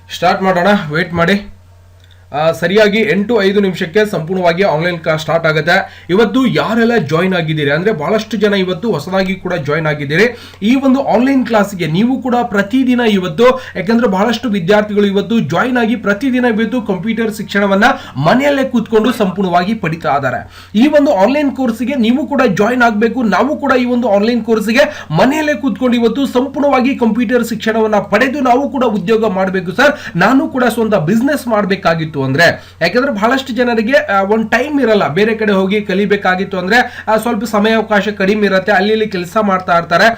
Start ಮಾಡೋಣ, wait ಮಾಡಿ. ಸರಿಯಾಗಿ 8:05 ಸಂಪೂರ್ಣವಾಗಿ ಆನ್ಲೈನ್ ಕ್ಲಾಸ್ ಸ್ಟಾರ್ಟ್ ಆಗುತ್ತೆ. ಇವತ್ತು ಯಾರೆಲ್ಲ ಜಾಯಿನ್ ಆಗಿದ್ದೀರಿ ಅಂದ್ರೆ ಬಹಳಷ್ಟು ಜನ ಇವತ್ತು ಹೊಸದಾಗಿ ಕೂಡ ಜಾಯಿನ್ ಆಗಿದ್ದೀರಿ. ಈ ಒಂದು ಆನ್ಲೈನ್ ಕ್ಲಾಸ್ಗೆ ನೀವು ಕೂಡ ಪ್ರತಿದಿನ ಇವತ್ತು, ಯಾಕಂದ್ರೆ ಬಹಳಷ್ಟು ವಿದ್ಯಾರ್ಥಿಗಳು ಇವತ್ತು ಜಾಯಿನ್ ಆಗಿ ಪ್ರತಿದಿನ ಇವತ್ತು ಕಂಪ್ಯೂಟರ್ ಶಿಕ್ಷಣವನ್ನ ಮನೆಯಲ್ಲೇ ಕೂತ್ಕೊಂಡು ಸಂಪೂರ್ಣವಾಗಿ ಪಡಿತಾ ಇದ್ದಾರೆ. ಈ ಒಂದು ಆನ್ಲೈನ್ ಕೋರ್ಸ್ಗೆ ನೀವು ಕೂಡ ಜಾಯಿನ್ ಆಗಬೇಕು. ನಾವು ಕೂಡ ಈ ಒಂದು ಆನ್ಲೈನ್ ಕೋರ್ಸ್ಗೆ ಮನೆಯಲ್ಲೇ ಕೂತ್ಕೊಂಡು ಇವತ್ತು ಸಂಪೂರ್ಣವಾಗಿ ಕಂಪ್ಯೂಟರ್ ಶಿಕ್ಷಣವನ್ನ ಪಡೆದು ನಾವು ಕೂಡ ಉದ್ಯೋಗ ಮಾಡಬೇಕು ಸರ್, ನಾನು ಕೂಡ ಸ್ವಂತ ಬಿಸ್ನೆಸ್ ಮಾಡಬೇಕಾಗಿತ್ತು ಅಂದ್ರೆ. ಯಾಕಂದ್ರೆ ಬಹಳಷ್ಟು ಜನರಿಗೆ ಒಂದು ಟೈಮ್ ಇರಲ್ಲ, ಬೇರೆ ಕಡೆ ಹೋಗಿ ಕಲಿಬೇಕಾಗಿತ್ತು ಅಂದ್ರೆ ಸ್ವಲ್ಪ ಸಮಯಾವಕಾಶ ಕಡಿಮೆ ಇರುತ್ತೆ, ಅಲ್ಲಿ ಕೆಲಸ ಮಾಡ್ತಾ ಇರ್ತಾರೆ.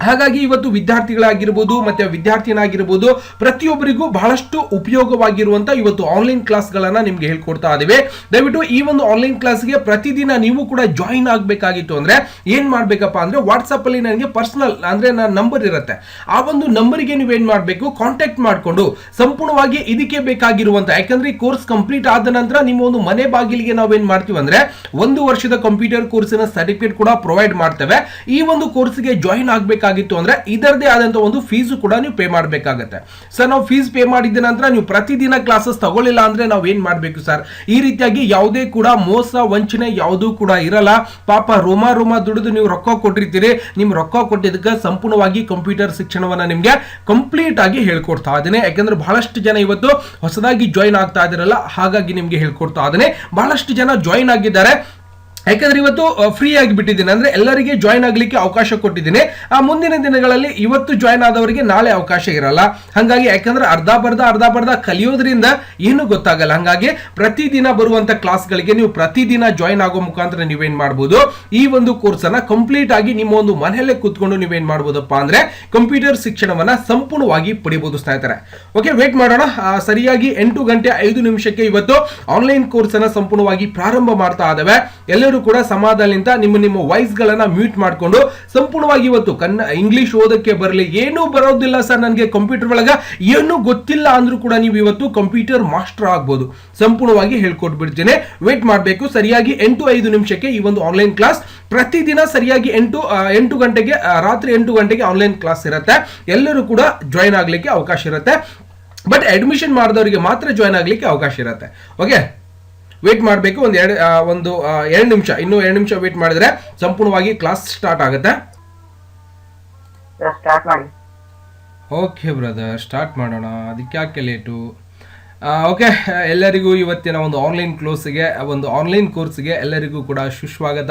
ಹಾಗಾಗಿ ಇವತ್ತು ವಿದ್ಯಾರ್ಥಿಗಳಾಗಿರ್ಬೋದು ಮತ್ತೆ ವಿದ್ಯಾರ್ಥಿನಾಗಿರ್ಬೋದು ಪ್ರತಿಯೊಬ್ಬರಿಗೂ ಬಹಳಷ್ಟು ಉಪಯೋಗವಾಗಿರುವಂತ ಇವತ್ತು ಆನ್ಲೈನ್ ಕ್ಲಾಸ್ಗಳನ್ನ ನಿಮ್ಗೆ ಹೇಳ್ಕೊಡ್ತಾ ಇದ್ದೀವಿ. ದಯವಿಟ್ಟು ಈ ಒಂದು ಆನ್ಲೈನ್ ಕ್ಲಾಸ್ಗೆ ಪ್ರತಿದಿನ ನೀವು ಕೂಡ ಜಾಯಿನ್ ಆಗಬೇಕಾಗಿತ್ತು ಅಂದ್ರೆ ಏನ್ ಮಾಡ್ಬೇಕಪ್ಪ ಅಂದ್ರೆ ವಾಟ್ಸ್ಆಪ್ ಅಲ್ಲಿ ನನಗೆ ಪರ್ಸನಲ್ ಅಂದ್ರೆ ನನ್ನ ನಂಬರ್ ಇರುತ್ತೆ, ಆ ಒಂದು ನಂಬರ್ಗೆ ನೀವು ಏನ್ ಮಾಡ್ಬೇಕು, ಕಾಂಟ್ಯಾಕ್ಟ್ ಮಾಡಿಕೊಂಡು ಸಂಪೂರ್ಣವಾಗಿ ಇದಕ್ಕೆ ಬೇಕಾಗಿರುವಂತ, ಯಾಕಂದ್ರೆ ಈ ಕೋರ್ಸ್ ಕಂಪ್ಲೀಟ್ ಆದ ನಂತರ ನಿಮ್ಮ ಒಂದು ಮನೆ ಬಾಗಿಲಿಗೆ ನಾವೇನ್ ಮಾಡ್ತೀವಿ ಅಂದ್ರೆ 1 ವರ್ಷದ ಕಂಪ್ಯೂಟರ್ ಕೋರ್ಸಿನ ಸರ್ಟಿಫಿಕೇಟ್ ಕೂಡ ಪ್ರೊವೈಡ್ ಮಾಡ್ತೇವೆ. ಈ ಒಂದು ಕೋರ್ಸ್ಗೆ ಜಾಯಿನ್ ಆಗಬೇಕಾಗಿತ್ತು ಅಂದ್ರೆ ಇದರದೇ ಆದಂತ ಒಂದು ಫೀಸ್ ಕೂಡ ನೀವು ಪೇ ಮಾಡಬೇಕಾಗುತ್ತೆ. ಸರ್ ನಾವು ಫೀಸ್ ಪೇ ಮಾಡಿದ ನಂತರ ನೀವು ಪ್ರತಿದಿನ ಕ್ಲಾಸಸ್ ತಗೊಳ್ಳಿಲ್ಲ ಅಂದ್ರೆ ನಾವು ಏನ್ ಮಾಡ್ಬೇಕು ಸರ್? ಈ ರೀತಿಯಾಗಿ ಯಾವುದೇ ಕೂಡ ಮೋಸ ವಂಚನೆ ಯಾವುದೂ ಕೂಡ ಇರಲ್ಲ. ಪಾಪ ರೋಮ ದುಡಿದು ನೀವು ರೊಕ್ಕ ಕೊಟ್ಟಿರ್ತೀರಿ, ನಿಮ್ ರೊಕ್ಕ ಕೊಟ್ಟಿದ್ದಕ್ಕೆ ಸಂಪೂರ್ಣವಾಗಿ ಕಂಪ್ಯೂಟರ್ ಶಿಕ್ಷಣವನ್ನ ನಿಮ್ಗೆ ಕಂಪ್ಲೀಟ್ ಆಗಿ ಹೇಳ್ಕೊಡ್ತಾ ಇದ್ದೇನೆ. ಯಾಕಂದ್ರೆ ಬಹಳಷ್ಟು ಜನ ಇವತ್ತು ಹೊಸದಾಗಿ ಜಾಯಿನ್ ಆಗ್ತಾ ಇದಾರಲ್ಲ, ಹಾಗಾಗಿ ನಿಮ್ಗೆ ಹೇಳ್ಕೊಡ್ತಾ ಇದ್ದೇನೆ. ಬಹಳಷ್ಟು ಜನ ಜಾಯಿನ್ ಆಗಿದ್ದಾರೆ, ಯಾಕಂದ್ರೆ ಇವತ್ತು ಫ್ರೀ ಆಗಿ ಬಿಟ್ಟಿದ್ದೀನಿ, ಅಂದ್ರೆ ಎಲ್ಲರಿಗೆ ಜಾಯಿನ್ ಆಗ್ಲಿಕ್ಕೆ ಅವಕಾಶ ಕೊಟ್ಟಿದ್ದೀನಿ. ಮುಂದಿನ ದಿನಗಳಲ್ಲಿ ಇವತ್ತು ಜಾಯಿನ್ ಆದವರಿಗೆ ನಾಳೆ ಅವಕಾಶ ಇರಲ್ಲ. ಹಾಗಾಗಿ ಯಾಕಂದ್ರೆ ಅರ್ಧ ಬರ್ಧ ಕಲಿಯೋದ್ರಿಂದ ಏನು ಗೊತ್ತಾಗಲ್ಲ. ಹಾಗಾಗಿ ಪ್ರತಿದಿನ ಬರುವಂತ ಕ್ಲಾಸ್ಗಳಿಗೆ ನೀವು ಪ್ರತಿದಿನ ಜಾಯಿನ್ ಆಗೋ ಮುಖಾಂತರ ನೀವೇನ್ ಮಾಡ್ಬೋದು, ಈ ಒಂದು ಕೋರ್ಸ್ ಅನ್ನ ಕಂಪ್ಲೀಟ್ ಆಗಿ ನಿಮ್ಮ ಒಂದು ಮನೆಯಲ್ಲೇ ಕೂತ್ಕೊಂಡು ನೀವೇನ್ ಮಾಡ್ಬೋದಪ್ಪ ಅಂದ್ರೆ ಕಂಪ್ಯೂಟರ್ ಶಿಕ್ಷಣವನ್ನ ಸಂಪೂರ್ಣವಾಗಿ ಪಡಿಬಹುದು ಸ್ನೇಹಿತರೆ. ಓಕೆ, ವೇಟ್ ಮಾಡೋಣ. ಸರಿಯಾಗಿ 8:05 ಇವತ್ತು ಆನ್ಲೈನ್ ಕೋರ್ಸ್ ಅನ್ನ ಸಂಪೂರ್ಣವಾಗಿ ಪ್ರಾರಂಭ ಮಾಡ್ತಾ ಇದ್ದಾವೆ. ಎಲ್ಲರೂ ಕೂಡ ಸಮಾಧಾನದಿಂದ ನಿಮ್ಮ ವಾಯ್ಸ್ ಗಳನ್ನ ಮ್ಯೂಟ್ ಮಾಡಿಕೊಂಡು ಸಂಪೂರ್ಣವಾಗಿ ಇವತ್ತು ಇಂಗ್ಲಿಷ್ ಓದಕ್ಕೆ ಬರಲಿ, ಏನೂ ಬರೋದಿಲ್ಲ ಸರ್ ನನಗೆ ಕಂಪ್ಯೂಟರ್ ಒಳಗ ಏನೂ ಗೊತ್ತಿಲ್ಲ ಅಂದ್ರೂ ಕೂಡ ನೀವು ಇವತ್ತು ಕಂಪ್ಯೂಟರ್ ಮಾಸ್ಟರ್ ಆಗ್ಬೋದು, ಸಂಪೂರ್ಣವಾಗಿ ಹೇಳ್ಕೊಟ್ಬಿಡ್ತೀನಿ. ವೇಟ್ ಮಾಡಬೇಕು. ಸರಿಯಾಗಿ 8:05 ಈ ಒಂದು ಆನ್ಲೈನ್ ಕ್ಲಾಸ್ ಪ್ರತಿದಿನ ಸರಿಯಾಗಿ 8 ಗಂಟೆಗೆ, ರಾತ್ರಿ 8 ಗಂಟೆಗೆ ಆನ್ಲೈನ್ ಕ್ಲಾಸ್ ಇರುತ್ತೆ. ಎಲ್ಲರೂ ಕೂಡ ಜಾಯಿನ್ ಆಗ್ಲಿಕ್ಕೆ ಅವಕಾಶ ಇರುತ್ತೆ, ಬಟ್ ಅಡ್ಮಿಷನ್ ಮಾಡಿದವರಿಗೆ ಮಾತ್ರ ಜಾಯಿನ್ ಆಗ್ಲಿಕ್ಕೆ ಅವಕಾಶ ಇರುತ್ತೆ. ಓಕೆ, ವೇಟ್ ಮಾಡಬೇಕು. ಒಂದು 2 ನಿಮಿಷ, ಇನ್ನೂ 2 ನಿಮಿಷ ವೇಟ್ ಮಾಡಿದ್ರೆ ಸಂಪೂರ್ಣವಾಗಿ ಕ್ಲಾಸ್ ಸ್ಟಾರ್ಟ್ ಆಗುತ್ತೆ. ಓಕೆ ಬ್ರದರ್, ಸ್ಟಾರ್ಟ್ ಮಾಡೋಣ, ಅದಕ್ಕೆ ಯಾಕೆ ಲೇಟು? ಓಕೆ, ಎಲ್ಲರಿಗೂ ಇವತ್ತಿನ ಒಂದು ಆನ್ಲೈನ್ ಆನ್ಲೈನ್ ಕೋರ್ಸ್ಗೆ ಎಲ್ಲರಿಗೂ ಕೂಡ ಸುಸ್ವಾಗತ.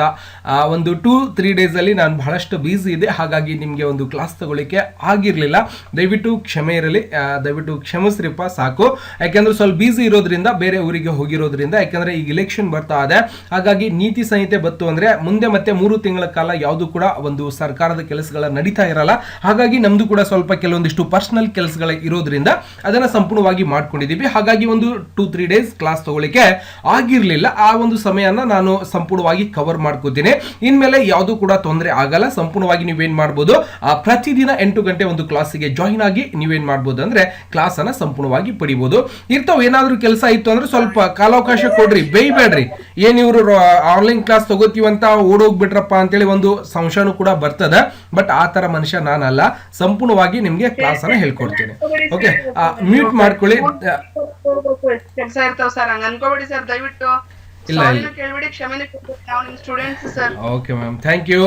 ಒಂದು 2-3 ಡೇಸಲ್ಲಿ ನಾನು ಬಹಳಷ್ಟು ಬ್ಯುಸಿ ಇದೆ, ಹಾಗಾಗಿ ನಿಮಗೆ ಒಂದು ಕ್ಲಾಸ್ ತಗೊಳ್ಳಿಕ್ಕೆ ಆಗಿರಲಿಲ್ಲ. ದಯವಿಟ್ಟು ಕ್ಷಮೆ ಇರಲಿ, ದಯವಿಟ್ಟು ಕ್ಷಮಿಸ್ರಿಪ್ಪ ಸಾಕು. ಯಾಕೆಂದ್ರೆ ಸ್ವಲ್ಪ ಬ್ಯುಸಿ ಇರೋದ್ರಿಂದ, ಬೇರೆ ಊರಿಗೆ ಹೋಗಿರೋದ್ರಿಂದ, ಯಾಕಂದ್ರೆ ಈಗ ಇಲೆಕ್ಷನ್ ಬರ್ತಾ ಇದೆ. ಹಾಗಾಗಿ ನೀತಿ ಸಂಹಿತೆ ಬತ್ತು ಅಂದ್ರೆ ಮುಂದೆ ಮತ್ತೆ 3 ತಿಂಗಳ ಕಾಲ ಯಾವುದು ಕೂಡ ಒಂದು ಸರ್ಕಾರದ ಕೆಲಸಗಳ ನಡೀತಾ ಇರಲ್ಲ. ಹಾಗಾಗಿ ನಮ್ದು ಕೂಡ ಸ್ವಲ್ಪ ಕೆಲವೊಂದಿಷ್ಟು ಪರ್ಸನಲ್ ಕೆಲಸಗಳ ಇರೋದ್ರಿಂದ ಅದನ್ನ ಸಂಪೂರ್ಣವಾಗಿ ಮಾಡ್ಕೊಂಡಿದ್ದೀವಿ. ಹಾಗಾಗಿ ಒಂದು 2-3 ಡೇಸ್ ಕ್ಲಾಸ್ ತಗೊಳ್ಳಿಕ್ಕೆ ಆಗಿರ್ಲಿಲ್ಲ. ಆ ಒಂದು ಸಮಯನ ನಾನು ಸಂಪೂರ್ಣವಾಗಿ ಕವರ್ ಮಾಡ್ಕೋತೀನಿ. ಇನ್ಮೇಲೆ ಯಾವುದು ಕೂಡ ತೊಂದರೆ ಆಗಲ್ಲ. ಸಂಪೂರ್ಣವಾಗಿ ನೀವೇನ್ ಮಾಡ್ಬೋದು, ಪ್ರತಿದಿನ 8 ಗಂಟೆ ಒಂದು ಕ್ಲಾಸಿಗೆ ಜಾಯಿನ್ ಆಗಿ ನೀವೇನ್ ಮಾಡ್ಬೋದು ಅಂದ್ರೆ ಕ್ಲಾಸ್ ಅನ್ನ ಸಂಪೂರ್ಣವಾಗಿ ಪಡಿಬಹುದು. ಇರ್ತಾವ ಏನಾದ್ರೂ ಕೆಲಸ ಇತ್ತು ಅಂದ್ರೆ ಸ್ವಲ್ಪ ಕಾಲಾವಕಾಶ ಕೊಡ್ರಿ, ಬೇಯ್ಬೇಡ್ರಿ. ಏನ್ ಇವರು ಆನ್ಲೈನ್ ಕ್ಲಾಸ್ ತಗೋತೀವಂತ ಓಡೋಗ್ಬಿಟ್ರಪ್ಪ ಅಂತೇಳಿ ಒಂದು ಸಂಶಯನೂ ಕೂಡ ಬರ್ತದೆ. ಬಟ್ ಆ ತರ ಮನುಷ್ಯ ನಾನಲ್ಲ, ಸಂಪೂರ್ಣವಾಗಿ ನಿಮ್ಗೆ ಕ್ಲಾಸ್ ಅನ್ನ ಹೇಳ್ಕೊಡ್ತೀನಿ. ಓಕೆ, ಮ್ಯೂಟ್ ಮಾಡ್ಕೊಳ್ಳಿ. ಕೆಲಸ ಇರ್ತಾವ ಸರ್, ಹಂಗ ಅನ್ಕೋಬೇಡಿ ಸರ್, ದಯವಿಟ್ಟು ಕೇಳ್ಬೇಡಿ, ಕ್ಷಮೆನೇ ಕೇಳ್ಬೇಡಿ, ನಾವು ನಿಮ್ students sir. Okay ma'am, thank you.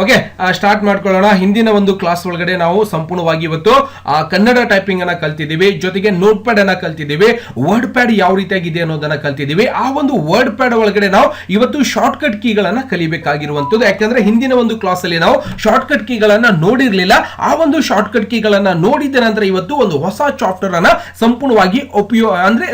Okay, start ಮಾಡ್ಕೊಳ್ಳೋಣ. ಹಿಂದಿನ ಒಂದು ಕ್ಲಾಸ್ ಒಳಗಡೆ ನಾವು ಸಂಪೂರ್ಣವಾಗಿ ಇವತ್ತು ಕನ್ನಡ ಟೈಪಿಂಗ್ ಅನ್ನ ಕಲ್ತಿದ್ದೀವಿ, ಜೊತೆಗೆ ನೋಟ್ ಪ್ಯಾಡ್ ಅನ್ನ ಕಲ್ತಿದ್ದೀವಿ, ವರ್ಡ್ ಪ್ಯಾಡ್ ಯಾವ ರೀತಿಯಾಗಿದೆ ಅನ್ನೋದನ್ನ ಕಲ್ತಿದ್ದೀವಿ. ಆ ಒಂದು ವರ್ಡ್ ಪ್ಯಾಡ್ ಒಳಗಡೆ ನಾವು ಇವತ್ತು ಶಾರ್ಟ್ ಕಟ್ ಕೀಗಳನ್ನ ಕಲಿಬೇಕಾಗಿರುವಂತದ್ದು. ಯಾಕಂದ್ರೆ ಹಿಂದಿನ ಒಂದು ಕ್ಲಾಸ್ ಅಲ್ಲಿ ನಾವು ಶಾರ್ಟ್ ಕಟ್ ಕೀಗಳನ್ನ ನೋಡಿರ್ಲಿಲ್ಲ. ಆ ಒಂದು ಶಾರ್ಟ್ ಕಟ್ ಕೀಗಳನ್ನ ನೋಡಿದ ನಂತರ ಇವತ್ತು ಒಂದು ಹೊಸ ಚಾಪ್ಟರ್ ಅನ್ನ ಸಂಪೂರ್ಣವಾಗಿ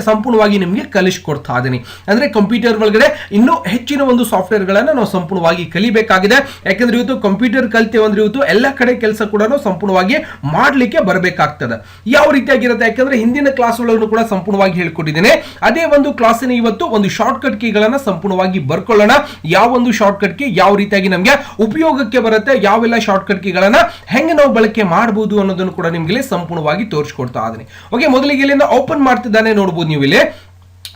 ಸಂಪೂರ್ಣವಾಗಿ ನಿಮ್ಗೆ ಕಲಿಸ್ಕೊಡ್ತಾ ಇದೀನಿ. ಅಂದ್ರೆ ಕಂಪ್ಯೂಟರ್ ಒಳಗಡೆ ಇನ್ನೂ ಹೆಚ್ಚಿನ ಒಂದು ಸಾಫ್ಟ್ವೇರ್ ಗಳನ್ನ ನಾವು ಸಂಪೂರ್ಣವಾಗಿ ಕಲಿಬೇಕಾಗಿದೆ. ಯಾಕಂದ್ರೆ ಇವತ್ತು ಕಂಪ್ಯೂಟರ್ ಕಲ್ತೇವೆ ಅಂದ್ರೆ ಇವತ್ತು ಎಲ್ಲ ಕಡೆ ಕೆಲಸ ಕೂಡ ಸಂಪೂರ್ಣವಾಗಿ ಮಾಡ್ಲಿಕ್ಕೆ ಬರಬೇಕಾಗ್ತದೆ. ಯಾವ ರೀತಿಯಾಗಿರುತ್ತೆ, ಯಾಕಂದ್ರೆ ಹಿಂದಿನ ಕ್ಲಾಸ್ ಒಳಗೂ ಕೂಡ ಸಂಪೂರ್ಣವಾಗಿ ಹೇಳ್ಕೊಟ್ಟಿದ್ದೇನೆ. ಅದೇ ಒಂದು ಕ್ಲಾಸಿನ ಇವತ್ತು ಒಂದು ಶಾರ್ಟ್ ಕಟ್ ಕೀಗಳನ್ನ ಸಂಪೂರ್ಣವಾಗಿ ಬರ್ಕೊಳ್ಳೋಣ. ಯಾವ ಒಂದು ಶಾರ್ಟ್ ಕಟ್ ಕೀ ಯಾವ ರೀತಿಯಾಗಿ ನಮ್ಗೆ ಉಪಯೋಗಕ್ಕೆ ಬರುತ್ತೆ, ಯಾವೆಲ್ಲ ಶಾರ್ಟ್ ಕಟ್ ಕೀಗಳನ್ನ ಹೆಂಗೆ ನಾವು ಬಳಕೆ ಮಾಡಬಹುದು ಅನ್ನೋದನ್ನು ಕೂಡ ನಿಮ್ಗೆ ಸಂಪೂರ್ಣವಾಗಿ ತೋರಿಸ್ಕೊಡ್ತಾ ಇದೀನಿ. ಓಕೆ, ಮೊದಲಿಗೆ ಇಲ್ಲಿಂದ ಓಪನ್ ಮಾಡ್ತಿದ್ದಾನೆ ನೋಡಬಹುದು ನೀವು ಇಲ್ಲಿ.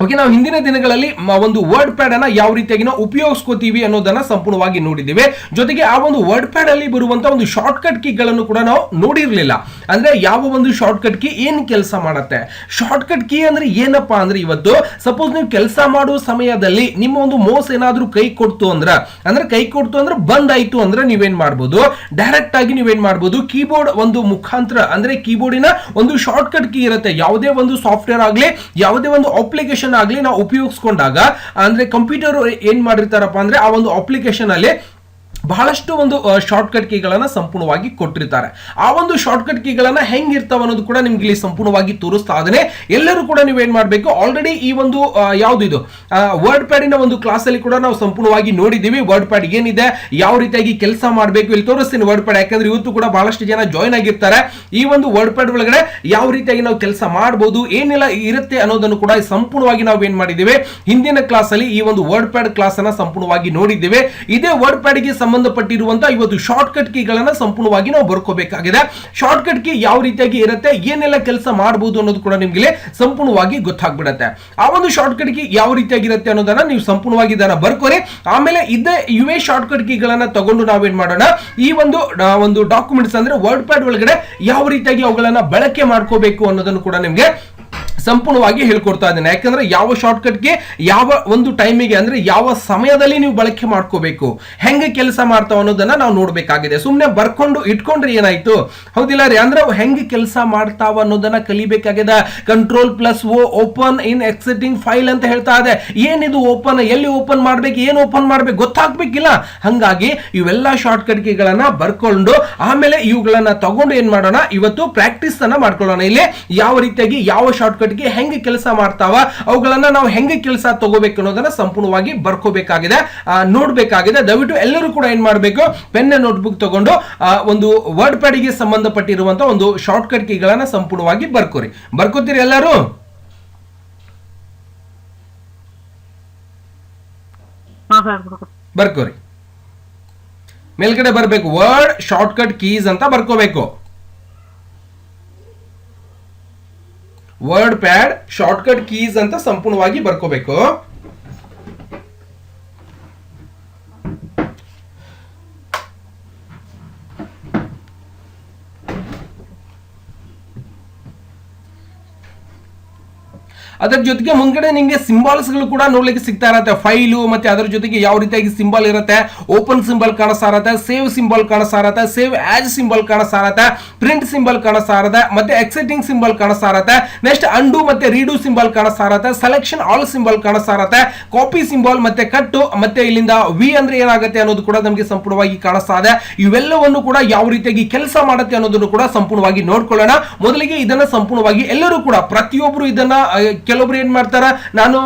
ಓಕೆ, ನಾವು ಹಿಂದಿನ ದಿನಗಳಲ್ಲಿ ಒಂದು ವರ್ಡ್ ಪ್ಯಾಡ್ ಅನ್ನ ಯಾವ ರೀತಿಯಾಗಿ ನಾವು ಉಪಯೋಗಿಸ್ಕೋತೀವಿ ಅನ್ನೋದನ್ನ ಸಂಪೂರ್ಣವಾಗಿ ನೋಡಿದ್ದೇವೆ. ಜೊತೆಗೆ ಆ ಒಂದು ವರ್ಡ್ ಪ್ಯಾಡ್ ಅಲ್ಲಿ ಬರುವಂತ ಒಂದು ಶಾರ್ಟ್ ಕಟ್ ಕೀಗಳನ್ನು ಕೂಡ ನಾವು ನೋಡಿರ್ಲಿಲ್ಲ. ಅಂದ್ರೆ ಯಾವ ಒಂದು ಶಾರ್ಟ್ ಕಟ್ ಕೀ ಏನ್ ಕೆಲಸ ಮಾಡುತ್ತೆ, ಶಾರ್ಟ್ ಕಟ್ ಕೀ ಅಂದ್ರೆ ಏನಪ್ಪಾ ಅಂದ್ರೆ ಇವತ್ತು ಸಪೋಸ್ ನೀವು ಕೆಲಸ ಮಾಡುವ ಸಮಯದಲ್ಲಿ ನಿಮ್ಮ ಒಂದು ಮೌಸ್ ಏನಾದ್ರೂ ಕೈ ಕೊಡ್ತು ಅಂದ್ರೆ ಬಂದ್ ಆಯ್ತು ಅಂದ್ರೆ ನೀವೇನ್ ಮಾಡ್ಬೋದು, ಡೈರೆಕ್ಟ್ ಆಗಿ ನೀವೇನ್ ಮಾಡ್ಬೋದು, ಕೀಬೋರ್ಡ್ ಒಂದು ಮುಖಾಂತರ ಅಂದ್ರೆ ಕೀಬೋರ್ಡಿನ ಒಂದು ಶಾರ್ಟ್ ಕಟ್ ಕೀ ಇರುತ್ತೆ. ಯಾವುದೇ ಒಂದು ಸಾಫ್ಟ್ವೇರ್ ಆಗ್ಲಿ, ಯಾವುದೇ ಒಂದು ಅಪ್ಲಿಕೇಶನ್ ಆಗ್ಲಿ ನಾವು ಉಪಯೋಗಿಸ್ಕೊಂಡಾಗ ಅಂದ್ರೆ ಕಂಪ್ಯೂಟರ್ ಏನ್ ಮಾಡಿರ್ತಾರಪ್ಪ ಅಂದ್ರೆ ಆ ಒಂದು ಅಪ್ಲಿಕೇಶನ್ ಅಲ್ಲಿ ಬಹಳಷ್ಟು ಒಂದು ಶಾರ್ಟ್ ಕಟ್ ಕೀಗಳನ್ನ ಸಂಪೂರ್ಣವಾಗಿ ಕೊಟ್ಟಿರ್ತಾರೆ. ಆ ಒಂದು ಶಾರ್ಟ್ ಕಟ್ ಕೀಗಳನ್ನ ಹೆಂಗಿರ್ತಾವ ಅನ್ನೋದು ಕೂಡ ನಿಮ್ಗೆ ಇಲ್ಲಿ ಸಂಪೂರ್ಣವಾಗಿ ತೋರಿಸ್ತಾ ಇದ್ದೇನೆ. ಎಲ್ಲರೂ ಕೂಡ ನೀವೇನ್ ಮಾಡ್ಬೇಕು, ಆಲ್ರೆಡಿ ಈ ಒಂದು ಯಾವ್ದು ಇದು ವರ್ಡ್ ಪ್ಯಾಡಿನ ಒಂದು ಕ್ಲಾಸ್ ಅಲ್ಲಿ ಕೂಡ ನಾವು ಸಂಪೂರ್ಣವಾಗಿ ನೋಡಿದೀವಿ. ವರ್ಡ್ ಪ್ಯಾಡ್ ಏನಿದೆ, ಯಾವ ರೀತಿಯಾಗಿ ಕೆಲಸ ಮಾಡಬೇಕು ಇಲ್ಲಿ ತೋರಿಸ್ತೀನಿ ವರ್ಡ್ ಪ್ಯಾಡ್. ಯಾಕಂದ್ರೆ ಇವತ್ತು ಕೂಡ ಬಹಳಷ್ಟು ಜನ ಜಾಯ್ನ್ ಆಗಿರ್ತಾರೆ. ಈ ಒಂದು ವರ್ಡ್ ಪ್ಯಾಡ್ ಒಳಗಡೆ ಯಾವ ರೀತಿಯಾಗಿ ನಾವು ಕೆಲಸ ಮಾಡಬಹುದು, ಏನೆಲ್ಲ ಇರುತ್ತೆ ಅನ್ನೋದನ್ನು ಕೂಡ ಸಂಪೂರ್ಣವಾಗಿ ನಾವು ಏನ್ ಮಾಡಿದ್ದೇವೆ ಹಿಂದಿನ ಕ್ಲಾಸ್ ಅಲ್ಲಿ ಈ ಒಂದು ವರ್ಡ್ ಪ್ಯಾಡ್ ಕ್ಲಾಸ್ ಅನ್ನ ಸಂಪೂರ್ಣವಾಗಿ ನೋಡಿದ್ದೇವೆ. ಇದೇ ವರ್ಡ್ ಪ್ಯಾಡ್ ಗೆ ಸಂಬಂಧಪಟ್ಟಿರುವಂತಹ ಇವತ್ತು ಶಾರ್ಟ್ ಕಟ್ ಕೀಗಳನ್ನ ಸಂಪೂರ್ಣವಾಗಿ ನಾವು ಬರ್ಕೋಬೇಕಾಗಿದೆ. ಶಾರ್ಟ್ ಕಟ್ ಕೀ ಯಾವ ರೀತಿಯಾಗಿ ಇರುತ್ತೆ, ಏನೆಲ್ಲ ಕೆಲಸ ಮಾಡಬಹುದು ಅನ್ನೋದು ಕೂಡ ನಿಮ್ಗೆ ಸಂಪೂರ್ಣವಾಗಿ ಗೊತ್ತಾಗ್ಬಿಡುತ್ತೆ. ಆ ಒಂದು ಶಾರ್ಟ್ ಕಟ್ ಕೀ ಯಾವ ರೀತಿಯಾಗಿರುತ್ತೆ ಅನ್ನೋದನ್ನ ನೀವು ಸಂಪೂರ್ಣವಾಗಿ ಇದನ್ನ ಬರ್ಕೋರಿ. ಆಮೇಲೆ ಇವೇ ಶಾರ್ಟ್ ಕಟ್ ಕೀಗಳನ್ನ ತಗೊಂಡು ನಾವೇನ್ ಮಾಡೋಣ, ಈ ಒಂದು ಡಾಕ್ಯುಮೆಂಟ್ಸ್ ಅಂದ್ರೆ ವರ್ಡ್ ಪ್ಯಾಡ್ ಒಳಗಡೆ ಯಾವ ರೀತಿಯಾಗಿ ಅವುಗಳನ್ನ ಬಳಕೆ ಮಾಡ್ಕೋಬೇಕು ಅನ್ನೋದನ್ನು ಕೂಡ ನಿಮ್ಗೆ ಸಂಪೂರ್ಣವಾಗಿ ಹೇಳ್ಕೊಡ್ತಾ ಇದ್ದೇನೆ. ಯಾಕಂದ್ರೆ ಯಾವ ಶಾರ್ಟ್ ಕಟ್ಗೆ ಯಾವ ಒಂದು ಟೈಮಿಗೆ ಅಂದ್ರೆ ಯಾವ ಸಮಯದಲ್ಲಿ ನೀವು ಬಳಕೆ ಮಾಡ್ಕೋಬೇಕು, ಹೆಂಗೆ ಕೆಲಸ ಮಾಡ್ತಾವ ಅನ್ನೋದನ್ನ ನಾವು ನೋಡ್ಬೇಕಾಗಿದೆ. ಸುಮ್ಮನೆ ಬರ್ಕೊಂಡು ಇಟ್ಕೊಂಡ್ರೆ ಏನಾಯ್ತು, ಹೌದಿಲ್ಲ ರೀ? ಅಂದ್ರೆ ಹೆಂಗೆ ಕೆಲಸ ಮಾಡ್ತಾವ ಅನ್ನೋದನ್ನ ಕಲಿಬೇಕಾಗಿದೆ. Ctrl+O open in exciting file ಅಂತ ಹೇಳ್ತಾ ಇದೆ. ಏನಿದು ಓಪನ್, ಎಲ್ಲಿ ಓಪನ್ ಮಾಡ್ಬೇಕು, ಏನು ಓಪನ್ ಮಾಡ್ಬೇಕು ಗೊತ್ತಾಗ್ಬೇಕಿಲ್ಲ. ಹಂಗಾಗಿ ಇವೆಲ್ಲ ಶಾರ್ಟ್ ಕಟ್ ಕೀಗಳನ್ನ ಬರ್ಕೊಂಡು ಆಮೇಲೆ ಇವುಗಳನ್ನ ತಗೊಂಡು ಏನ್ ಮಾಡೋಣ, ಇವತ್ತು ಪ್ರಾಕ್ಟೀಸ್ ಅನ್ನ ಮಾಡ್ಕೊಳ್ಳೋಣ. ಇಲ್ಲಿ ಯಾವ ರೀತಿಯಾಗಿ ಯಾವ ಶಾರ್ಟ್ ಕಟ್ ಹೆಂಗೆ ಕೆಲಸ ಮಾಡ್ತಾವ, ಅವುಗಳನ್ನ ನಾವು ಹೆಂಗೆ ಕೆಲಸ ತಗೋಬೇಕು ಅನ್ನೋದನ್ನ ಸಂಪೂರ್ಣವಾಗಿ ಬರ್ಕೋಬೇಕಾಗಿದೆ, ನೋಡ್ಬೇಕಾಗಿದೆ. ದಯವಿಟ್ಟು ಎಲ್ಲರೂ ಕೂಡ ಏನ್ ಮಾಡಬೇಕು, ಪೆನ್ ನೋಟ್ಬುಕ್ ತಗೊಂಡು ಒಂದು ವರ್ಡ್ ಪ್ಯಾಡ್ ಗೆ ಸಂಬಂಧಪಟ್ಟಿರುವಂತಹ ಒಂದು ಶಾರ್ಟ್ ಕಟ್ ಕೀಗಳನ್ನ ಸಂಪೂರ್ಣವಾಗಿ ಬರ್ಕೋತೀರಿ ಎಲ್ಲರೂ? ಬರ್ಕೋರಿ. ಮೇಲ್ಗಡೆ ಬರ್ಬೇಕು, ವರ್ಡ್ ಶಾರ್ಟ್ ಕಟ್ ಕೀಸ್ ಅಂತ ಬರ್ಕೋಬೇಕು. WordPad shortcut keys ಅಂತ ಸಂಪೂರ್ಣವಾಗಿ ಬರ್ಕೋಬೇಕು. ಅದರ ಜೊತೆಗೆ ಮುಂದ್ಗಡೆ ನಿಮಗೆ ಸಿಂಬಾಲ್ಸ್ ಗಳು ಕೂಡ ನೋಡ್ಲಿಕ್ಕೆ ಸಿಗ್ತಾ ಇರತ್ತೆ. ಫೈಲು ಮತ್ತೆ ಅದರ ಜೊತೆಗೆ ಯಾವ ರೀತಿಯಾಗಿ ಸಿಂಬಲ್ ಇರುತ್ತೆ, ಓಪನ್ ಸಿಂಬಲ್ ಕಾಣಿಸ್ತಾ ಇರತ್ತೆ, ಸೇವ್ ಸಿಂಬಲ್ ಕಾಣಿಸ್ತಾ ಇರತ್ತೆ, ಸೇವ್ ಆಸ್ ಸಿಂಬಲ್ ಕಾಣಿಸ್ತಾ ಇರತ್ತೆ, ಪ್ರಿಂಟ್ ಸಿಂಬಲ್ ಕಾಣಿಸ್ತಾ ಇರತ್ತೆ, ಮತ್ತೆ ಎಕ್ಸಿಟಿಂಗ್ ಸಿಂಬಲ್ ಕಾಣಿಸ್ತಾ ಇರತ್ತೆ, ನೆಕ್ಸ್ಟ್ ಅಂಡು ಮತ್ತೆ ರೀಡು ಸಿಂಬಲ್ ಕಾಣಿಸ್ತಾ ಇರತ್ತೆ, ಸೆಲೆಕ್ಷನ್ ಆಲ್ ಸಿಂಬಲ್ ಕಾಣಿಸ್ತಾ ಇರತ್ತೆ, ಕಾಪಿ ಸಿಂಬಲ್ ಮತ್ತೆ ಕಟ್ಟು ಮತ್ತೆ ಇಲ್ಲಿಂದ ವಿ ಅಂದ್ರೆ ಏನಾಗುತ್ತೆ ಅನ್ನೋದು ಕೂಡ ನಮಗೆ ಸಂಪೂರ್ಣವಾಗಿ ಕಾಣಿಸ್ತಾ ಇದೆ. ಇವೆಲ್ಲವನ್ನು ಕೂಡ ಯಾವ ರೀತಿಯಾಗಿ ಕೆಲಸ ಮಾಡುತ್ತೆ ಅನ್ನೋದನ್ನು ಕೂಡ ಸಂಪೂರ್ಣವಾಗಿ ನೋಡ್ಕೊಳ್ಳೋಣ. ಮೊದಲಿಗೆ ಇದನ್ನ ಸಂಪೂರ್ಣವಾಗಿ ಎಲ್ಲರೂ ಕೂಡ ಪ್ರತಿಯೊಬ್ಬರು ಇದನ್ನ ಕೆಲವೊಬ್ರು ಏನ್ ಮಾಡ್ತಾರ, ನಾನು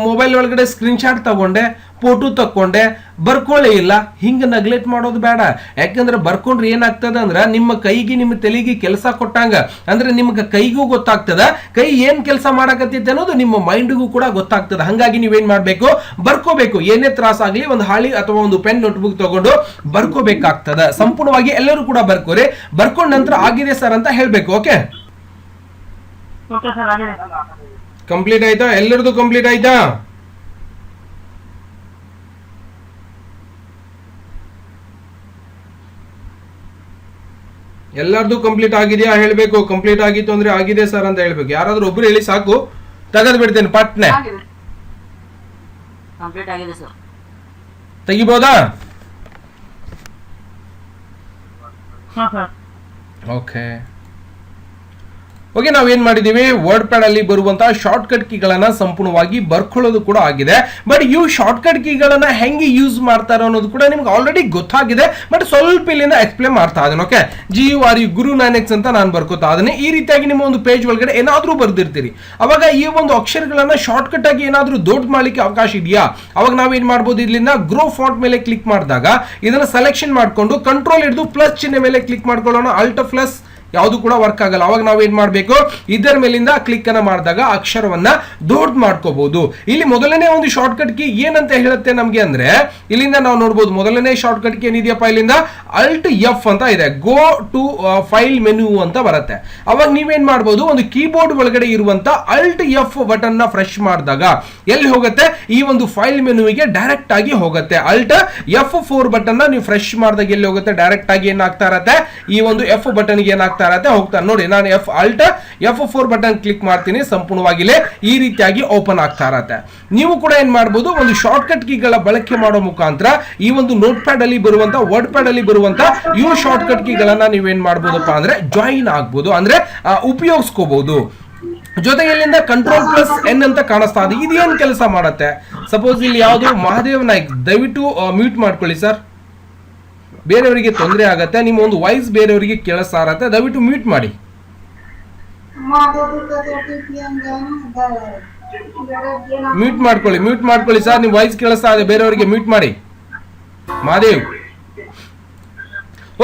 ಮೊಬೈಲ್ ಒಳಗಡೆ ಸ್ಕ್ರೀನ್ ಶಾಟ್ ತಗೊಂಡೆ, ಫೋಟೋ ತಕ್ಕೊಂಡೆ, ಬರ್ಕೊಳ್ಳೇ ಇಲ್ಲ. ಹಿಂಗ ನೆಗ್ಲೆಕ್ಟ್ ಮಾಡೋದು ಬೇಡ. ಯಾಕಂದ್ರೆ ಬರ್ಕೊಂಡ್ರೆ ಏನಾಗ್ತದ ಅಂದ್ರ ನಿಮ್ಮ ಕೈಗೆ ನಿಮ್ಮ ತಲೆಗೆ ಕೆಲಸ ಕೊಟ್ಟಂಗ, ಅಂದ್ರೆ ನಿಮ್ಗೆ ಕೈಗೂ ಗೊತ್ತಾಗ್ತದ ಕೈ ಏನ್ ಕೆಲಸ ಮಾಡಕತ್ತೈತೆ ಅನ್ನೋದು ನಿಮ್ಮ ಮೈಂಡ್ಗೂ ಕೂಡ ಗೊತ್ತಾಗ್ತದ. ಹಂಗಾಗಿ ನೀವೇನ್ ಮಾಡ್ಬೇಕು, ಬರ್ಕೋಬೇಕು. ಏನೇ ತ್ರಾಸ ಆಗ್ಲಿ ಒಂದು ಹಾಳಿ ಅಥವಾ ಒಂದು ಪೆನ್ ನೋಟ್ಬುಕ್ ತಗೊಂಡು ಬರ್ಕೋಬೇಕಾಗ್ತದ. ಸಂಪೂರ್ಣವಾಗಿ ಎಲ್ಲರೂ ಕೂಡ ಬರ್ಕೋರಿ. ಬರ್ಕೊಂಡ ನಂತರ ಆಗಿದೆ ಸರ್ ಅಂತ ಹೇಳ್ಬೇಕು. ಓಕೆ, ಕಂಪ್ಲೀಟ್ ಆಯ್ತಾ? ಎಲ್ಲರದು ಕಂಪ್ಲೀಟ್ ಆಯ್ತಾ? ಎಲ್ಲರದು ಕಂಪ್ಲೀಟ್ ಆಗಿದೆಯಾ ಹೇಳ್ಬೇಕು. ಕಂಪ್ಲೀಟ್ ಆಗಿತ್ತು ಅಂದ್ರೆ ಆಗಿದೆ ಸರ್ ಅಂತ ಹೇಳ್ಬೇಕು. ಯಾರಾದ್ರೂ ಒಬ್ರು ಹೇಳಿ ಸಾಕು, ತೆಗೆದು ಬಿಡ್ತೇನೆ ಪಟ್ನೆ. ಕಂಪ್ಲೀಟ್ ಆಗಿದೆ ಸರ್, ತೆಗಿಬೋದಾ? ಓಕೆ ಓಕೆ, ನಾವೇನ್ ಮಾಡಿದೀವಿ, ವರ್ಡ್ ಪ್ಯಾಡ್ ಅಲ್ಲಿ ಬರುವಂತಹ ಶಾರ್ಟ್ ಕಟ್ ಕೀಗಳನ್ನ ಸಂಪೂರ್ಣವಾಗಿ ಬರ್ಕೊಳ್ಳೋದು ಕೂಡ ಆಗಿದೆ. ಬಟ್ ಇವು ಶಾರ್ಟ್ ಕಟ್ ಕೀಗಳನ್ನ ಹೆಂಗೆ ಯೂಸ್ ಮಾಡ್ತಾರೋ ಅನ್ನೋದು ಕೂಡ ನಿಮ್ಗೆ ಆಲ್ರೆಡಿ ಗೊತ್ತಾಗಿದೆ. ಬಟ್ ಸ್ವಲ್ಪ ಇಲ್ಲಿಂದ ಎಕ್ಸ್ಪ್ಲೇನ್ ಮಾಡ್ತಾ ಇದ್ದೇನೆ. ಓಕೆ, GURU ಗುರು 9X ಅಂತ ನಾನು ಬರ್ಕೋತಾ ಇದ್ದೇನೆ. ಈ ರೀತಿಯಾಗಿ ನಿಮ್ಮ ಒಂದು ಪೇಜ್ ಒಳಗಡೆ ಏನಾದ್ರೂ ಬರ್ದಿರ್ತೀರಿ, ಅವಾಗ ಈ ಒಂದು ಅಕ್ಷರಗಳನ್ನ ಶಾರ್ಟ್ ಕಟ್ ಆಗಿ ಏನಾದ್ರೂ ದೊಡ್ಡ ಮಾಡ್ಲಿಕ್ಕೆ ಅವಕಾಶ ಇದೆಯಾ? ಅವಾಗ ನಾವೇನ್ ಮಾಡ್ಬೋದು, ಇಲ್ಲಿಂದ ಗ್ರೋ ಫಾಂಟ್ ಮೇಲೆ ಕ್ಲಿಕ್ ಮಾಡಿದಾಗ ಇದನ್ನ ಸೆಲೆಕ್ಷನ್ ಮಾಡ್ಕೊಂಡು ಕಂಟ್ರೋಲ್ ಹಿಡಿದು ಪ್ಲಸ್ ಚಿಹ್ನೆ ಮೇಲೆ ಕ್ಲಿಕ್ ಮಾಡ್ಕೊಳ್ಳೋಣ. ಆಲ್ಟ್ ಪ್ಲಸ್ ಯಾವುದು ಕೂಡ ವರ್ಕ್ ಆಗಲ್ಲ. ಅವಾಗ ನಾವು ಏನ್ ಮಾಡಬೇಕು, ಇದರ ಮೇಲಿಂದ ಕ್ಲಿಕ್ ಅನ್ನ ಮಾಡಿದಾಗ ಅಕ್ಷರವನ್ನ ದೊಡ್ಡ ಮಾಡ್ಕೋಬಹುದು. ಇಲ್ಲಿ ಮೊದಲನೇ ಒಂದು ಶಾರ್ಟ್ ಕಟ್ ಕೀ ಏನಂತ ಹೇಳುತ್ತೆ ನಮ್ಗೆ ಅಂದ್ರೆ, ಇಲ್ಲಿಂದ ನಾವು ನೋಡಬಹುದು ಮೊದಲನೇ ಶಾರ್ಟ್ ಕಟ್ ಕೀ ಏನಿದೆಯಪ್ಪ, ಇಲ್ಲಿಂದ ಅಲ್ಟ್ ಎಫ್ ಅಂತ ಇದೆ, ಗೋ ಟು ಫೈಲ್ ಮೆನು ಅಂತ ಬರುತ್ತೆ. ಅವಾಗ ನೀವೇನ್ ಮಾಡಬಹುದು, ಒಂದು ಕೀಬೋರ್ಡ್ ಒಳಗಡೆ ಇರುವಂತ ಅಲ್ಟ್ ಎಫ್ ಬಟನ್ ನ ಫ್ರೆಶ್ ಮಾಡಿದಾಗ ಎಲ್ಲಿ ಹೋಗುತ್ತೆ, ಈ ಒಂದು ಫೈಲ್ ಮೆನುವಿಗೆ ಡೈರೆಕ್ಟ್ ಆಗಿ ಹೋಗುತ್ತೆ. ಅಲ್ಟ್ F4 ಬಟನ್ ನ ನೀವು ಫ್ರೆಶ್ ಮಾಡಿದಾಗ ಎಲ್ಲಿ ಹೋಗುತ್ತೆ, ಡೈರೆಕ್ಟ್ ಆಗಿ ಏನಾಗ್ತಾ ಇರತ್ತೆ, ಈ ಒಂದು ಎಫ್ ಬಟನ್ ಗೆ ಏನಾಗ್ತಾ ಇರತ್ತೆ, ಹೋಗ್ತಾ ನೋಡಿ. ನಾನು ಅಲ್ಟ್ F4 ಬಟನ್ ಕ್ಲಿಕ್ ಮಾಡ್ತೀನಿ, ಸಂಪೂರ್ಣವಾಗಿ ಈ ರೀತಿಯಾಗಿ ಓಪನ್ ಆಗ್ತಾ ಇರತ್ತೆ. ನೀವು ಕೂಡ ಏನ್ ಮಾಡಬಹುದು, ಒಂದು ಶಾರ್ಟ್ ಕಟ್ ಕೀಗಳ ಬಳಕೆ ಮಾಡೋ ಮುಖಾಂತರ ಈ ಒಂದು ನೋಟ್ ಪ್ಯಾಡ್ ಅಲ್ಲಿ ಬರುವಂತ, ವರ್ಡ್ ಪ್ಯಾಡ್ ಅಲ್ಲಿ ಬರುವಂತ ಇವು ಶಾರ್ಟ್ ಕಟ್ ಕೀಗಳನ್ನ ನೀವೇನ್ ಮಾಡಬಹುದಪ್ಪ ಅಂದ್ರೆ ಜಾಯಿನ್ ಆಗ್ಬಹುದು, ಅಂದ್ರೆ ಉಪಯೋಗಿಸ್ಕೋಬಹುದು. ಜೊತೆಗೆ ಇಲ್ಲಿಂದ ಕಂಟ್ರೋಲ್ ಪ್ಲಸ್ ಎನ್ ಅಂತ ಕಾಣಿಸ್ತಾ ಇದೆ. ಇದೇನ್ ಕೆಲಸ ಮಾಡುತ್ತೆ, ಸಪೋಸ್ ಇಲ್ಲಿ ಯಾವುದು ಮಹಾದೇವ್ ನಾಯ್ಕ್, ದಯವಿಟ್ಟು ಮ್ಯೂಟ್ ಮಾಡ್ಕೊಳ್ಳಿ ಸರ್, ಬೇರೆಯವರಿಗೆ ತೊಂದರೆ ಆಗತ್ತೆ, ನಿಮ್ಮ ಒಂದು ವಾಯ್ಸ್ ಬೇರೆಯವರಿಗೆ ಕೇಳಿಸ್ತಾ ಇರತ್ತೆ, ದಯವಿಟ್ಟು ಮ್ಯೂಟ್ ಮಾಡಿ. ಮ್ಯೂಟ್ ಮಾಡ್ಕೊಳ್ಳಿ ಸರ್, ನಿಮ್ಮ ವಾಯ್ಸ್ ಕೇಳಿಸ್ತಾ ಇದೆ, ಬೇರೆಯವರಿಗೆ ಮ್ಯೂಟ್ ಮಾಡಿ. ಮಹಾದೇವ್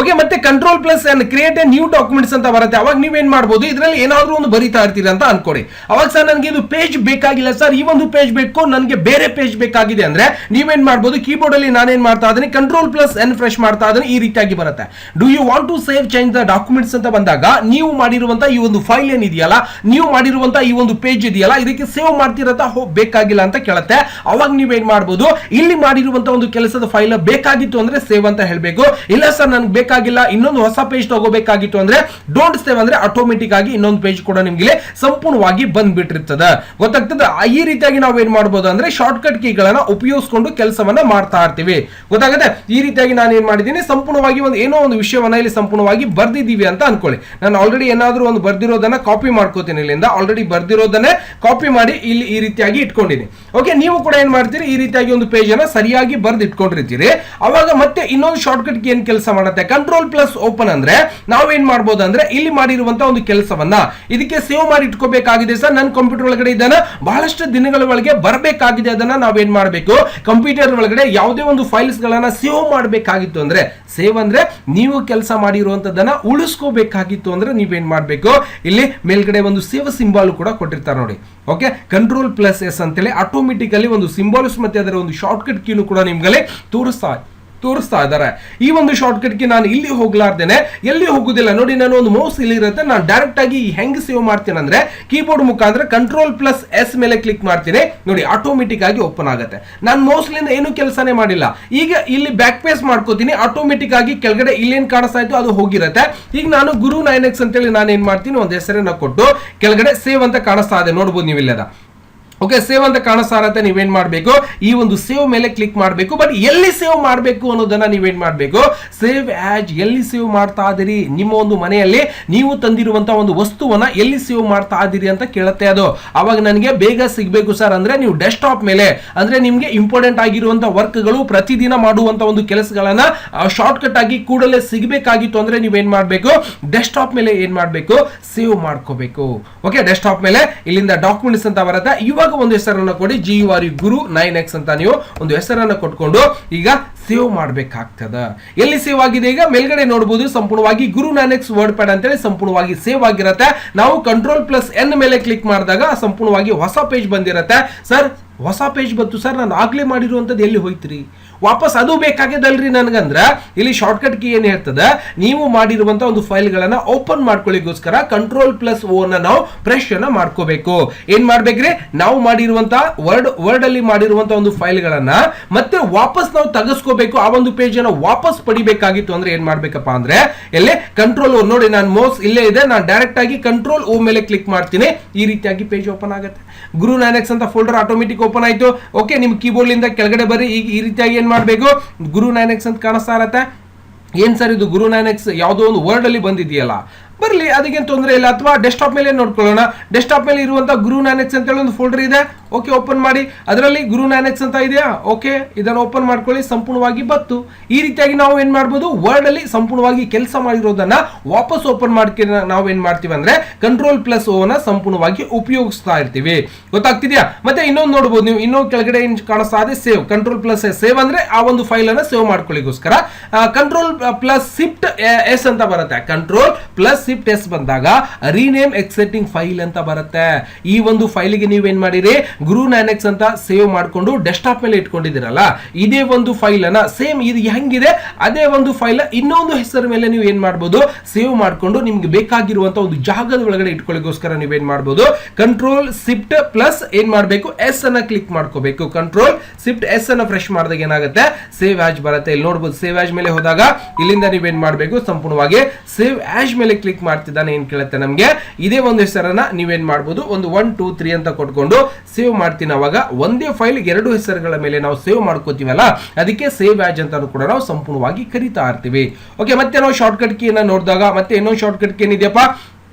ಓಕೆ. ಮತ್ತೆ control plus N create A new documents ಅಂತ ಬರುತ್ತೆ. ಅವಾಗ ನೀವೇನ್ ಮಾಡಬಹುದು, ಇದರಲ್ಲಿ ಏನಾದ್ರೂ ಒಂದು ಬರಿತಾ ಇರ್ತೀರಿ ಅಂತ ಅನ್ಕೊಡಿ. ಅವಾಗ ಸರ್ ನನಗೆ ಇದು ಪೇಜ್ ಬೇಕಾಗಿಲ್ಲ ಸರ್, ಈ ಒಂದು ಪೇಜ್ ಬೇಕು, ನನಗೆ ಬೇರೆ ಪೇಜ್ ಬೇಕಾಗಿದೆ ಅಂದ್ರೆ ನೀವೇನ್ ಮಾಡಬಹುದು, ಕೀಬೋರ್ಡ್ ಅಲ್ಲಿ ನಾನೇನ್ ಮಾಡ್ತಾ ಇದ್ದೀನಿ, ಕಂಟ್ರೋಲ್ ಪ್ಲಸ್ ಎನ್ ಫ್ರೆಶ್ ಮಾಡ್ತಾ ಇದ್ದೀನಿ, ಈ ರೀತಿಯಾಗಿ ಬರುತ್ತೆ. Do you want to save change the documents ಅಂತ ಬಂದಾಗ ನೀವು ಮಾಡಿರುವಂತ ಈ ಒಂದು ಫೈಲ್ ಏನಿದೆಯಲ್ಲ, ನೀವು ಮಾಡಿರುವಂತ ಈ ಒಂದು ಪೇಜ್ ಇದೆಯಲ್ಲ, ಇದಕ್ಕೆ ಸೇವ್ ಮಾಡ್ತಿರತ್ತ ಬೇಕಾಗಿಲ್ಲ ಅಂತ ಕೇಳುತ್ತೆ. ಅವಾಗ ನೀವೇನ್ ಮಾಡಬಹುದು, ಇಲ್ಲಿ ಮಾಡಿರುವಂತ ಒಂದು ಕೆಲಸದ ಫೈಲ್ ಬೇಕಾಗಿತ್ತು ಅಂದ್ರೆ ಸೇವ್ ಅಂತ ಹೇಳ್ಬೇಕು. ಇಲ್ಲ ಸರ್ ನನ್ಗೆ ಬೇಕಾಗಿಲ್ಲ, ಇನ್ನೊಂದು ಹೊಸ ಪೇಜ್ ತಗೋಬೇಕಾಗಿತ್ತು ಅಂದ್ರೆ ಡೋಂಟ್ ಸೇವ್ ಅಂದ್ರೆ ಆಟೋಮೆಟಿಕ್ ಆಗಿ ಇನ್ನೊಂದು ಪೇಜ್ ಕೂಡ ನಿಮ್ಗೆ ಸಂಪೂರ್ಣವಾಗಿ ಬಂದ್ಬಿಟ್ಟಿರ್ತದೆ. ಗೊತ್ತಾಗ್ತದೆ. ಈ ರೀತಿಯಾಗಿ ನಾವು ಏನ್ ಮಾಡಬಹುದು ಅಂದ್ರೆ ಶಾರ್ಟ್ ಕಟ್ ಕೀಗಳನ್ನ ಉಪಯೋಗಿಸಿಕೊಂಡು ಕೆಲಸವನ್ನ ಮಾಡ್ತಾ ಇರ್ತೀವಿ. ಗೊತ್ತಾಗುತ್ತೆ. ಈ ರೀತಿಯಾಗಿ ನಾನು ಏನ್ ಮಾಡಿದ್ದೀನಿ, ಸಂಪೂರ್ಣವಾಗಿ ಒಂದು ಏನೋ ಒಂದು ವಿಷಯವನ್ನ ಇಲ್ಲಿ ಸಂಪೂರ್ಣವಾಗಿ ಬರ್ದಿದ್ದೀವಿ ಅಂತ ಅನ್ಕೊಳ್ಳಿ. ನಾನು ಆಲ್ರೆಡಿ ಏನಾದ್ರೂ ಒಂದು ಬರ್ದಿರೋದನ್ನ ಕಾಪಿ ಮಾಡ್ಕೋತೀನಿ, ಇಲ್ಲಿಂದ ಆಲ್ರೆಡಿ ಬರ್ದಿರೋದನ್ನೇ ಕಾಪಿ ಮಾಡಿ ಇಲ್ಲಿ ಈ ರೀತಿಯಾಗಿ ಇಟ್ಕೊಂಡಿದ್ದೀನಿ. ಓಕೆ, ನೀವು ಕೂಡ ಏನ್ ಮಾಡ್ತೀರಿ, ಈ ರೀತಿಯಾಗಿ ಒಂದು ಪೇಜ್ ಅನ್ನ ಸರಿಯಾಗಿ ಬರ್ದು ಇಟ್ಕೊಂಡಿರ್ತೀರಿ. ಅವಾಗ ಮತ್ತೆ ಇನ್ನೊಂದು ಶಾರ್ಟ್ ಕಟ್ ಕೀ ಏನ್ ಕೆಲಸ ಮಾಡುತ್ತೆ, ಕಂಟ್ರೋಲ್ ಪ್ಲಸ್ ಓಪನ್ ಅಂದ್ರೆ ನಾವೇನ್ ಮಾಡಬಹುದು ಅಂದ್ರೆ ಇಲ್ಲಿ ಮಾಡಿರುವಂತಹ ಒಂದು ಕೆಲಸವನ್ನ ಇದಕ್ಕೆ ಸೇವ್ ಮಾಡಿ ಇಟ್ಕೋಬೇಕಾಗಿದೆ ಸರ್, ನನ್ನ ಕಂಪ್ಯೂಟರ್ ಒಳಗಡೆ ಇದನ್ನ ಬಹಳಷ್ಟು ದಿನಗಳ ಒಳಗೆ ಬರಬೇಕಾಗಿದೆ, ಅದನ್ನ ನಾವೇನ್ ಮಾಡಬೇಕು, ಕಂಪ್ಯೂಟರ್ ಒಳಗಡೆ ಯಾವುದೇ ಒಂದು ಫೈಲ್ಸ್ ಗಳನ್ನ ಸೇವ್ ಮಾಡಬೇಕಾಗಿತ್ತು ಅಂದ್ರೆ, ಸೇವ್ ಅಂದ್ರೆ ನೀವು ಕೆಲಸ ಮಾಡಿರುವಂತದನ್ನ ಉಳಿಸ್ಕೋಬೇಕಾಗಿತ್ತು ಅಂದ್ರೆ ನೀವೇನ್ ಮಾಡಬೇಕು, ಇಲ್ಲಿ ಮೇಲ್ಗಡೆ ಒಂದು ಸೇವ್ ಸಿಂಬಲ್ ಕೂಡ ಕೊಟ್ಟಿರ್ತಾರೆ ನೋಡಿ. ಓಕೆ, ಕಂಟ್ರೋಲ್ ಪ್ಲಸ್ ಎಸ್ ಅಂತೇಳಿ ಆಟೋಮೆಟಿಕಲಿ ಒಂದು ಸಿಂಬಲ್ಸ್ ಮತ್ತೆ ಅದರ ಒಂದು ಶಾರ್ಟ್ ಕಟ್ ಕೀನು ಕೂಡ ನಿಮ್ಗೆ ತೋರಿಸ್ತಾ ಇದ್ದಾರೆ. ಈ ಒಂದು ಶಾರ್ಟ್ ಕಟ್ ಕೀ ನಾನು ಇಲ್ಲಿ ಹೋಗ್ಲಾರ್ದೇನೆ ಎಲ್ಲಿ ಹೋಗುದಿಲ್ಲ ನೋಡಿ. ನಾನು ಒಂದು ಮೌಸ್ ಇಲ್ಲಿ ಇರುತ್ತೆ, ನಾನು ಡೈರೆಕ್ಟ್ ಆಗಿ ಹೆಂಗ್ ಸೇವ್ ಮಾಡ್ತೀನಿ ಅಂದ್ರೆ ಕೀಬೋರ್ಡ್ ಮುಖಾಂತರ ಕಂಟ್ರೋಲ್ ಪ್ಲಸ್ ಎಸ್ ಮೇಲೆ ಕ್ಲಿಕ್ ಮಾಡ್ತೀನಿ ನೋಡಿ, ಆಟೋಮೆಟಿಕ್ ಆಗಿ ಓಪನ್ ಆಗುತ್ತೆ. ನಾನು ಮೌಸ್ಲಿಂದ ಏನು ಕೆಲಸನೇ ಮಾಡಿಲ್ಲ. ಈಗ ಇಲ್ಲಿ ಬ್ಯಾಕ್ ಪೇಸ್ ಮಾಡ್ಕೋತೀನಿ, ಆಟೋಮೆಟಿಕ್ ಆಗಿ ಕೆಳಗಡೆ ಇಲ್ಲೇನ್ ಕಾಣಿಸ್ತಾ ಇತ್ತು ಅದು ಹೋಗಿರುತ್ತೆ. ಈಗ ನಾನು ಗುರು 9X ಅಂತೇಳಿ ನಾನು ಏನ್ ಮಾಡ್ತೀನಿ, ಒಂದು ಹೆಸರನ್ನ ಕೊಟ್ಟು ಕೆಳಗಡೆ ಸೇವ್ ಅಂತ ಕಾಣಿಸ್ತಾ ಇದೆ, ನೋಡ್ಬೋದು ನೀವಿಲ್ಲದ. ಓಕೆ, ಸೇವ್ ಅಂತ ಕಾಣಿಸ್ತಾ ಇರತ್ತೆ. ನೀವೇನ್ ಮಾಡಬೇಕು, ಈ ಒಂದು ಸೇವ್ ಮೇಲೆ ಕ್ಲಿಕ್ ಮಾಡಬೇಕು. ಬಟ್ ಎಲ್ಲಿ ಸೇವ್ ಮಾಡಬೇಕು ಅನ್ನೋದನ್ನ ನೀವೇನ್ ಮಾಡಬೇಕು, ಸೇವ್ ಆಸ್ ಎಲ್ಲಿ ಸೇವ್ ಮಾಡ್ತಾ ಇದೀರಿ, ನಿಮ್ಮ ಒಂದು ಮನೆಯಲ್ಲಿ ನೀವು ತಂದಿರುವಂತಹ ಒಂದು ವಸ್ತುವನ್ನ ಎಲ್ಲಿ ಸೇವ್ ಮಾಡ್ತಾ ಇದೀರಿ ಅಂತ ಕೇಳುತ್ತೆ ಅದು. ಅವಾಗ ನನಗೆ ಬೇಗ ಸಿಗಬೇಕು ಸರ್ ಅಂದ್ರೆ ನೀವು ಡೆಸ್ಕ್ಟಾಪ್ ಮೇಲೆ, ಅಂದ್ರೆ ನಿಮ್ಗೆ ಇಂಪಾರ್ಟೆಂಟ್ ಆಗಿರುವಂತಹ ವರ್ಕ್ಗಳು, ಪ್ರತಿದಿನ ಮಾಡುವಂತ ಒಂದು ಕೆಲಸಗಳನ್ನ ಶಾರ್ಟ್ ಕಟ್ ಆಗಿ ಕೂಡಲೇ ಸಿಗಬೇಕಾಗಿತ್ತು ಅಂದ್ರೆ ನೀವೇನ್ ಮಾಡಬೇಕು, ಡೆಸ್ಕ್ಟಾಪ್ ಮೇಲೆ ಏನ್ ಮಾಡಬೇಕು, ಸೇವ್ ಮಾಡ್ಕೋಬೇಕು. ಓಕೆ, ಡೆಸ್ಕ್ಟಾಪ್ ಮೇಲೆ ಇಲ್ಲಿಂದ ಡಾಕ್ಯುಮೆಂಟ್ಸ್ ಅಂತ ಬರುತ್ತೆ. ಇವಾಗ ಒಂದು ಹೆಸರನ್ನು ಕೊಡಿ, ಗುರು 9X ಅಂತ ನೀವು ಒಂದು ಹೆಸರನ್ನು ಕೊಟ್ಕೊಂಡು ಈಗ ಸೇವ್ ಮಾಡಬೇಕಾಗ್ತದ. ಎಲ್ಲಿ ಸೇವ್ ಆಗಿದೆ ಈಗ ಮೇಲ್ಗಡೆ ನೋಡಬಹುದು, ಸಂಪೂರ್ಣವಾಗಿ ಗುರು 9X ವರ್ಡ್ ಪ್ಯಾಡ್ ಅಂತೇಳಿ ಸಂಪೂರ್ಣವಾಗಿ ಸೇವ್ ಆಗಿರುತ್ತೆ. ನಾವು ಕಂಟ್ರೋಲ್ ಪ್ಲಸ್ ಎನ್ ಮೇಲೆ ಕ್ಲಿಕ್ ಮಾಡಿದಾಗ ಸಂಪೂರ್ಣವಾಗಿ ಹೊಸ ಪೇಜ್ ಬಂದಿರುತ್ತೆ. ಸರ್ ಹೊಸ ಪೇಜ್ ಬಂತು ಸರ್, ನಾನು ಆಗ್ಲೇ ಮಾಡಿರುವಂತದ್ದು ಎಲ್ಲಿ ಹೋಯ್ತ್ರಿ, ವಾಪಸ್ ಅದು ಬೇಕಾಗ್ಯದಲ್ರಿ ನನಗಂದ್ರ ಇಲ್ಲಿ ಶಾರ್ಟ್ ಕಟ್ ಕೀ ಏನ್ ಹೇಳ್ತದ, ನೀವು ಮಾಡಿರುವಂತ ಒಂದು ಫೈಲ್ ಗಳನ್ನ ಓಪನ್ ಮಾಡ್ಕೊಳ್ಳಿಗೋಸ್ಕರ ಕಂಟ್ರೋಲ್ ಪ್ಲಸ್ ಓ ನ ನಾವು ಪ್ರೆಸ್ ಅನ್ನ ಮಾಡ್ಕೋಬೇಕು. ಏನ್ ಮಾಡ್ಬೇಕ್ರಿ, ನಾವು ಮಾಡಿರುವಂತ ವರ್ಡ್ ಅಲ್ಲಿ ಮಾಡಿರುವಂತ ಒಂದು ಫೈಲ್ ಗಳನ್ನ ಮತ್ತೆ ವಾಪಸ್ ನಾವು ತೆಗೆಸ್ಕೋಬೇಕು. ಆ ಒಂದು ಪೇಜ್ ಅನ್ನ ವಾಪಸ್ ಪಡಿಬೇಕಾಗಿತ್ತು ಅಂದ್ರೆ ಏನ್ ಮಾಡ್ಬೇಕಪ್ಪ ಅಂದ್ರೆ ಇಲ್ಲಿ ಕಂಟ್ರೋಲ್ ಓ ನೋಡಿ, ನಾನು ಮೌಸ್ ಇಲ್ಲೇ ಇದೆ, ನಾನು ಡೈರೆಕ್ಟ್ ಆಗಿ ಕಂಟ್ರೋಲ್ ಓ ಮೇಲೆ ಕ್ಲಿಕ್ ಮಾಡ್ತೀನಿ, ಈ ರೀತಿಯಾಗಿ ಪೇಜ್ ಓಪನ್ ಆಗುತ್ತೆ. ಗುರು 9X ಅಂತ ಫೋಲ್ಡರ್ ಆಟೋಮೆಟಿಕ್ ಓಪನ್ ಆಯ್ತು. ಓಕೆ, ನಿಮ್ ಕೀಬೋರ್ಡ್ ಲಿಂದ ಕೆಳಗಡೆ ಬರ್ರಿ. ಈಗ ಈ ರೀತಿಯಾಗಿ ಏನ್ ಮಾಡಬೇಕು, ಗುರು 9X ಅಂತ ಕಾಣಿಸ್ತಾ ಇರತ್ತೆ. ಏನ್ ಸರ್ ಇದು ಗುರು 9X ಯಾವುದೋ ಒಂದು ವರ್ಡ್ ಅಲ್ಲಿ ಬಂದಿದೆಯಲ್ಲ, ಬರಲಿ, ಅದಕ್ಕೆ ತೊಂದರೆ ಇಲ್ಲ. ಅಥವಾ ಡೆಸ್ಕ್ಟಾಪ್ ಮೇಲೆ ನೋಡ್ಕೊಳ್ಳೋಣ. ಡೆಸ್ಕ್ಟಾಪ್ ಮೇಲೆ ಇರುವಂತಹ ಗುರು 9X ಅಂತ ಹೇಳಿ ಒಂದು ಫೋಲ್ಡರ್ ಇದೆ. ಓಕೆ, ಓಪನ್ ಮಾಡಿ, ಅದರಲ್ಲಿ ಗುರು 9X ಅಂತ ಇದೆಯಾ. ಓಕೆ, ಇದನ್ನು ಓಪನ್ ಮಾಡ್ಕೊಳ್ಳಿ, ಸಂಪೂರ್ಣವಾಗಿ ಬತ್ತು. ಈ ರೀತಿಯಾಗಿ ನಾವು ಏನ್ ಮಾಡ್ಬೋದು, ವರ್ಡ್ ಅಲ್ಲಿ ಸಂಪೂರ್ಣವಾಗಿ ಕೆಲಸ ಮಾಡಿರೋದನ್ನ ವಾಪಸ್ ಓಪನ್ ಮಾಡ್ಕೊ ನಾವು ಏನ್ ಮಾಡ್ತೀವಿ ಅಂದ್ರೆ ಕಂಟ್ರೋಲ್ ಪ್ಲಸ್ ಓ ನ ಸಂಪೂರ್ಣವಾಗಿ ಉಪಯೋಗಿಸ್ತಾ ಇರ್ತೀವಿ. ಗೊತ್ತಾಗ್ತಿದ್ಯಾ. ಮತ್ತೆ ಇನ್ನೊಂದು ನೋಡಬಹುದು ನೀವು, ಇನ್ನೊಂದು ಕೆಳಗಡೆ ಏನ್ ಕಾಣಿಸ್ತಾ ಇದೆ, ಸೇವ್. ಕಂಟ್ರೋಲ್ ಪ್ಲಸ್ ಸೇವ್ ಅಂದ್ರೆ ಆ ಒಂದು ಫೈಲ್ ಅನ್ನ ಸೇವ್ ಮಾಡ್ಕೊಳ್ಳಿಗೋಸ್ಕರ ಕಂಟ್ರೋಲ್ ಪ್ಲಸ್ ಶಿಫ್ಟ್ ಎಸ್ ಅಂತ ಬರುತ್ತೆ. ಕಂಟ್ರೋಲ್ ಪ್ಲಸ್ Shift S ಬಂದಾಗ ರೀನೇಮ್ ಎಕ್ಸಿಸ್ಟಿಂಗ್ ಫೈಲ್ ಅಂತ ಬರುತ್ತೆ. ಈ ಒಂದು ಫೈಲಿಗೆ ನೀವೇನ್ ಮಾಡಿರಿ GNU/Linux ಅಂತ ಸೇವ್ ಮಾಡಿಕೊಂಡು ಡೆಸ್ಕ್ಟಾಪ್ ಮೇಲೆ ಇಟ್ಕೊಂಡಿದ್ದೀರಲ್ಲ, ಇದೇ ಒಂದು ಫೈಲ್ ಅನ್ನ ಸೇಮ್ ಇದು ಹೆಂಗಿದೆ ಅದೇ ಒಂದು ಫೈಲ್ ಇನ್ನೊಂದು ಹೆಸರು ಮೇಲೆ ನೀವು ಏನ್ ಮಾಡಬಹುದು ಸೇವ್ ಮಾಡಿಕೊಂಡು ನಿಮ್ಗೆ ಬೇಕಾಗಿರುವಂತ ಒಂದು ಜಾಗದ ಒಳಗಡೆ ಇಟ್ಕೊಳ್ಳಿಗೋಸ್ಕರ ನೀವೇನ್ ಮಾಡಬಹುದು Ctrl+Shift+ ಏನ್ ಮಾಡಬೇಕು ಎಸ್ ಅನ್ನ ಕ್ಲಿಕ್ ಮಾಡ್ಕೋಬೇಕು. Ctrl+Shift+S ಅನ್ನ ಫ್ರೆಶ್ ಮಾಡಿದಾಗ ಏನಾಗುತ್ತೆ ಸೇವ್ ಆಸ್ ಬರುತ್ತೆ. ಇಲ್ಲಿ ನೋಡಬಹುದು ಸೇವ್ ಆಸ್ ಮೇಲೆ ಹೋದಾಗ ಇಲ್ಲಿಂದ ನೀವೇನ್ ಮಾಡಬೇಕು ಸಂಪೂರ್ಣವಾಗಿ ಸೇವ್ ಆಸ್ ಮೇಲೆ ಕ್ಲಿಕ್ ಮಾಡ್ತಿದ್ದಾನೆ ಏನ್ ಕೇಳುತ್ತೆ ನಮ್ಗೆ ಇದೇ ಒಂದು ಹೆಸರನ್ನ ನೀವೇನ್ ಮಾಡಬಹುದು ಒಂದು 1 2 3 ಅಂತ ಕೊಟ್ಕೊಂಡು ಸೇವ್ ಮಾಡ್ತೀನಿ. ಅವಾಗ ಒಂದೇ ಫೈಲ್ ಎರಡು ಹೆಸರುಗಳ ಮೇಲೆ ನಾವು ಸೇವ್ ಮಾಡ್ಕೋತೀವಲ್ಲ ಅದಕ್ಕೆ ಸೇವ್ ಆಸ್ ಅಂತ ಕೂಡ ನಾವು ಸಂಪೂರ್ಣವಾಗಿ ಕರೀತಾ ಇರ್ತೀವಿ. ಓಕೆ, ಮತ್ತೆ ನಾವು ಶಾರ್ಟ್ಕಟ್ ಕೀನ ನೋಡಿದಾಗ ಮತ್ತೆ ಇನ್ನೊಂದು ಶಾರ್ಟ್ಕಟ್ ಕೀ ಏನಿದೆಯಪ್ಪ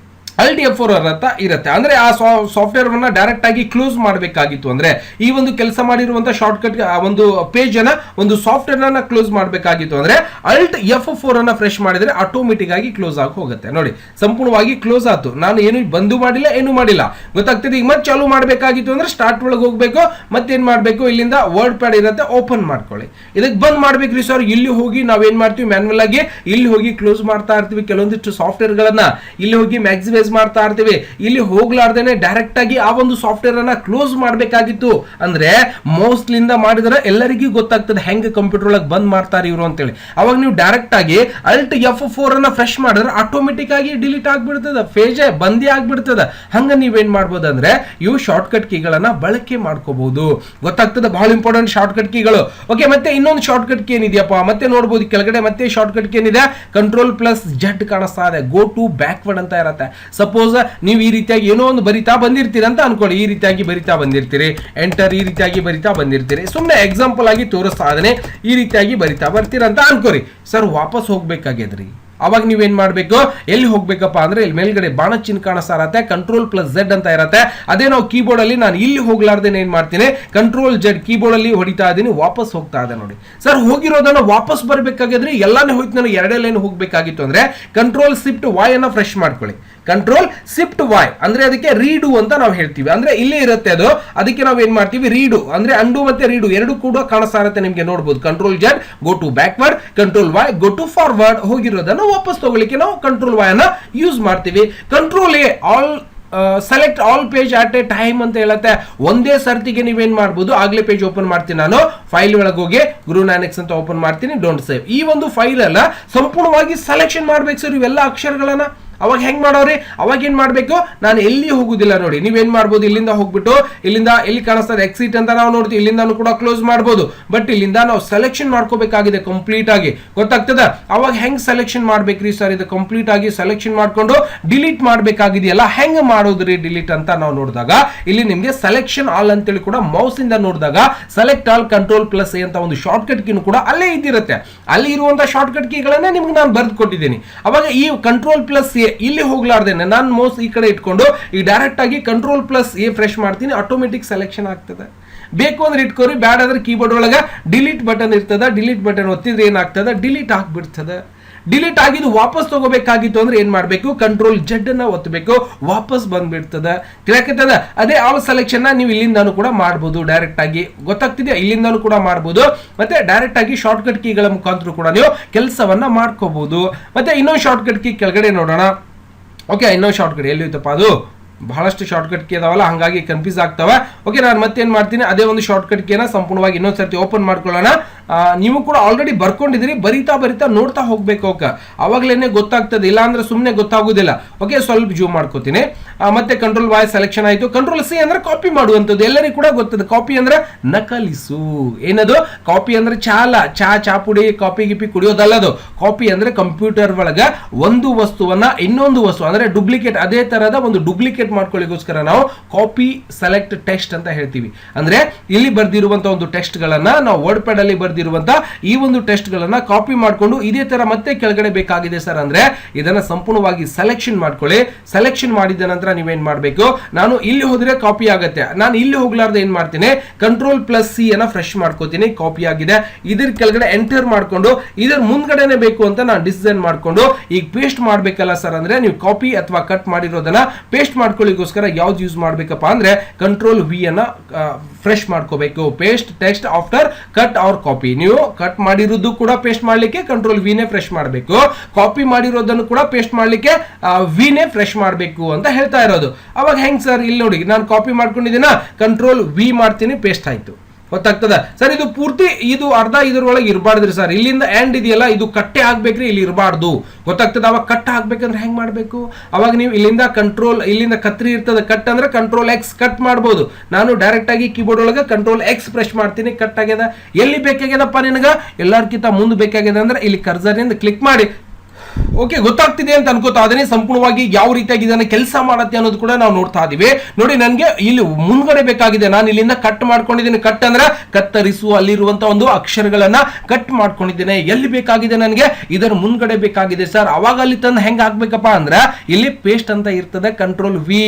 Alt F4 ಅಂತ ಇರುತ್ತೆ. ಅಂದ್ರೆ ಆ ಸಾಫ್ಟ್ವೇರ್ ಅನ್ನ ಡೈರೆಕ್ಟ್ ಆಗಿ ಕ್ಲೋಸ್ ಮಾಡಬೇಕಾಗಿತ್ತು ಅಂದ್ರೆ ಈ ಒಂದು ಕೆಲಸ ಮಾಡಿರುವಂತ ಶಾರ್ಟ್ಕಟ್ ಒಂದು ಪೇಜ್ ಅನ್ನ ಒಂದು ಸಾಫ್ಟ್ವೇರ್ ಅನ್ನ ಕ್ಲೋಸ್ ಮಾಡಬೇಕಾಗಿತ್ತು ಅಂದ್ರೆ Alt F4 ಅನ್ನ ಫ್ರೆಶ್ ಮಾಡಿದ್ರೆ ಆಟೋಮೆಟಿಕ್ ಆಗಿ ಕ್ಲೋಸ್ ಆಗಿ ಹೋಗುತ್ತೆ. ನೋಡಿ ಸಂಪೂರ್ಣವಾಗಿ ಕ್ಲೋಸ್ ಆಯ್ತು. ನಾನು ಏನು ಬಂದು ಮಾಡಿಲ್ಲ ಏನು ಮಾಡಿಲ್ಲ ಗೊತ್ತಾಗ್ತದೆ. ಈಗ ಮತ್ತೆ ಚಾಲೂ ಮಾಡಬೇಕಾಗಿತ್ತು ಅಂದ್ರೆ ಸ್ಟಾರ್ಟ್ ಒಳಗೆ ಹೋಗ್ಬೇಕು. ಮತ್ತೇನ್ ಮಾಡ್ಬೇಕು ಇಲ್ಲಿಂದ ವರ್ಡ್ ಪ್ಯಾಡ್ ಇರುತ್ತೆ ಓಪನ್ ಮಾಡ್ಕೊಳ್ಳಿ. ಇದಕ್ಕೆ ಬಂದ್ ಮಾಡ್ಬೇಕ್ರಿ ಸರ್. ಇಲ್ಲಿ ಹೋಗಿ ನಾವೇನ್ ಮಾಡ್ತೀವಿ ಮ್ಯಾನ್ಯಲ್ ಆಗಿ ಇಲ್ಲಿ ಹೋಗಿ ಕ್ಲೋಸ್ ಮಾಡ್ತಾ ಇರ್ತೀವಿ ಕೆಲವೊಂದಿಷ್ಟು ಸಾಫ್ಟ್ವೇರ್ ಗಳನ್ನ ಇಲ್ಲಿ ಹೋಗಿ ಮ್ಯಾಕ್ಸಿಮೈಸ್ ಮಾಡ್ತಾ ಇರ್ತೀವಿ. ಇಲ್ಲಿ ಹೋಗ್ಲಾರ್ದೇನೆ ಡೈರೆಕ್ಟ್ ಆಗಿ ಆ ಒಂದು ಸಾಫ್ಟ್ವೇರ್ ಅನ್ನ ಕ್ಲೋಸ್ ಮಾಡಬೇಕಾಗಿತ್ತು ಅಂದ್ರೆ ಮೌಸ್ಲಿಂದ ಮಾಡಿದ್ರೆ ಎಲ್ಲರಿಗೂ ಗೊತ್ತಾಗ್ತದೆ ಹೆಂಗೆ ಕಂಪ್ಯೂಟರ್ ಒಳಗೆ ಬಂದ್ ಮಾಡ್ತಾರೆ ಇವರು ಅಂತೇಳಿ. ಅವಾಗ ನೀವು ಡೈರೆಕ್ಟ್ ಆಗಿ Alt F4 ಅನ್ನ ಫ್ರೆಶ್ ಮಾಡಿದ್ರೆ ಆಟೋಮೆಟಿಕ್ ಆಗಿ ಡಿಲೀಟ್ ಆಗ್ಬಿಡ್ತದೆ, ಪೇಜ್ ಬಂದಿ ಆಗ್ಬಿಡ್ತದೆ. ಹಂಗ ನೀವೇನ್ ಮಾಡ್ಬೋದು ಅಂದ್ರೆ ಇವು ಶಾರ್ಟ್ಕಟ್ ಕೀಗಳನ್ನ ಬಳಕೆ ಮಾಡ್ಕೋಬಹುದು. ಗೊತ್ತಾಗ್ತದೆ, ಬಹಳ ಇಂಪಾರ್ಟೆಂಟ್ ಶಾರ್ಟ್ಕಟ್ ಕೀಗಳು. ಓಕೆ, ಮತ್ತೆ ಇನ್ನೊಂದು ಶಾರ್ಟ್ಕಟ್ ಕೀ ಏನಿದೆಯಪ್ಪ ಮತ್ತೆ ನೋಡಬಹುದು ಕೆಳಗಡೆ ಮತ್ತೆ ಶಾರ್ಟ್ಕಟ್ ಕೀ ಏನಿದೆ Ctrl+Z ಕಾಣಿಸ್ತಾ ಇದೆ. ಗೋ ಟು ಬ್ಯಾಕ್ವರ್ಡ್ ಅಂತ ಇರುತ್ತೆ. ಸಪೋಸ್ ನೀವು ಈ ರೀತಿಯಾಗಿ ಏನೋ ಒಂದು ಬರಿತಾ ಬಂದಿರ್ತೀರಿ ಅಂತ ಅನ್ಕೊಳ್ಳಿ. ಈ ರೀತಿಯಾಗಿ ಬರಿತಾ ಬಂದಿರ್ತೀರಿ, ಎಂಟರ್ ಈ ರೀತಿಯಾಗಿ ಬರಿತಾ ಬಂದಿರ್ತೀರಿ. ಸುಮ್ಮನೆ ಎಕ್ಸಾಂಪಲ್ ಆಗಿ ತೋರಿಸ್ತಾ ಇದ್ದೇನೆ. ಈ ರೀತಿಯಾಗಿ ಬರಿತಾ ಬರ್ತೀರ ಅಂತ ಅನ್ಕೋರಿ. ಸರ್ ವಾಪಸ್ ಹೋಗ್ಬೇಕಾಗ್ಯದ್ರಿ. ಅವಾಗ ನೀವೇನ್ ಮಾಡ್ಬೇಕು ಎಲ್ಲಿ ಹೋಗ್ಬೇಕಪ್ಪ ಅಂದ್ರೆ ಇಲ್ಲಿ ಮೇಲ್ಗಡೆ ಬಾಣ ಚಿಹ್ನೆ ಕಾಣಿಸ್ತಾ ಇರತ್ತೆ Ctrl+Z ಅಂತ ಇರತ್ತೆ. ಅದೇ ನಾವು ಕೀಬೋರ್ಡ್ ಅಲ್ಲಿ ನಾನು ಇಲ್ಲಿ ಹೋಗ್ಲಾರ್ದೇನೆ ಏನ್ ಮಾಡ್ತೀನಿ Ctrl+Z ಕೀಬೋರ್ಡ್ ಅಲ್ಲಿ ಹೊಡಿತಾ ಇದೀನಿ, ವಾಪಸ್ ಹೋಗ್ತಾ ಇದೆ. ನೋಡಿ ಸರ್ ಹೋಗಿರೋದನ್ನ ವಾಪಸ್ ಬರ್ಬೇಕಾಗಿದ್ರೆ ಎಲ್ಲಾನೇ ಹೋಯ್ತು. ನನಗೆ ಎರಡೇ ಲೈನ್ ಹೋಗ್ಬೇಕಾಗಿತ್ತು ಅಂದ್ರೆ Ctrl+Shift+Y ಅನ್ನ ಫ್ರೆಶ್ ಮಾಡ್ಕೊಳ್ಳಿ. Ctrl+Shift+Y ಅಂದ್ರೆ ಅದಕ್ಕೆ ರೀಡು ಅಂತ ನಾವು ಹೇಳ್ತೀವಿ. ಅಂದ್ರೆ ಇಲ್ಲೇ ಇರುತ್ತೆ ಅದು, ಅದಕ್ಕೆ ನಾವು ಏನ್ ಮಾಡ್ತೀವಿ ರೀಡು ಅಂದ್ರೆ ಅಂಡು ಮತ್ತೆ ರೀಡು ಎರಡು ಕೂಡ ಕಾಣಿಸ್ತಾ ಇರುತ್ತೆ ನಿಮ್ಗೆ. ನೋಡಬಹುದು Ctrl+Z go to backward, Ctrl+Y go to forward. ಹೋಗಿರೋದನ್ನ ವಾಪಸ್ ತಗೊಳ್ಳಿಕ್ಕೆ ನಾವು Ctrl+Y ಅನ್ನ ಯೂಸ್ ಮಾಡ್ತೀವಿ. Ctrl+A all select all page at a time ಅಂತ ಹೇಳುತ್ತೆ. ಒಂದೇ ಸರ್ತಿಗೆ ನೀವೇನ್ ಮಾಡಬಹುದು ಆಗ್ಲೇ ಪೇಜ್ ಓಪನ್ ಮಾಡ್ತೀನಿ. ನಾನು ಫೈಲ್ ಒಳಗೆ ಹೋಗಿ GNU/Linux ಅಂತ ಓಪನ್ ಮಾಡ್ತೀನಿ. ಡೋಂಟ್ ಸೇವ್ ಈ ಒಂದು ಫೈಲ್ ಅಲ್ಲ ಸಂಪೂರ್ಣವಾಗಿ ಸೆಲೆಕ್ಷನ್ ಮಾಡ್ಬೇಕು ಸರ್ ಇವೆಲ್ಲ ಅಕ್ಷರಗಳನ್ನ. ಅವಾಗ ಹೆಂಗ್ ಮಾಡೋರಿ ಅವಾಗ ಏನ್ ಮಾಡ್ಬೇಕು ನಾನು ಎಲ್ಲಿ ಹೋಗುದಿಲ್ಲ. ನೋಡಿ ನೀವೇನ್ ಮಾಡ್ಬೋದು ಇಲ್ಲಿಂದ ಹೋಗ್ಬಿಟ್ಟು ಇಲ್ಲಿಂದ ಎಲ್ಲಿ ಕಾಣಿಸ್ತದೆ ಎಕ್ಸಿಟ್ ಅಂತ ನಾವು ನೋಡ್ತೀವಿ. ಇಲ್ಲಿಂದ ಕೂಡ ಕ್ಲೋಸ್ ಮಾಡ್ಬೋದು. ಬಟ್ ಇಲ್ಲಿಂದ ನಾವು ಸೆಲೆಕ್ಷನ್ ಮಾಡ್ಕೋಬೇಕಾಗಿದೆ ಕಂಪ್ಲೀಟ್ ಆಗಿ. ಗೊತ್ತಾಗ್ತದ ಅವಾಗ ಹೆಂಗ್ ಸೆಲೆಕ್ಷನ್ ಮಾಡ್ಬೇಕ್ರಿ ಸರ್ ಇದು ಕಂಪ್ಲೀಟ್ ಆಗಿ ಸೆಲೆಕ್ಷನ್ ಮಾಡ್ಕೊಂಡು ಡಿಲೀಟ್ ಮಾಡ್ಬೇಕಾಗಿದೆಯಲ್ಲ ಹೆಂಗ್ ಮಾಡೋದ್ರಿ ಡಿಲೀಟ್ ಅಂತ ನಾವು ನೋಡಿದಾಗ ಇಲ್ಲಿ ನಿಮ್ಗೆ ಸೆಲೆಕ್ಷನ್ ಆಲ್ ಅಂತೇಳಿ ಕೂಡ ಮೌಸ್ ಇಂದ ನೋಡಿದಾಗ ಸೆಲೆಕ್ಟ್ ಆಲ್ Ctrl+A ಅಂತ ಒಂದು ಶಾರ್ಟ್ಕಟ್ ಕೀನು ಕೂಡ ಅಲ್ಲೇ ಇದ್ದಿರುತ್ತೆ. ಅಲ್ಲಿ ಇರುವಂತಹ ಶಾರ್ಟ್ಕಟ್ ಕೀಗಳನ್ನೇ ನಿಮ್ಗೆ ನಾನು ಬರ್ದು ಕೊಟ್ಟಿದ್ದೀನಿ. ಅವಾಗ ಈ Ctrl+A ಇಲ್ಲಿ ಹೋಗ್ಲಾರ್ದೇನೆ ನಾನು ಮೌಸ್ ಈ ಕಡೆ ಇಟ್ಕೊಂಡು ಈ ಡೈರೆಕ್ಟ್ ಆಗಿ Ctrl+A ಫ್ರೆಶ್ ಮಾಡ್ತೀನಿ. ಆಟೋಮೆಟಿಕ್ ಸೆಲೆಕ್ಷನ್ ಆಗ್ತದೆ. ಬೇಕು ಅಂದ್ರೆ ಇಟ್ಕೋರಿ, ಬ್ಯಾಡ್ ಆದ್ರೆ ಕೀಬೋರ್ಡ್ ಒಳಗೆ ಡಿಲೀಟ್ ಬಟನ್ ಇರ್ತದ. ಡಿಲೀಟ್ ಬಟನ್ ಒತ್ತಿದ್ರೆ ಏನಾಗ್ತದೆ ಡಿಲೀಟ್ ಆಗ್ಬಿಡ್ತದೆ. ಡಿಲೀಟ್ ಆಗಿದ್ದು ವಾಪಸ್ ತಗೋಬೇಕಾಗಿತ್ತು ಅಂದ್ರೆ ಏನ್ ಮಾಡ್ಬೇಕು Ctrl+Z ಅನ್ನ ಒತ್ತಬೇಕು, ವಾಪಸ್ ಬಂದ್ಬಿಡ್ತದೆ. ತಿಳಕತ್ತದ ಅದೇ ಆಲ್ ಸೆಲೆಕ್ಷನ್ ನೀವು ಇಲ್ಲಿಂದಾನು ಕೂಡ ಮಾಡಬಹುದು ಡೈರೆಕ್ಟ್ ಆಗಿ. ಗೊತ್ತಾಗ್ತಿದೆಯಾ ಇಲ್ಲಿಂದಾನು ಕೂಡ ಮಾಡಬಹುದು. ಮತ್ತೆ ಡೈರೆಕ್ಟ್ ಆಗಿ ಶಾರ್ಟ್ಕಟ್ ಕೀಗಳ ಮುಖಾಂತರ ಕೂಡ ನೀವು ಕೆಲಸವನ್ನ ಮಾಡ್ಕೋಬಹುದು. ಮತ್ತೆ ಇನ್ನೊಂದು ಶಾರ್ಟ್ಕಟ್ ಕೀ ಕೆಳಗಡೆ ನೋಡೋಣ. ಓಕೆ, ಇನ್ನೊಂದು ಶಾರ್ಟ್ಕಟ್ ಎಲ್ಲಿ ಇತ್ತಪ್ಪ ಅದು ಬಹಳಷ್ಟು ಶಾರ್ಟ್ಕಟ್ ಕೀ ಅದಾವಲ್ಲ ಹಂಗಾಗಿ ಕನ್ಫ್ಯೂಸ್ ಆಗ್ತವೆ. ಓಕೆ, ನಾನು ಮತ್ತೇನ್ ಮಾಡ್ತೀನಿ ಅದೇ ಒಂದು ಶಾರ್ಟ್ಕಟ್ ಕೀನ ಸಂಪೂರ್ಣವಾಗಿ ಇನ್ನೊಂದು ಸರ್ತಿ ಓಪನ್ ಮಾಡ್ಕೊಳ್ಳೋಣ. ನೀವು ಕೂಡ ಆಲ್ರೆಡಿ ಬರ್ಕೊಂಡಿದ್ದೀರಿ, ಬರಿತಾ ಬರಿತಾ ನೋಡ್ತಾ ಹೋಗ್ಬೇಕು. ಓಕೆ, ಅವಾಗಲೇನೆ ಗೊತ್ತಾಗ್ತದೆ, ಇಲ್ಲ ಅಂದ್ರೆ ಸುಮ್ಮನೆ ಗೊತ್ತಾಗುದಿಲ್ಲ. ಓಕೆ, ಸ್ವಲ್ಪ ಜೂಮ್ ಮಾಡ್ಕೋತೀನಿ. ಮತ್ತೆ Ctrl+Y ಸೆಲೆಕ್ಷನ್ ಆಯ್ತು. Ctrl+C ಅಂದ್ರೆ ಕಾಪಿ ಮಾಡುವಂಥದ್ದು ಎಲ್ಲರಿಗೂ ಕೂಡ ಗೊತ್ತದೆ. ಕಾಪಿ ಅಂದ್ರೆ ನಕಲಿಸು. ಏನದು ಕಾಪಿ ಅಂದ್ರೆ ಚಾ ಪುಡಿ ಕಾಪಿ ಗಿಪಿ ಕುಡಿಯೋದಲ್ಲದು. ಕಾಪಿ ಅಂದ್ರೆ ಕಂಪ್ಯೂಟರ್ ಒಳಗ ಒಂದು ವಸ್ತುವನ್ನ ಇನ್ನೊಂದು ವಸ್ತು ಅಂದ್ರೆ ಡುಪ್ಲಿಕೇಟ್ ಅದೇ ತರದ ಒಂದು ಡುಪ್ಲಿಕೇಟ್ ಮಾಡ್ಕೊಳ್ಳಿಗೋಸ್ಕರ ನಾವು ಕಾಪಿ ಸೆಲೆಕ್ಟ್ ಟೆಕ್ಸ್ಟ್ ಅಂತ ಹೇಳ್ತೀವಿ. ಅಂದ್ರೆ ಇಲ್ಲಿ ಬರ್ದಿರುವಂತ ಒಂದು ಟೆಕ್ಸ್ಟ್ ಗಳನ್ನ ನಾವು ವರ್ಡ್ ಪ್ಯಾಡ್ ಅಲ್ಲಿ ಬರ್ದಿರುವಂತ ಈ ಒಂದು ಟೆಕ್ಸ್ಟ್ ಗಳನ್ನ ಕಾಪಿ ಮಾಡ್ಕೊಂಡು ಇದೇ ತರ ಮತ್ತೆ ಕೆಳಗಡೆ ಬೇಕಾಗಿದೆ ಸರ್ ಅಂದ್ರೆ ಇದನ್ನ ಸಂಪೂರ್ಣವಾಗಿ ಸೆಲೆಕ್ಷನ್ ಮಾಡ್ಕೊಳ್ಳಿ. ಸೆಲೆಕ್ಷನ್ ಮಾಡಿದ ನಂತರ ನೀವೇನ್ ಮಾಡ್ಬೇಕು ನಾನು ಇಲ್ಲಿ ಹೋದ್ರೆ ಕಾಪಿ ಆಗುತ್ತೆ. ನಾನು ಇಲ್ಲಿ ಹೋಗ್ಲಾರ್ದೆ ಏನ್ ಮಾಡ್ತೀನಿ Ctrl+C ಅನ್ನ ಫ್ರೆಶ್ ಮಾಡ್ಕೋತೀನಿ. ಕಾಪಿ ಆಗಿದೆ. ಇದ್ರ ಕೆಳಗಡೆ ಎಂಟರ್ ಮಾಡ್ಕೊಂಡು ಇದರ ಮುಂದ್ಗಡೆನೆ ಬೇಕು ಅಂತ ನಾನು ಡಿಸೈನ್ ಮಾಡ್ಕೊಂಡು ಈಗ ಪೇಸ್ಟ್ ಮಾಡ್ಬೇಕಲ್ಲ ಸರ್ ಅಂದ್ರೆ ನೀವು ಕಾಪಿ ಅಥವಾ ಕಟ್ ಮಾಡಿರೋದನ್ನ ಪೇಸ್ಟ್ ಮಾಡ್ಕೊಳ್ಳಿಗೋಸ್ಕರ ಯಾವ್ದು ಯೂಸ್ ಮಾಡ್ಬೇಕಪ್ಪ ಅಂದ್ರೆ Ctrl+V ಅನ್ನ ಫ್ರೆಶ್ ಮಾಡ್ಕೋಬೇಕು. Paste text after cut or copy. ನೀವು ಕಟ್ ಮಾಡಿರೋದು ಕೂಡ ಪೇಸ್ಟ್ ಮಾಡ್ಲಿಕ್ಕೆ ಕಂಟ್ರೋಲ್ ವಿ ನೇ ಫ್ರೆಶ್ ಮಾಡಬೇಕು, ಕಾಪಿ ಮಾಡಿರೋದನ್ನು ಕೂಡ ಪೇಸ್ಟ್ ಮಾಡ್ಲಿಕ್ಕೆ ವಿ ನೇ ಫ್ರೆಶ್ ಮಾಡಬೇಕು ಅಂತ ಹೇಳ್ತಾ ಇರೋದು. ಅವಾಗ ಹೆಂಗ್ ಸರ್? ಇಲ್ಲಿ ನೋಡಿ, ನಾನು ಕಾಪಿ ಮಾಡ್ಕೊಂಡಿದ್ದೀನ, ಕಂಟ್ರೋಲ್ ವಿ ಮಾಡ್ತೀನಿ, ಪೇಸ್ಟ್ ಆಯ್ತು. ಗೊತ್ತಾಗ್ತದ ಸರ್? ಇದು ಪೂರ್ತಿ ಇದು ಅರ್ಧ ಇದ್ರೊಳಗೆ ಇರಬಾರ್ದ್ರಿ ಸರ್. ಇಲ್ಲಿಂದ ಎಂಡ್ ಇದೆಯಲ್ಲ, ಇದು ಕಟ್ಟೆ ಆಗ್ಬೇಕ್ರಿ, ಇಲ್ಲಿ ಇರಬಾರ್ದು. ಗೊತ್ತಾಗ್ತದ? ಅವಾಗ ಕಟ್ ಆಗ್ಬೇಕಂದ್ರೆ ಹೆಂಗ್ ಮಾಡ್ಬೇಕು? ಅವಾಗ ನೀವು ಇಲ್ಲಿಂದ ಕಂಟ್ರೋಲ್, ಇಲ್ಲಿಂದ ಕತ್ರಿ ಇರ್ತದೆ, ಕಟ್ ಅಂದ್ರೆ ಕಂಟ್ರೋಲ್ ಎಕ್ಸ್ ಕಟ್ ಮಾಡ್ಬೋದು. ನಾನು ಡೈರೆಕ್ಟ್ ಆಗಿ ಕೀಬೋರ್ಡ್ ಒಳಗೆ ಕಂಟ್ರೋಲ್ ಎಕ್ಸ್ ಪ್ರೆಸ್ ಮಾಡ್ತೀನಿ, ಕಟ್ ಆಗ್ಯದ. ಎಲ್ಲಿ ಬೇಕಾಗ್ಯದಪ್ಪ ನಿನಗ? ಎಲ್ಲಾರ್ಕಿಂತ ಮುಂದೆ ಬೇಕಾಗ್ಯದ ಅಂದ್ರೆ ಇಲ್ಲಿ ಕರ್ಸರ್ನಿಂದ ಕ್ಲಿಕ್ ಮಾಡಿ. ಓಕೆ, ಗೊತ್ತಾಗ್ತಿದೆ ಅಂತ ಅನ್ಕೋತಾ ಇದೀನಿ ಸಂಪೂರ್ಣವಾಗಿ ಯಾವ ರೀತಿಯಾಗಿ ಇದನ್ನ ಕೆಲಸ ಮಾಡತ್ತೆ ಅನ್ನೋದು ಕೂಡ ನಾವು ನೋಡ್ತಾ ಇದೀವಿ. ನೋಡಿ, ನನಗೆ ಇಲ್ಲಿ ಮುಂದ್ಗಡೆ ಬೇಕಾಗಿದೆ, ನಾನು ಇಲ್ಲಿಂದ ಕಟ್ ಮಾಡ್ಕೊಂಡಿದ್ದೀನಿ. ಕಟ್ ಅಂದ್ರೆ ಕತ್ತರಿಸುವ, ಅಲ್ಲಿರುವಂತ ಒಂದು ಅಕ್ಷರಗಳನ್ನ ಕಟ್ ಮಾಡ್ಕೊಂಡಿದ್ದೇನೆ. ಎಲ್ಲಿ ಬೇಕಾಗಿದೆ ನನಗೆ? ಇದರ ಮುಂದ್ಗಡೆ ಬೇಕಾಗಿದೆ ಸರ್. ಅವಾಗ ಅಲ್ಲಿ ತಂದು ಹೆಂಗ್ ಹಾಕ್ಬೇಕಪ್ಪ ಅಂದ್ರೆ ಇಲ್ಲಿ ಪೇಸ್ಟ್ ಅಂತ ಇರ್ತದೆ, ಕಂಟ್ರೋಲ್ ವಿ.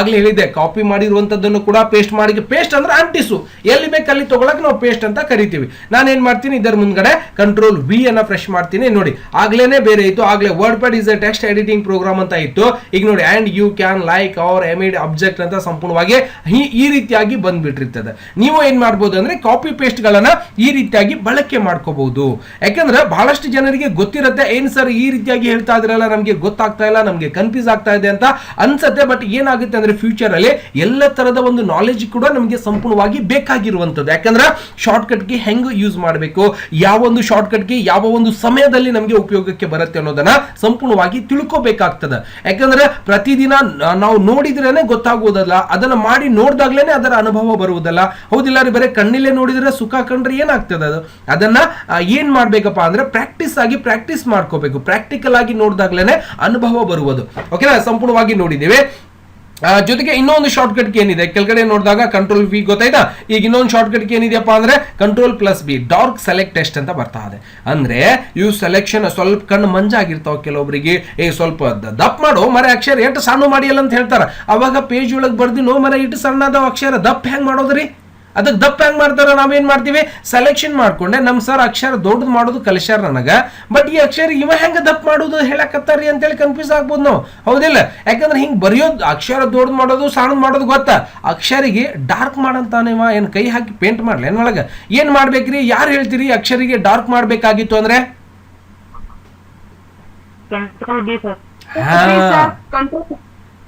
ಆಗ್ಲೇ ಹೇಳಿದೆ, ಕಾಪಿ ಮಾಡಿರುವಂತದ್ದನ್ನು ಕೂಡ ಪೇಸ್ಟ್ ಮಾಡಿ. ಪೇಸ್ಟ್ ಅಂದ್ರೆ ಅಂಟಿಸು, ಎಲ್ಲಿ ಬೇಕಲ್ಲಿ ತಗೊಳಕ್ ನಾವು ಪೇಸ್ಟ್ ಅಂತ ಕರಿತೀವಿ. ನಾನು ಏನ್ ಮಾಡ್ತೀನಿ, ಇದರ ಮುಂದ್ಗಡೆ ಕಂಟ್ರೋಲ್ ವಿ ಅನ್ನ ಫ್ರೆಶ್ ಮಾಡ್ತೀನಿ. ನೋಡಿ, ಆಗ್ಲೇನೆ ಬೇರೆ ಇತ್ತು, ಆಗ್ಲೇ WordPad is a text editing program ಅಂತ ಇತ್ತು. ಈಗ ನೋಡಿ, and you can like our amid object ಅಂತ ಸಂಪೂರ್ಣವಾಗಿ ಈ ರೀತಿಯಾಗಿ ಬಂದ್ಬಿಟ್ಟಿರ್ತದೆ. ನೀವು ಏನ್ ಮಾಡ್ಬೋದು ಅಂದ್ರೆ ಕಾಪಿ ಪೇಸ್ಟ್ ಗಳನ್ನ ಈ ರೀತಿಯಾಗಿ ಬಳಕೆ ಮಾಡ್ಕೋಬಹುದು. ಯಾಕಂದ್ರೆ ಬಹಳಷ್ಟು ಜನರಿಗೆ ಗೊತ್ತಿರುತ್ತೆ, ಏನ್ ಸರ್ ಈ ರೀತಿಯಾಗಿ ಹೇಳ್ತಾ ಇದ್ರಲ್ಲ, ನಮ್ಗೆ ಗೊತ್ತಾಗ್ತಾ ಇಲ್ಲ, ನಮ್ಗೆ ಕನ್ಫ್ಯೂಸ್ ಆಗ್ತಾ ಇದೆ ಅಂತ ಅನ್ಸತ್ತೆ. ಬಟ್ ಏನಾಗುತ್ತೆ ಅಂದ್ರೆ ಫ್ಯೂಚರ್ ಅಲ್ಲಿ ಎಲ್ಲ ತರದ ಒಂದು ನಾಲೆಜ್ ಕೂಡ ನಮ್ಗೆ ಸಂಪೂರ್ಣವಾಗಿ ಬೇಕಾಗಿರುವಂತದ್ದು. ಯಾಕಂದ್ರೆ ಶಾರ್ಟ್ ಕಟ್ ಗೆ ಹೆಂಗ್ ಯೂಸ್ ಮಾಡಬೇಕು, ಯಾವ ಒಂದು ಶಾರ್ಟ್ ಕಟ್ ಗೆ ಯಾವ ಒಂದು ಸಮಯದಲ್ಲಿ ನಮ್ಗೆ ಉಪಯೋಗಕ್ಕೆ ಬರುತ್ತೆ ಅನ್ನೋದನ್ನ ಸಂಪೂರ್ಣವಾಗಿ ತಿಳ್ಕೋಬೇಕಾಗ್ತದೆ. ಯಾಕಂದ್ರೆ ಪ್ರತಿದಿನ ನಾವು ನೋಡಿದ್ರೇನೆ ಗೊತ್ತಾಗುವುದಲ್ಲ, ಅದನ್ನ ಮಾಡಿ ನೋಡಿದಾಗ್ಲೇನೆ ಅದರ ಅನುಭವ ಬರುವುದಲ್ಲ. ಹೌದಿಲ್ಲ ರೀ? ಬರೀ ಕಣ್ಣಿಲೆ ನೋಡಿದ್ರೆ ಸುಖ ಕಂಡ್ರೆ ಏನಾಗ್ತದೆ? ಅದನ್ನ ಏನ್ ಮಾಡ್ಬೇಕಪ್ಪ ಅಂದ್ರೆ ಪ್ರಾಕ್ಟೀಸ್ ಮಾಡ್ಕೋಬೇಕು. ಪ್ರಾಕ್ಟಿಕಲ್ ಆಗಿ ನೋಡಿದಾಗ್ಲೇನೆ ಅನುಭವ ಬರುವುದು. ಓಕೆನಾ? ಸಂಪೂರ್ಣವಾಗಿ ನೋಡಿದ್ದೇವೆ. ಜೊತೆಗೆ ಇನ್ನೊಂದು ಶಾರ್ಟ್ ಕಟ್ ಏನಿದೆ, ಕೆಳಗಡೆ ನೋಡಿದಾಗ ಕಂಟ್ರೋಲ್ ವಿ ಗೊತ್ತಾಯ್ತಾ? ಈಗ ಇನ್ನೊಂದು ಶಾರ್ಟ್ ಕಟ್ ಏನಿದೆಯಪ್ಪ ಅಂದ್ರೆ control plus B, dark select text ಅಂತ ಬರ್ತಾ ಇದೆ. ಅಂದ್ರೆ ಇವು ಸೆಲೆಕ್ಷನ್ ಸ್ವಲ್ಪ ಕಣ್ಣು ಮಂಜಾಗಿರ್ತಾವ ಕೆಲವೊಬ್ಬರಿಗೆ. ಸ್ವಲ್ಪ ದಪ್ಪ ಮಾಡೋ ಮರ ಅಕ್ಷರ ಎಷ್ಟು ಸಣ್ಣ ಮಾಡಿಯಲ್ಲ ಅಂತ ಹೇಳ್ತಾರ. ಅವಾಗ ಪೇಜ್ ಒಳಗೆ ಬರ್ದಿ ನೋ ಮರ ಇಟ್ಟು ಸಣ್ಣ ಅದಾವ ಅಕ್ಷರ, ದಪ್ಪ ಹೆಂಗ್ ಮಾಡೋದ್ರಿ? ಅದಕ್ಕೆ ದಪ್ಪ ಹೆಂಗ್ ಮಾಡ್ತಾರ? ನಾವೇನ್ ಮಾಡ್ತೀವಿ, ಸೆಲೆಕ್ಷನ್ ಮಾಡ್ಕೊಂಡೆ ನಮ್ ಸರ್ ಅಕ್ಷರ ದೊಡ್ಡದು ಮಾಡೋದು ಕಲಿಸ್ಯಾರ ನನಗ. ಬಟ್ ಈ ಅಕ್ಷರ ಇವ ಹೆಂಗ ದಪ್ಪ ಮಾಡೋದು ಹೇಳಕತ್ತಾರಿ ಅಂತೇಳಿ ಕನ್ಫ್ಯೂಸ್ ಆಗ್ಬೋದು ನಾವು. ಹೌದಿಲ್ಲ? ಯಾಕಂದ್ರೆ ಹಿಂಗ್ ಬರೆಯೋದು, ಅಕ್ಷರ ದೊಡ್ಡದು ಮಾಡೋದು ಸಣ್ಣದು ಮಾಡೋದು ಗೊತ್ತಾ? ಅಕ್ಷರಿಗೆ ಡಾರ್ಕ್ ಮಾಡಂತಾನೇವ, ಏನ್ ಕೈ ಹಾಕಿ ಪೇಂಟ್ ಮಾಡ್ಲಿ ಏನ್ ಒಳಗ? ಏನ್ ಮಾಡ್ಬೇಕ್ರಿ? ಯಾರು ಹೇಳ್ತೀರಿ ಅಕ್ಷರಿಗೆ ಡಾರ್ಕ್ ಮಾಡ್ಬೇಕಾಗಿತ್ತು ಅಂದ್ರೆ?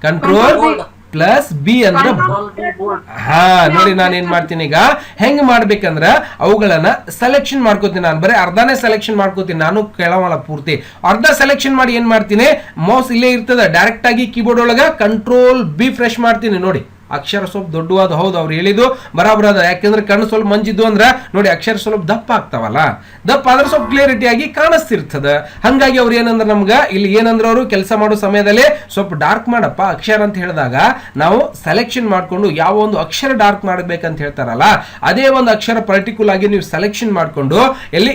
ಕಂಟ್ರೋಲ್ ಪ್ಲಸ್ ಬಿ ಅಂದ್ರೆ ನೋಡಿ, ನಾನು ಏನ್ ಮಾಡ್ತೀನಿ ಈಗ, ಹೆಂಗ್ ಮಾಡ್ಬೇಕಂದ್ರ ಅವುಗಳನ್ನ ಸೆಲೆಕ್ಷನ್ ಮಾಡ್ಕೋತೀನಿ. ನಾನು ಬರೀ ಅರ್ಧನೇ ಸೆಲೆಕ್ಷನ್ ಮಾಡ್ಕೋತೀನಿ, ನಾನು ಕೇಳವಲ್ಲ ಪೂರ್ತಿ. ಅರ್ಧ ಸೆಲೆಕ್ಷನ್ ಮಾಡಿ ಏನ್ ಮಾಡ್ತೀನಿ, ಮೌಸ್ ಇಲ್ಲೇ ಇರ್ತದೆ, ಡೈರೆಕ್ಟ್ ಆಗಿ ಕೀಬೋರ್ಡ್ ಒಳಗ ಕಂಟ್ರೋಲ್ ಬಿ ಫ್ರೆಶ್ ಮಾಡ್ತೀನಿ. ನೋಡಿ, ಅಕ್ಷರ ಸ್ವಲ್ಪ ದೊಡ್ಡವಾದ, ಹೌದು ಅವ್ರು ಹೇಳಿದ್ದು ಬರಾಬರ ಅದ. ಯಾಕಂದ್ರೆ ಕಣ್ಣು ಸ್ವಲ್ಪ ಮಂಜಿದ್ದು ಅಂದ್ರೆ ನೋಡಿ ಅಕ್ಷರ ಸ್ವಲ್ಪ ದಪ್ಪ ಆಗ್ತಾವಲ್ಲ, ದಪ್ಪ ಆದ್ರೆ ಸ್ವಲ್ಪ ಕ್ಲಿಯರಿಟಿ ಆಗಿ ಕಾಣಿಸ್ತಿರ್ತದ. ಹಂಗಾಗಿ ಅವ್ರು ಏನಂದ್ರೆ ನಮ್ಗ ಇಲ್ಲಿ ಏನಂದ್ರೆ ಅವರು ಕೆಲಸ ಮಾಡೋ ಸಮಯದಲ್ಲಿ ಸ್ವಲ್ಪ ಡಾರ್ಕ್ ಮಾಡಪ್ಪ ಅಕ್ಷರ ಅಂತ ಹೇಳಿದಾಗ ನಾವು ಸೆಲೆಕ್ಷನ್ ಮಾಡ್ಕೊಂಡು ಯಾವ ಒಂದು ಅಕ್ಷರ ಡಾರ್ಕ್ ಮಾಡ್ಬೇಕಂತ ಹೇಳ್ತಾರಲ್ಲ, ಅದೇ ಒಂದು ಅಕ್ಷರ ಪರ್ಟಿಕ್ಯುಲರ್ ಆಗಿ ನೀವು ಸೆಲೆಕ್ಷನ್ ಮಾಡ್ಕೊಂಡು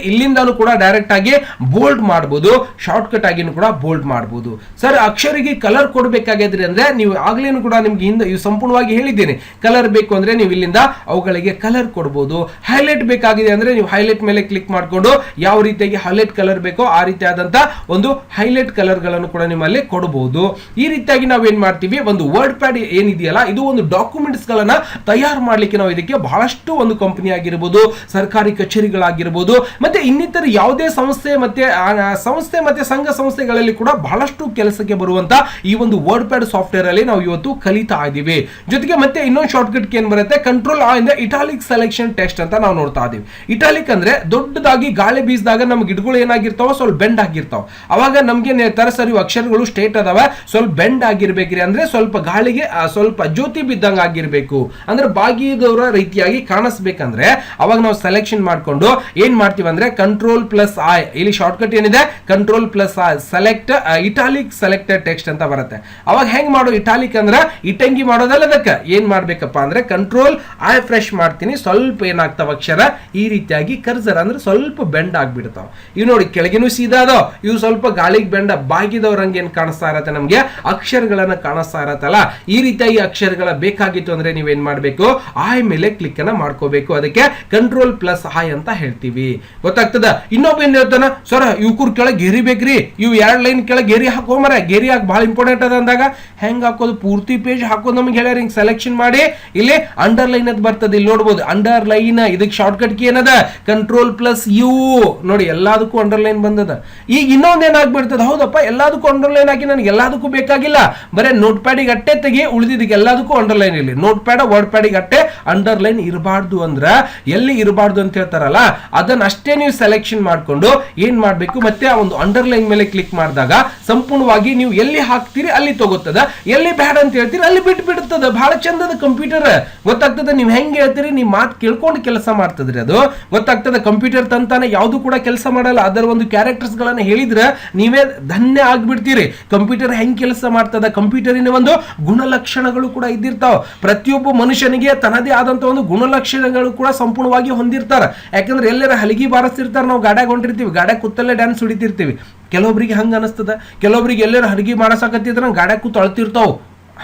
ಇಲ್ಲಿಂದಾನು ಕೂಡ ಡೈರೆಕ್ಟ್ ಆಗಿ ಬೋಲ್ಡ್ ಮಾಡಬಹುದು, ಶಾರ್ಟ್ ಕಟ್ ಆಗಿನೂ ಕೂಡ ಬೋಲ್ಡ್ ಮಾಡಬಹುದು. ಸರ್ ಅಕ್ಷರಿಗೆ ಕಲರ್ ಕೊಡ್ಬೇಕಾಗಿದ್ರಿ ಅಂದ್ರೆ ನೀವು ಆಗ್ಲೇನು ಕೂಡ ನಿಮ್ಗೆ ಹಿಂದೆ ಸಂಪೂರ್ಣವಾಗಿ ಹೇಳಿದ್ದೇನೆ, ಕಲರ್ ಬೇಕು ಅಂದ್ರೆ ನೀವು ಇಲ್ಲಿಂದ ಅವುಗಳಿಗೆ ಕಲರ್ ಕೊಡಬಹುದು. ಹೈಲೈಟ್ ಬೇಕಾಗಿದೆ ಅಂದ್ರೆ ನೀವು ಹೈಲೈಟ್ ಮೇಲೆ ಕ್ಲಿಕ್ ಮಾಡ್ಕೊಂಡು ಯಾವ ರೀತಿಯಾಗಿ ಹೈಲೈಟ್ ಕಲರ್ ಬೇಕೋ ಆ ರೀತಿಯಾದಂತ ಒಂದು ಹೈಲೈಟ್ ಕಲರ್ ಗಳನ್ನು ಕೂಡ ನಿಮ್ಮಲ್ಲಿ ಕೊಡಬಹುದು. ಈ ರೀತಿಯಾಗಿ ನಾವು ಏನ್ ಮಾಡ್ತೀವಿ, ಒಂದು ವರ್ಡ್ ಪ್ಯಾಡ್ ಏನಿದೆಯಲ್ಲ ಇದು ಒಂದು ಡಾಕ್ಯುಮೆಂಟ್ಸ್ ಗಳನ್ನ ತಯಾರು ಮಾಡ್ಲಿಕ್ಕೆ ನಾವು ಇದಕ್ಕೆ ಬಹಳಷ್ಟು ಒಂದು ಕಂಪನಿ ಆಗಿರ್ಬೋದು, ಸರ್ಕಾರಿ ಕಚೇರಿಗಳಾಗಿರ್ಬೋದು, ಮತ್ತೆ ಇನ್ನಿತರ ಯಾವುದೇ ಸಂಸ್ಥೆ ಮತ್ತೆ ಸಂಘ ಸಂಸ್ಥೆಗಳಲ್ಲಿ ಕೂಡ ಬಹಳಷ್ಟು ಕೆಲಸಕ್ಕೆ ಬರುವಂತ ಈ ಒಂದು ವರ್ಡ್ ಪ್ಯಾಡ್ ಸಾಫ್ಟ್ವೇರ್ ಅಲ್ಲಿ ನಾವು ಇವತ್ತು ಕಲಿತಾ ಇದ್ದೀವಿ. ಜೊತೆಗೆ ಮತ್ತೆ ಇನ್ನೊಂದು ಶಾರ್ಟ್ ಕಟ್ ಏನ್ ಬರುತ್ತೆ, ಕಂಟ್ರೋಲ್ ಆ ಇಂದ ಇಟಾಲಿಕ್ ಸೆಲೆಕ್ಷನ್ ಟೆಕ್ಸ್ಟ್ ಅಂತ ನಾವು ನೋಡ್ತಾ ಇದೀವಿ. ಇಟಾಲಿಕ್ ಅಂದ್ರೆ ದೊಡ್ಡದಾಗಿ ಗಾಳಿ ಬೀಸಿದಾಗ ನಮ್ ಗಿಡಗಳು ಏನಾಗಿರ್ತಾವ, ಸ್ವಲ್ಪ ಬೆಂಡ್ ಆಗಿರ್ತಾವ. ಅವಾಗ ನಮ್ಗೆ ತರಸರಿ ಅಕ್ಷರಗಳು ಸ್ಟೇಟ್ ಅದಾವ, ಸ್ವಲ್ಪ ಬೆಂಡ್ ಆಗಿರ್ಬೇಕ್ರಿ, ಅಂದ್ರೆ ಸ್ವಲ್ಪ ಗಾಳಿಗೆ ಸ್ವಲ್ಪ ಜ್ಯೋತಿ ಬಿದ್ದಂಗ ಆಗಿರ್ಬೇಕು, ಅಂದ್ರೆ ಬಾಗಿದವರ ರೀತಿಯಾಗಿ ಕಾಣಿಸ್ಬೇಕಂದ್ರೆ ಅವಾಗ ನಾವು ಸೆಲೆಕ್ಷನ್ ಮಾಡ್ಕೊಂಡು ಏನ್ ಮಾಡ್ತೀವಿ ಅಂದ್ರೆ ಕಂಟ್ರೋಲ್ ಪ್ಲಸ್ ಐ, ಇಲ್ಲಿ ಶಾರ್ಟ್ ಕಟ್ ಏನಿದೆ control plus I, select italic selected text ಅಂತ ಬರುತ್ತೆ. ಅವಾಗ ಹೆಂಗ್ ಮಾಡೋ, ಇಟಾಲಿಕ್ ಅಂದ್ರೆ ಇಟಂಗಿ ಮಾಡೋದಲ್ಲ, ಅದಕ್ಕೆ ಏನ್ ಮಾಡ್ಬೇಕಪ್ಪ ಅಂದ್ರೆ ಕಂಟ್ರೋಲ್ ಐ ಫ್ರೆಶ್ ಮಾಡ್ತೀನಿ, ಸ್ವಲ್ಪ ಏನಾಗ್ತಾವ ಅಕ್ಷರ ಈ ರೀತಿಯಾಗಿ ಕರ್ಸರ್ ಅಂದ್ರೆ ಸ್ವಲ್ಪ ಬೆಂಡ್ ಆಗ್ಬಿಡ್ತಾವ. ಇವು ನೋಡಿ ಕೆಳಗಿನೂ ಸೀದಾ ಅದಾವ, ಇವು ಸ್ವಲ್ಪ ಗಾಳಿಗೆ ಬೆಂಡ ಬಾಗಿದವ್ರಂಗೆ ಏನ್ ಕಾಣಿಸ್ತಾ ಇರತ್ತೆ, ನಮ್ಗೆ ಅಕ್ಷರಗಳನ್ನ ಕಾಣಿಸ್ತಾ ಇರತ್ತಲ್ಲ, ಈ ರೀತಿಯಾಗಿ ಅಕ್ಷರಗಳ ಬೇಕಾಗಿತ್ತು ಅಂದ್ರೆ ನೀವೇನ್ ಮಾಡ್ಬೇಕು, ಐ ಮೇಲೆ ಕ್ಲಿಕ್ ಅನ್ನ ಮಾಡ್ಕೋಬೇಕು. ಅದಕ್ಕೆ ಕಂಟ್ರೋಲ್ ಪ್ಲಸ್ ಐ ಅಂತ ಹೇಳ್ತೀವಿ. ಗೊತ್ತಾಗ್ತದ? ಇನ್ನೊಬ್ಬ ಏನ್ ಹೇಳ್ತಾನ, ಸರ್ ಇವ್ಕೂರ್ ಕೆಳಗೆ ಗೆರಿ ಬೇಕ್ರಿ, ಇವು 2 ಲೈನ್ ಕೆಳಗೆ ಗೆರಿ ಹಾಕೋಮರ, ಗೆರಿ ಹಾಕಿ ಭಾಳ ಇಂಪಾರ್ಟೆಂಟ್ ಅದ ಅಂದಾಗ ಹೆಂಗ್ ಹಾಕೋದು, ಪೂರ್ತಿ ಪೇಜ್ ಹಾಕೋದು ನಮ್ಗೆ ಹೇಳ್ಯಾರ. ಹಿಂಗ್ ಸೆಲೆಕ್ಷನ್ ಮಾಡಿ ಇಲ್ಲಿ ಅಂಡರ್ಲೈನ್ ಅದ್ ಬರ್ತದೆ, ಇಲ್ಲಿ ನೋಡ್ಬೋದು ಅಂಡರ್ಲೈನ್. ಇದಕ್ಕೆ ಶಾರ್ಟ್ಕಟ್ ಕೀ ಏನದ Ctrl+U ನೋಡಿ, ಎಲ್ಲದಕ್ಕೂ ಅಂಡರ್ಲೈನ್ ಬಂದದ. ಈಗ ಇನ್ನೊಂದ್ ಏನಾಗ್ಬಿಡ್ತದ, ಹೌದಪ್ಪ ಎಲ್ಲದಕ್ಕೂ ಅಂಡರ್ಲೈನ್ ಹಾಕಿ ನನಗೆ ಎಲ್ಲದಕ್ಕೂ ಬೇಕಾಗಿಲ್ಲ, ಬರೇ ನೋಟ್ ಪ್ಯಾಡಿಗೆ ಅಟ್ಟೆ ತೆಗಿ, ಉಳಿದಿದ್ದಕ್ಕೆ ಎಲ್ಲದಕ್ಕೂ ಅಂಡರ್ಲೈನ್ ಇಲ್ಲಿ. ನೋಟ್ ಪ್ಯಾಡ್ ವರ್ಡ್ ಪ್ಯಾಡಿಗೆ ಅಟ್ಟೆ ಅಂಡರ್ಲೈನ್ ಇರಬಾರ್ದು ಅಂದ್ರ ಎಲ್ಲಿ ಇರಬಾರ್ದು ಅಂತ ಹೇಳ್ತಾರಲ್ಲ, ಅದನ್ನ ಅಷ್ಟೇ ನೀವು ಸೆಲೆಕ್ಷನ್ ಮಾಡ್ಕೊಂಡು ಏನ್ ಮಾಡ್ಬೇಕು, ಮತ್ತೆ ಆ ಒಂದು ಅಂಡರ್ಲೈನ್ ಮೇಲೆ ಕ್ಲಿಕ್ ಮಾಡಿದಾಗ ಸಂಪೂರ್ಣವಾಗಿ ನೀವು ಎಲ್ಲಿ ಹಾಕ್ತೀರಿ ಅಲ್ಲಿ ತಗೋತದ, ಎಲ್ಲಿ ಬ್ಯಾಡ್ ಅಂತ ಹೇಳ್ತೀರಿ ಅಲ್ಲಿ ಬಿಟ್ಟು ಬಿಡುತ್ತದೆ. ಬಹಳ ಚಂದದ ಕಂಪ್ಯೂಟರ್, ಗೊತ್ತಾಗ್ತದೆ ನೀವು ಹೆಂಗೆ ಹೇಳ್ತೀರಿ, ನೀವು ಮಾತು ಕೇಳ್ಕೊಂಡು ಕೆಲಸ ಮಾಡ್ತದ್ರಿ, ಅದು ಗೊತ್ತಾಗ್ತದೆ. ಕಂಪ್ಯೂಟರ್ ತಂತಾನೆ ಯಾವುದು ಕೂಡ ಕೆಲಸ ಮಾಡಲ್ಲ, ಅದರ ಒಂದು ಕ್ಯಾರೆಕ್ಟರ್ಸ್ ಗಳನ್ನ ಹೇಳಿದ್ರೆ ನೀವೇ ಧನ್ಯ ಆಗ್ಬಿಡ್ತೀರಿ. ಕಂಪ್ಯೂಟರ್ ಹೆಂಗ್ ಕೆಲಸ ಮಾಡ್ತದ, ಕಂಪ್ಯೂಟರಿನ ಒಂದು ಗುಣಲಕ್ಷಣಗಳು ಕೂಡ ಇದ್ದಿರ್ತಾವ. ಪ್ರತಿಯೊಬ್ಬ ಮನುಷ್ಯನಿಗೆ ತನ್ನದೇ ಆದಂತ ಒಂದು ಗುಣಲಕ್ಷಣಗಳು ಕೂಡ ಸಂಪೂರ್ಣವಾಗಿ ಹೊಂದಿರ್ತಾರ. ಯಾಕಂದ್ರೆ ಎಲ್ಲರ ಹಲಗಿ ಬಾರಿಸ್ತಿರ್ತಾರ, ನಾವು ಗಾಡ್ಯಾಗ ಹೊಂಟಿರ್ತೀವಿ, ಗಾಡ್ಯಾಗ ಕೂತಲ್ಲೇ ಡ್ಯಾನ್ಸ್ ಹೊಡಿತಿರ್ತೀವಿ. ಕೆಲವೊಬ್ರಿಗೆ ಹಂಗ ಅನಿಸ್ತದ, ಕೆಲವೊಬ್ರಿಗೆ ಎಲ್ಲರೂ ಹಲಗಿ ಮಾಡಸಾಕತ್ತಿದ್ರ ಗಾಡ್ಯಾಗ ಕೂತ್ ಅಳ್ತಿರ್ತಾವ,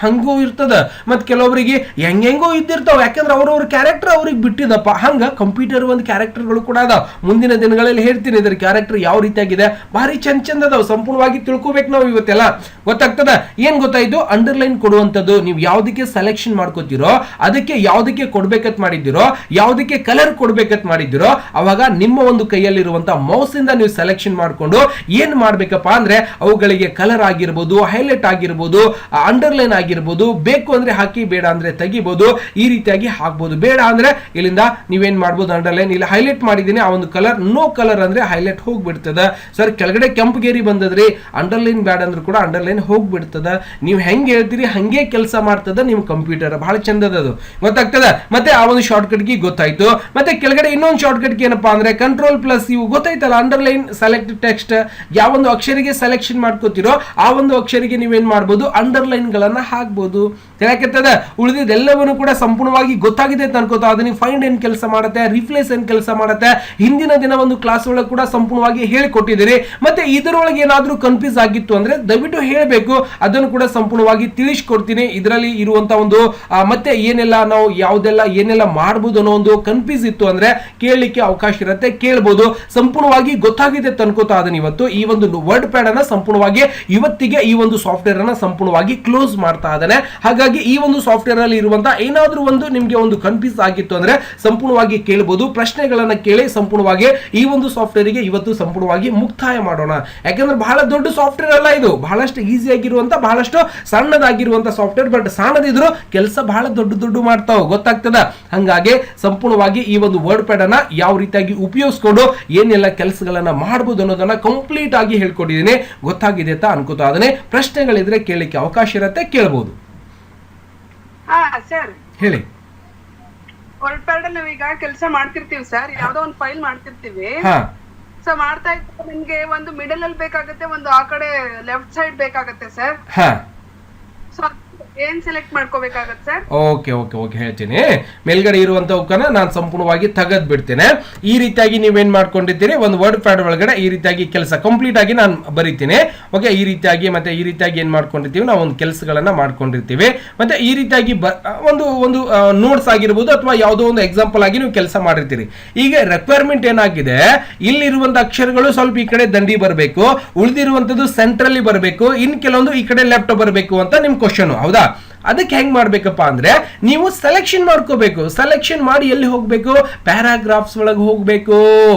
ಹಂಗೂ ಇರ್ತದ. ಮತ್ ಕೆಲವೊಬ್ಬರಿಗೆ ಹೆಂಗೆಂಗೋ ಇದ್ದಿರ್ತಾವ, ಯಾಕಂದ್ರೆ ಅವ್ರವ್ರ ಕ್ಯಾರೆಕ್ಟರ್ ಅವ್ರಿಗೆ ಬಿಟ್ಟಿದಪ್ಪ. ಹಂಗ ಕಂಪ್ಯೂಟರ್ ಒಂದು ಕ್ಯಾರೆಕ್ಟರ್ಗಳು ಕೂಡ ಅದಾವ. ಮುಂದಿನ ದಿನಗಳಲ್ಲಿ ಹೇಳ್ತೀನಿ ಇದ್ರ ಕ್ಯಾರೆಕ್ಟರ್ ಯಾವ ರೀತಿಯಾಗಿದೆ, ಭಾರಿ ಚಂದ ಅದಾವ. ಸಂಪೂರ್ಣವಾಗಿ ತಿಳ್ಕೊಬೇಕು ನಾವು ಇವತ್ತೆಲ್ಲ, ಗೊತ್ತಾಗ್ತದ. ಏನ್ ಗೊತ್ತಾಯ್ತು, ಅಂಡರ್ಲೈನ್ ಕೊಡುವಂಥದ್ದು ನೀವು ಯಾವ್ದಕ್ಕೆ ಸೆಲೆಕ್ಷನ್ ಮಾಡ್ಕೋತಿರೋ, ಅದಕ್ಕೆ ಯಾವ್ದಕ್ಕೆ ಕೊಡ್ಬೇಕತ್ ಮಾಡಿದ್ದೀರೋ, ಯಾವ್ದಕ್ಕೆ ಕಲರ್ ಕೊಡ್ಬೇಕತ್ ಮಾಡಿದ್ದೀರೋ, ಅವಾಗ ನಿಮ್ಮ ಒಂದು ಕೈಯಲ್ಲಿರುವಂತಹ ಮೌಸ್ ಇಂದ ನೀವು ಸೆಲೆಕ್ಷನ್ ಮಾಡ್ಕೊಂಡು ಏನ್ ಮಾಡ್ಬೇಕಪ್ಪ ಅಂದ್ರೆ ಅವುಗಳಿಗೆ ಕಲರ್ ಆಗಿರ್ಬೋದು, ಹೈಲೈಟ್ ಆಗಿರ್ಬೋದು, ಅಂಡರ್ಲೈನ್ ಆಗಿರ್ಬೋದು, ಬೇಕು ಅಂದ್ರೆ ಹಾಕಿ, ಬೇಡ ಅಂದ್ರೆ ತೆಗಿಬಹುದು. ಈ ರೀತಿಯಾಗಿ ಹಾಕ್ಬಹುದು. ಬೇಡ ಅಂದ್ರೆ ಇಲ್ಲಿಂದ ನೀವೇನ್ ಮಾಡ್ಬೋದು, ಅಂಡರ್ಲೈನ್ ಇಲ್ಲಿ ಹೈಲೈಟ್ ಮಾಡಿದೀನಿ, ಆ ಒಂದು ಕಲರ್ ನೋ ಕಲರ್ ಅಂದ್ರೆ ಹೈಲೈಟ್ ಹೋಗ್ಬಿಡ್ತದ. ಸರ್ ಕೆಳಗಡೆ ಕೆಂಪು ಗೆರಿ ಬಂದದ್ರಿ, ಅಂಡರ್ಲೈನ್ ಬ್ಯಾಡ್ ಅಂದ್ರೆ ಕೂಡ ಅಂಡರ್ಲೈನ್ ಹೋಗ್ಬಿಡ್ತದ. ನೀವು ಹೆಂಗ್ ಹೇಳ್ತೀರಿ ಹಂಗೆ ಕೆಲಸ ಮಾಡ್ತದ ನಿಮ್ ಕಂಪ್ಯೂಟರ್, ಬಹಳ ಚಂದದ ಅದು, ಗೊತ್ತಾಗ್ತದ. ಮತ್ತೆ ಆ ಒಂದು ಶಾರ್ಟ್ ಕಟ್ ಕೀ ಗೊತ್ತಾಯ್ತು. ಮತ್ತೆ ಕೆಳಗಡೆ ಇನ್ನೊಂದು ಶಾರ್ಟ್ ಕಟ್ ಕೀ ಏನಪ್ಪಾ ಅಂದ್ರೆ Ctrl+U ಗೊತ್ತಾಯ್ತಲ್ಲ. ಅಂಡರ್ಲೈನ್ ಸೆಲೆಕ್ಟ್ ಟೆಕ್ಸ್ಟ್, ಯಾವ ಒಂದು ಅಕ್ಷರಿಗೆ ಸೆಲೆಕ್ಷನ್ ಮಾಡ್ಕೋತಿರೋ ಆ ಒಂದು ಅಕ್ಷರಿಗೆ ನೀವೇನ್ ಮಾಡ್ಬೋದು, ಅಂಡರ್ಲೈನ್ ಗಳನ್ನ ಹಾಕ್ಬೋದು. ಹೇಳಕ್ಕೆತ್ತದ ಉಳಿದಿದ್ದೆಲ್ಲವನ್ನು ಕೂಡ ಸಂಪೂರ್ಣವಾಗಿ ಗೊತ್ತಾಗಿದೆ ಅಂತ ಅನ್ಕೋತಾ. ಅದನ್ನ ಫೈಂಡ್ ಏನ್ ಕೆಲಸ ಮಾಡುತ್ತೆ, ರಿಪ್ಲೇಸ್ ಏನ್ ಕೆಲಸ ಮಾಡುತ್ತೆ, ಹಿಂದಿನ ದಿನ ಒಂದು ಕ್ಲಾಸ್ ಒಳಗೆ ಕೂಡ ಸಂಪೂರ್ಣವಾಗಿ ಹೇಳಿಕೊಟ್ಟಿದ್ದೀರಿ. ಮತ್ತೆ ಇದರೊಳಗೆ ಏನಾದ್ರೂ ಕನ್ಫ್ಯೂಸ್ ಆಗಿತ್ತು ಅಂದ್ರೆ ದಯವಿಟ್ಟು ಹೇಳಬೇಕು, ಅದನ್ನು ಕೂಡ ಸಂಪೂರ್ಣವಾಗಿ ತಿಳಿಸ್ಕೊಡ್ತೀನಿ. ಇದರಲ್ಲಿ ಇರುವಂತ ಒಂದು ಮತ್ತೆ ಏನೆಲ್ಲ ನಾವು ಯಾವ್ದೆಲ್ಲ ಏನೆಲ್ಲ ಮಾಡ್ಬೋದು ಅನ್ನೋ ಒಂದು ಕನ್ಫ್ಯೂಸ್ ಇತ್ತು ಅಂದ್ರೆ ಕೇಳಲಿಕ್ಕೆ ಅವಕಾಶ ಇರುತ್ತೆ, ಕೇಳ್ಬೋದು. ಸಂಪೂರ್ಣವಾಗಿ ಗೊತ್ತಾಗಿದೆ ಅಂತ ಅನ್ಕೋತಾ ಅದನ್ನ ಇವತ್ತು ಈ ಒಂದು ವರ್ಡ್ ಪ್ಯಾಡ್ ಅನ್ನ ಸಂಪೂರ್ಣವಾಗಿ ಇವತ್ತಿಗೆ ಈ ಒಂದು ಸಾಫ್ಟ್ವೇರ್ ಅನ್ನ ಸಂಪೂರ್ಣವಾಗಿ ಕ್ಲೋಸ್ ಮಾಡ್ತಾ ಇದ್ದಾನೆ. ಹಾಗಾಗಿ ಈ ಒಂದು ಸಾಫ್ಟ್ವೇರ್ ಅಲ್ಲಿ ಇರುವಂತಹ ಏನಾದ್ರೂ ಒಂದು ನಿಮ್ಗೆ ಒಂದು ಕನ್ಫ್ಯೂಸ್ ಆಗಿತ್ತು ಅಂದ್ರೆ ಸಂಪೂರ್ಣವಾಗಿ ಕೇಳಬಹುದು, ಪ್ರಶ್ನೆಗಳನ್ನ ಕೇಳಿ ಸಂಪೂರ್ಣವಾಗಿ ಈ ಒಂದು ಸಾಫ್ಟ್ವೇರ್ ಗೆ ಇವತ್ತು ಸಂಪೂರ್ಣವಾಗಿ ಮುಕ್ತಾಯ ಮಾಡೋಣ. ಯಾಕಂದ್ರೆ ಬಹಳ ದೊಡ್ಡ ಸಾಫ್ಟ್ವೇರ್ ಅಲ್ಲ ಇದು, ಬಹಳಷ್ಟು ಈಸಿ ಆಗಿರುವಂತ, ಬಹಳಷ್ಟು ಸಣ್ಣದಾಗಿರುವಂತ ಸಾಫ್ಟ್ವೇರ್. ಬಟ್ ಸಣ್ಣದಿದ್ರು ಕೆಲಸ ಬಹಳ ದೊಡ್ಡ ಮಾಡ್ತಾವ, ಗೊತ್ತಾಗ್ತದ. ಹಂಗಾಗಿ ಸಂಪೂರ್ಣವಾಗಿ ಈ ಒಂದು ವರ್ಡ್ ಪ್ಯಾಡ್ ಅನ್ನ ಯಾವ ರೀತಿಯಾಗಿ ಉಪಯೋಗಿಸ್ಕೊಂಡು ಏನೆಲ್ಲ ಕೆಲಸಗಳನ್ನ ಮಾಡಬಹುದು ಅನ್ನೋದನ್ನ ಕಂಪ್ಲೀಟ್ ಆಗಿ ಹೇಳ್ಕೊಟ್ಟಿದ್ದೀನಿ. ಗೊತ್ತಾಗಿದೆ ಅಂತ ಅನ್ಕೋತಾ ಅದನ್ನೇ. ಪ್ರಶ್ನೆಗಳಿದ್ರೆ ಕೇಳಲಿಕ್ಕೆ ಅವಕಾಶ ಇರುತ್ತೆ, ಕೇಳಬಹುದು. ಸರ್ ಹೇಳಿ. ವರ್ಡ್ ಪ್ಯಾಡ್ ಅಲ್ಲಿ ನಾವೀಗ ಕೆಲಸ ಮಾಡ್ತಿರ್ತೀವಿ ಸರ್, ಯಾವ್ದೋ ಒಂದು ಫೈಲ್ ಮಾಡ್ತಿರ್ತೀವಿ. ಸೊ ಮಾಡ್ತಾ ಇತ್ತು ನಿಮ್ಗೆ ಒಂದು ಮಿಡಲ್ ಅಲ್ಲಿ ಬೇಕಾಗುತ್ತೆ, ಒಂದು ಆ ಕಡೆ ಲೆಫ್ಟ್ ಸೈಡ್ ಬೇಕಾಗುತ್ತೆ ಸರ್. ಸೊ ಏನ್ ಸೆಲೆಕ್ಟ್ ಮಾಡ್ಕೋಬೇಕಾಗತ್ತೆ ಸರ್? ಓಕೆ ಓಕೆ ಓಕೆ ಹೇಳ್ತೀನಿ. ಮೇಲ್ಗಡೆ ಇರುವಂತವಕ್ಕನ್ನ ನಾನು ಸಂಪೂರ್ಣವಾಗಿ ತೆಗೆದು ಬಿಡ್ತೇನೆ. ಈ ರೀತಿಯಾಗಿ ನೀವೇನ್ ಮಾಡ್ಕೊಂಡಿದ್ದೀರಿ, ಒಂದು ವರ್ಡ್ ಪ್ಯಾಡ್ ಒಳಗಡೆ ಈ ರೀತಿಯಾಗಿ ಕೆಲಸ ಕಂಪ್ಲೀಟ್ ಆಗಿ ನಾನು ಬರೀತೀನಿ. ಓಕೆ, ಈ ರೀತಿಯಾಗಿ ಮತ್ತೆ ಈ ರೀತಿಯಾಗಿ ಏನ್ ಮಾಡ್ಕೊಂಡಿರ್ತೀವಿ, ನಾವು ಒಂದು ಕೆಲಸಗಳನ್ನ ಮಾಡ್ಕೊಂಡಿರ್ತೀವಿ. ಮತ್ತೆ ಈ ರೀತಿಯಾಗಿ ಒಂದು ನೋಟ್ಸ್ ಆಗಿರ್ಬೋದು ಅಥವಾ ಯಾವುದೋ ಒಂದು ಎಕ್ಸಾಂಪಲ್ ಆಗಿ ನೀವು ಕೆಲಸ ಮಾಡಿರ್ತೀರಿ. ಈಗ ರಿಕ್ವೈರ್ಮೆಂಟ್ ಏನಾಗಿದೆ, ಇಲ್ಲಿರುವಂತ ಅಕ್ಷರಗಳು ಸ್ವಲ್ಪ ಈ ಕಡೆ ದಂಡಿ ಬರಬೇಕು, ಉಳಿದಿರುವಂತದ್ದು ಸೆಂಟ್ರಲ್ಲಿ ಬರಬೇಕು, ಇನ್ ಕೆಲವೊಂದು ಈ ಕಡೆ ಲೆಫ್ಟ್ ಬರಬೇಕು ಅಂತ ನಿಮ್ ಕ್ವಶನ್, ಹೌದಾ? ಅದಕ್ಕೆ ಹೆಂಗ್ ಮಾಡ್ಬೇಕಪ್ಪ ಅಂದ್ರೆ ನೀವು ಸೆಲೆಕ್ಷನ್ ಮಾಡ್ಕೋಬೇಕು. ಸೆಲೆಕ್ಷನ್ ಮಾಡಿ ಎಲ್ಲಿ ಹೋಗ್ಬೇಕು, ಪ್ಯಾರಾಗ್ರಾಫ್ಸ್ ಒಳಗೆ ಹೋಗ್ಬೇಕು.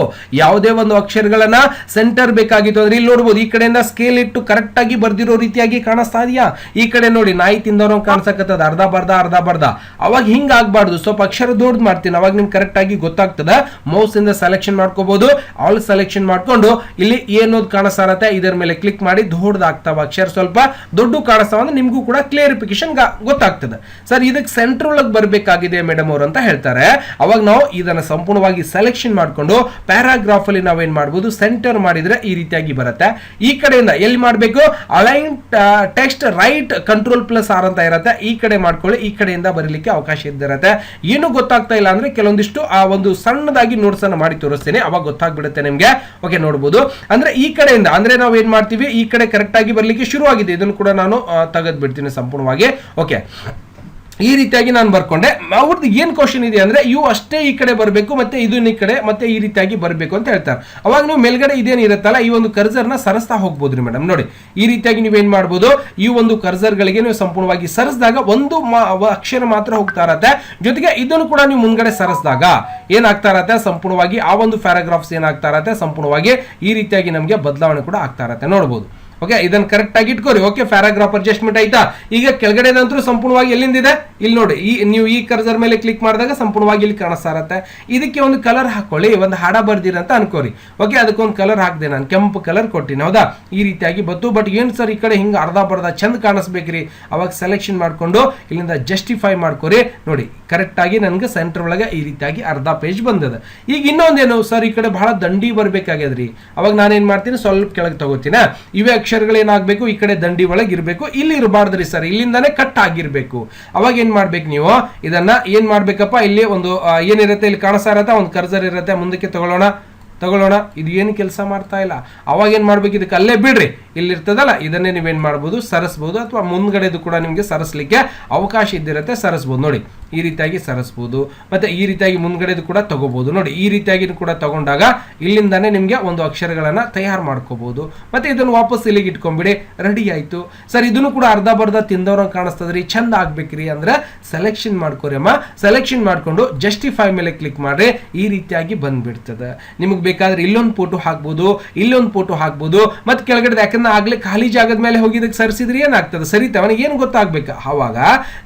ಯಾವುದೇ ಒಂದು ಅಕ್ಷರಗಳನ್ನ ಸೆಂಟರ್ ಬೇಕಾಗಿತ್ತು ಅಂದ್ರೆ ಇಲ್ಲಿ ನೋಡ್ಬೋದು, ಈ ಕಡೆಯಿಂದ ಸ್ಕೇಲ್ ಇಟ್ಟು ಕರೆಕ್ಟ್ ಆಗಿ ಬರ್ದಿರೋ ರೀತಿಯಾಗಿ ಕಾಣಿಸ್ತಾ ಇದೆಯಾ? ಈ ಕಡೆ ನೋಡಿ ನಾಯಿ ತಿಂದವನು ಕಾಣಿಸಕತ್ತದ, ಅರ್ಧ ಬರ್ದ. ಅವಾಗ ಹಿಂಗ್ ಆಗ್ಬಾರ್ದು, ಸ್ವಲ್ಪ ಅಕ್ಷರ ದೊಡ್ಡ ಮಾಡ್ತೀನಿ, ಅವಾಗ ನಿಮ್ಗೆ ಕರೆಕ್ಟ್ ಆಗಿ ಗೊತ್ತಾಗ್ತದ. ಮೌಸ್ ಇಂದ ಸೆಲೆಕ್ಷನ್ ಮಾಡ್ಕೋಬಹುದು. ಆಲ್ ಸೆಲೆಕ್ಷನ್ ಮಾಡ್ಕೊಂಡು ಇಲ್ಲಿ ಏನೋದು ಕಾಣಿಸ್ತಾ ಇದರ ಮೇಲೆ ಕ್ಲಿಕ್ ಮಾಡಿ ದೊಡ್ಡದಾಗ್ತಾವ ಅಕ್ಷರ, ಸ್ವಲ್ಪ ದೊಡ್ಡ ಕಾಣಿಸ್ತಾವ ಅಂದ್ರೆ ನಿಮ್ಗೂ ಕೂಡ ಕ್ಲಿಯರಿಫಿಕೇಶನ್ ಗೊತ್ತಾಗ್ತದೆ. ಸರ್ ಇದಕ್ಕೆ ಸೆಂಟರ್ ಒಳಗೆ ಬರಬೇಕಾಗಿದೆ ಮೇಡಮ್ ಅವರು ಅಂತ ಹೇಳ್ತಾರೆ. ಅವಾಗ ನಾವು ಇದನ್ನ ಸಂಪೂರ್ಣವಾಗಿ ಸೆಲೆಕ್ಷನ್ ಮಾಡ್ಕೊಂಡು ಪ್ಯಾರಾಗ್ರಾಫ್ ಅಲ್ಲಿ ನಾವೇನ್ ಮಾಡಬಹುದು, ಸೆಂಟರ್ ಮಾಡಿದ್ರೆ ಈ ರೀತಿಯಾಗಿ ಬರುತ್ತೆ. ಈ ಕಡೆಯಿಂದ ಎಲ್ಲಿ ಮಾಡಬೇಕು, ಅಲೈನ್ ಟೆಕ್ಸ್ಟ್ ರೈಟ್ Ctrl+R ಅಂತ ಇರುತ್ತೆ. ಈ ಕಡೆ ಮಾಡ್ಕೊಳ್ಳಿ, ಈ ಕಡೆಯಿಂದ ಬರಲಿಕ್ಕೆ ಅವಕಾಶ ಇದ್ದಿರುತ್ತೆ. ಏನು ಗೊತ್ತಾಗ್ತಾ ಇಲ್ಲ ಅಂದ್ರೆ ಕೆಲವೊಂದಿಷ್ಟು ಆ ಒಂದು ಸಣ್ಣದಾಗಿ ನೋಟ್ಸ್ ಅನ್ನ ಮಾಡಿ ತೋರಿಸ್ತೇನೆ, ಅವಾಗ ಗೊತ್ತಾಗ್ಬಿಡುತ್ತೆ ನಿಮ್ಗೆ. ಓಕೆ, ನೋಡಬಹುದು. ಅಂದ್ರೆ ಈ ಕಡೆಯಿಂದ ಅಂದ್ರೆ ನಾವು ಏನ್ ಮಾಡ್ತೀವಿ, ಈ ಕಡೆ ಕರೆಕ್ಟ್ ಆಗಿ ಬರ್ಲಿಕ್ಕೆ ಶುರು ಆಗಿದೆ. ಇದನ್ನು ಕೂಡ ನಾನು ತೆಗೆದು ಬಿಡ್ತೀನಿ ಸಂಪೂರ್ಣವಾಗಿ. ಓಕೆ, ಈ ರೀತಿಯಾಗಿ ನಾನು ಬರ್ಕೊಂಡೆ. ಅವ್ರದ್ದು ಏನ್ ಕ್ವಶನ್ ಇದೆ ಅಂದ್ರೆ ಇವು ಅಷ್ಟೇ ಈ ಕಡೆ ಬರಬೇಕು ಮತ್ತೆ ಇದನ್ನ ಈ ಕಡೆ ಮತ್ತೆ ಈ ರೀತಿಯಾಗಿ ಬರಬೇಕು ಅಂತ ಹೇಳ್ತಾರೆ. ಅವಾಗ ನೀವು ಮೇಲ್ಗಡೆ ಇದೇನು ಇರುತ್ತಲ್ಲ ಈ ಒಂದು ಕರ್ಸರ್ನ ಸರಿಸ್ತಾ ಹೋಗ್ಬೋದ್ರಿ ಮೇಡಮ್. ನೋಡಿ ಈ ರೀತಿಯಾಗಿ ನೀವೇನ್ ಮಾಡ್ಬೋದು, ಈ ಒಂದು ಕರ್ಸರ್ಗಳಿಗೆ ನೀವು ಸಂಪೂರ್ಣವಾಗಿ ಸರಿಸಿದಾಗ ಒಂದು ಅಕ್ಷರ ಮಾತ್ರ ಹೋಗ್ತಾ ಇರತ್ತೆ. ಜೊತೆಗೆ ಇದನ್ನು ಕೂಡ ನೀವು ಮುಂದ್ಗಡೆ ಸರಿಸಿದಾಗ ಏನಾಗ್ತಾ ಇರತ್ತೆ, ಸಂಪೂರ್ಣವಾಗಿ ಆ ಒಂದು ಪ್ಯಾರಾಗ್ರಾಫ್ಸ್ ಏನಾಗ್ತಾ ಇರತ್ತೆ, ಸಂಪೂರ್ಣವಾಗಿ ಈ ರೀತಿಯಾಗಿ ನಮಗೆ ಬದಲಾವಣೆ ಕೂಡ ಆಗ್ತಾ ಇರತ್ತೆ. ನೋಡ್ಬೋದು. ಓಕೆ, ಇದನ್ನ ಕರೆಕ್ಟ್ ಆಗಿ ಇಟ್ಕೋರಿ. ಓಕೆ, ಪ್ಯಾರಾಗ್ರಾಫ್ ಅಡ್ಜಸ್ಟ್ಮೆಂಟ್ ಆಯ್ತಾ. ಈಗ ಕೆಳಗಡೆ ನಂತರ ಸಂಪೂರ್ಣವಾಗಿ ಎಲ್ಲಿಂದಿದೆ ಇಲ್ಲಿ ನೋಡಿ, ನೀವು ಈ ಕರ್ಸರ್ ಮೇಲೆ ಕ್ಲಿಕ್ ಮಾಡಿದಾಗ ಸಂಪೂರ್ಣವಾಗಿ ಇಲ್ಲಿ ಕಾಣಿಸ್ತಾ ಇರತ್ತೆ. ಇದಕ್ಕೆ ಒಂದು ಕಲರ್ ಹಾಕೊಳ್ಳಿ, ಒಂದು ಹಾಡ ಬರ್ದಿರ ಅಂತ ಅನ್ಕೋರಿ. ಓಕೆ, ಅದಕ್ಕೊಂದು ಕಲರ್ ಹಾಕಿದೆ ನಾನು, ಕೆಂಪು ಕಲರ್ ಕೊಟ್ಟಿನಿ. ಹೌದಾ, ಈ ರೀತಿಯಾಗಿ ಬತ್ತು. ಬಟ್ ಏನ್ ಸರ್ ಈ ಕಡೆ ಹಿಂಗೆ ಅರ್ಧ ಬರ್ಧ ಚಂದ ಕಾಣಿಸ್ಬೇಕ್ರಿ, ಅವಾಗ ಸೆಲೆಕ್ಷನ್ ಮಾಡ್ಕೊಂಡು ಇಲ್ಲಿಂದ ಜಸ್ಟಿಫೈ ಮಾಡ್ಕೋರಿ. ನೋಡಿ ಕರೆಕ್ಟ್ ಆಗಿ ನನಗೆ ಸೆಂಟರ್ ಒಳಗೆ ಈ ರೀತಿಯಾಗಿ ಅರ್ಧ ಪೇಜ್ ಬಂದದ. ಈಗ ಇನ್ನೊಂದೇನು ಸರ್, ಈ ಕಡೆ ಬಹಳ ದಂಡಿ ಬರ್ಬೇಕಾಗ್ಯದ್ರಿ. ಅವಾಗ ನಾನೇನ್ ಮಾಡ್ತೀನಿ, ಸ್ವಲ್ಪ ಕೆಳಗೆ ತಗೋತೀನಿ. ಇವೇ ಅಕ್ಷರಗಳೇನಾಗಬೇಕು, ಈ ಕಡೆ ದಂಡಿ ಒಳಗೆ ಇರಬೇಕು, ಇಲ್ಲಿ ಇರಬಾರ್ದ್ರಿ ಸರ್, ಇಲ್ಲಿಂದಾನೇ ಕಟ್ ಆಗಿರ್ಬೇಕು. ಅವಾಗ ಏನ್ ಮಾಡ್ಬೇಕು ನೀವು, ಇದನ್ನ ಏನ್ ಮಾಡ್ಬೇಕಪ್ಪ, ಇಲ್ಲಿ ಒಂದು ಏನಿರುತ್ತೆ ಇಲ್ಲಿ ಕಾಣಿಸ್ತಾ ಇರತ್ತೆ, ಒಂದು ಕರ್ಸರ್ ಇರುತ್ತೆ, ಮುಂದಕ್ಕೆ ತಗೊಳ್ಳೋಣ. ಇದು ಏನು ಕೆಲಸ ಮಾಡ್ತಾ ಇಲ್ಲ. ಅವಾಗ ಏನ್ ಮಾಡ್ಬೇಕು, ಇದಕ್ಕೆ ಅಲ್ಲೇ ಬಿಡ್ರಿ, ಇಲ್ಲಿ ಇರ್ತದಲ್ಲ ಇದನ್ನೇ ನೀವೇನ್ ಮಾಡ್ಬೋದು, ಸರಿಸ್ಬೋದು. ಅಥವಾ ಮುಂದ್ಗಡೆದು ಕೂಡ ನಿಮ್ಗೆ ಸರಿಸ್ಲಿಕ್ಕೆ ಅವಕಾಶ ಇದ್ದಿರುತ್ತೆ, ಸರಿಸ್ಬೋದು. ನೋಡಿ ಈ ರೀತಿಯಾಗಿ ಸರಿಸ್ಬೋದು. ಮತ್ತೆ ಈ ರೀತಿಯಾಗಿ ಮುಂದ್ಗಡೆದು ಕೂಡ ತಗೋಬಹುದು. ನೋಡಿ ಈ ರೀತಿಯಾಗಿ ಕೂಡ ತಗೊಂಡಾಗ ಇಲ್ಲಿಂದಾನೇ ನಿಮ್ಗೆ ಒಂದು ಅಕ್ಷರಗಳನ್ನ ತಯಾರು ಮಾಡ್ಕೋಬಹುದು. ಮತ್ತೆ ಇದನ್ನು ವಾಪಸ್ ಇಲ್ಲಿಗೆ ಇಟ್ಕೊಂಡ್ಬಿಡಿ, ರೆಡಿ ಆಯ್ತು ಸರ್. ಇದನ್ನು ಕೂಡ ಅರ್ಧ ಬರ್ಧ ತಿಂದವ್ರಂಗೆ ಕಾಣಿಸ್ತದ್ರಿ, ಚಂದ ಆಗ್ಬೇಕ್ರಿ ಅಂದ್ರೆ ಸೆಲೆಕ್ಷನ್ ಮಾಡ್ಕೋರಿ ಅಮ್ಮ. ಸೆಲೆಕ್ಷನ್ ಮಾಡ್ಕೊಂಡು ಜಸ್ಟಿಫೈ ಮೇಲೆ ಕ್ಲಿಕ್ ಮಾಡ್ರಿ, ಈ ರೀತಿಯಾಗಿ ಬಂದ್ಬಿಡ್ತದೆ. ನಿಮ್ಗೆ ಬೇಕಾದ್ರೆ ಇಲ್ಲೊಂದು ಫೋಟೋ ಹಾಕ್ಬೋದು, ಇಲ್ಲೊಂದು ಫೋಟೋ ಹಾಕ್ಬೋದು. ಮತ್ತೆ ಕೆಳಗಡೆ ಯಾಕಂದ್ರೆ ಆಗ್ಲೇ ಖಾಲಿ ಜಾಗದ ಮೇಲೆ ಹೋಗಿದ್ದಕ್ಕೆ ಸರಿಸಿದ್ರೆ ಏನಾಗ್ತದೆ, ಸರಿತಾ ಅವನಿಗೆ ಏನು ಗೊತ್ತಾಗ್ಬೇಕು. ಅವಾಗ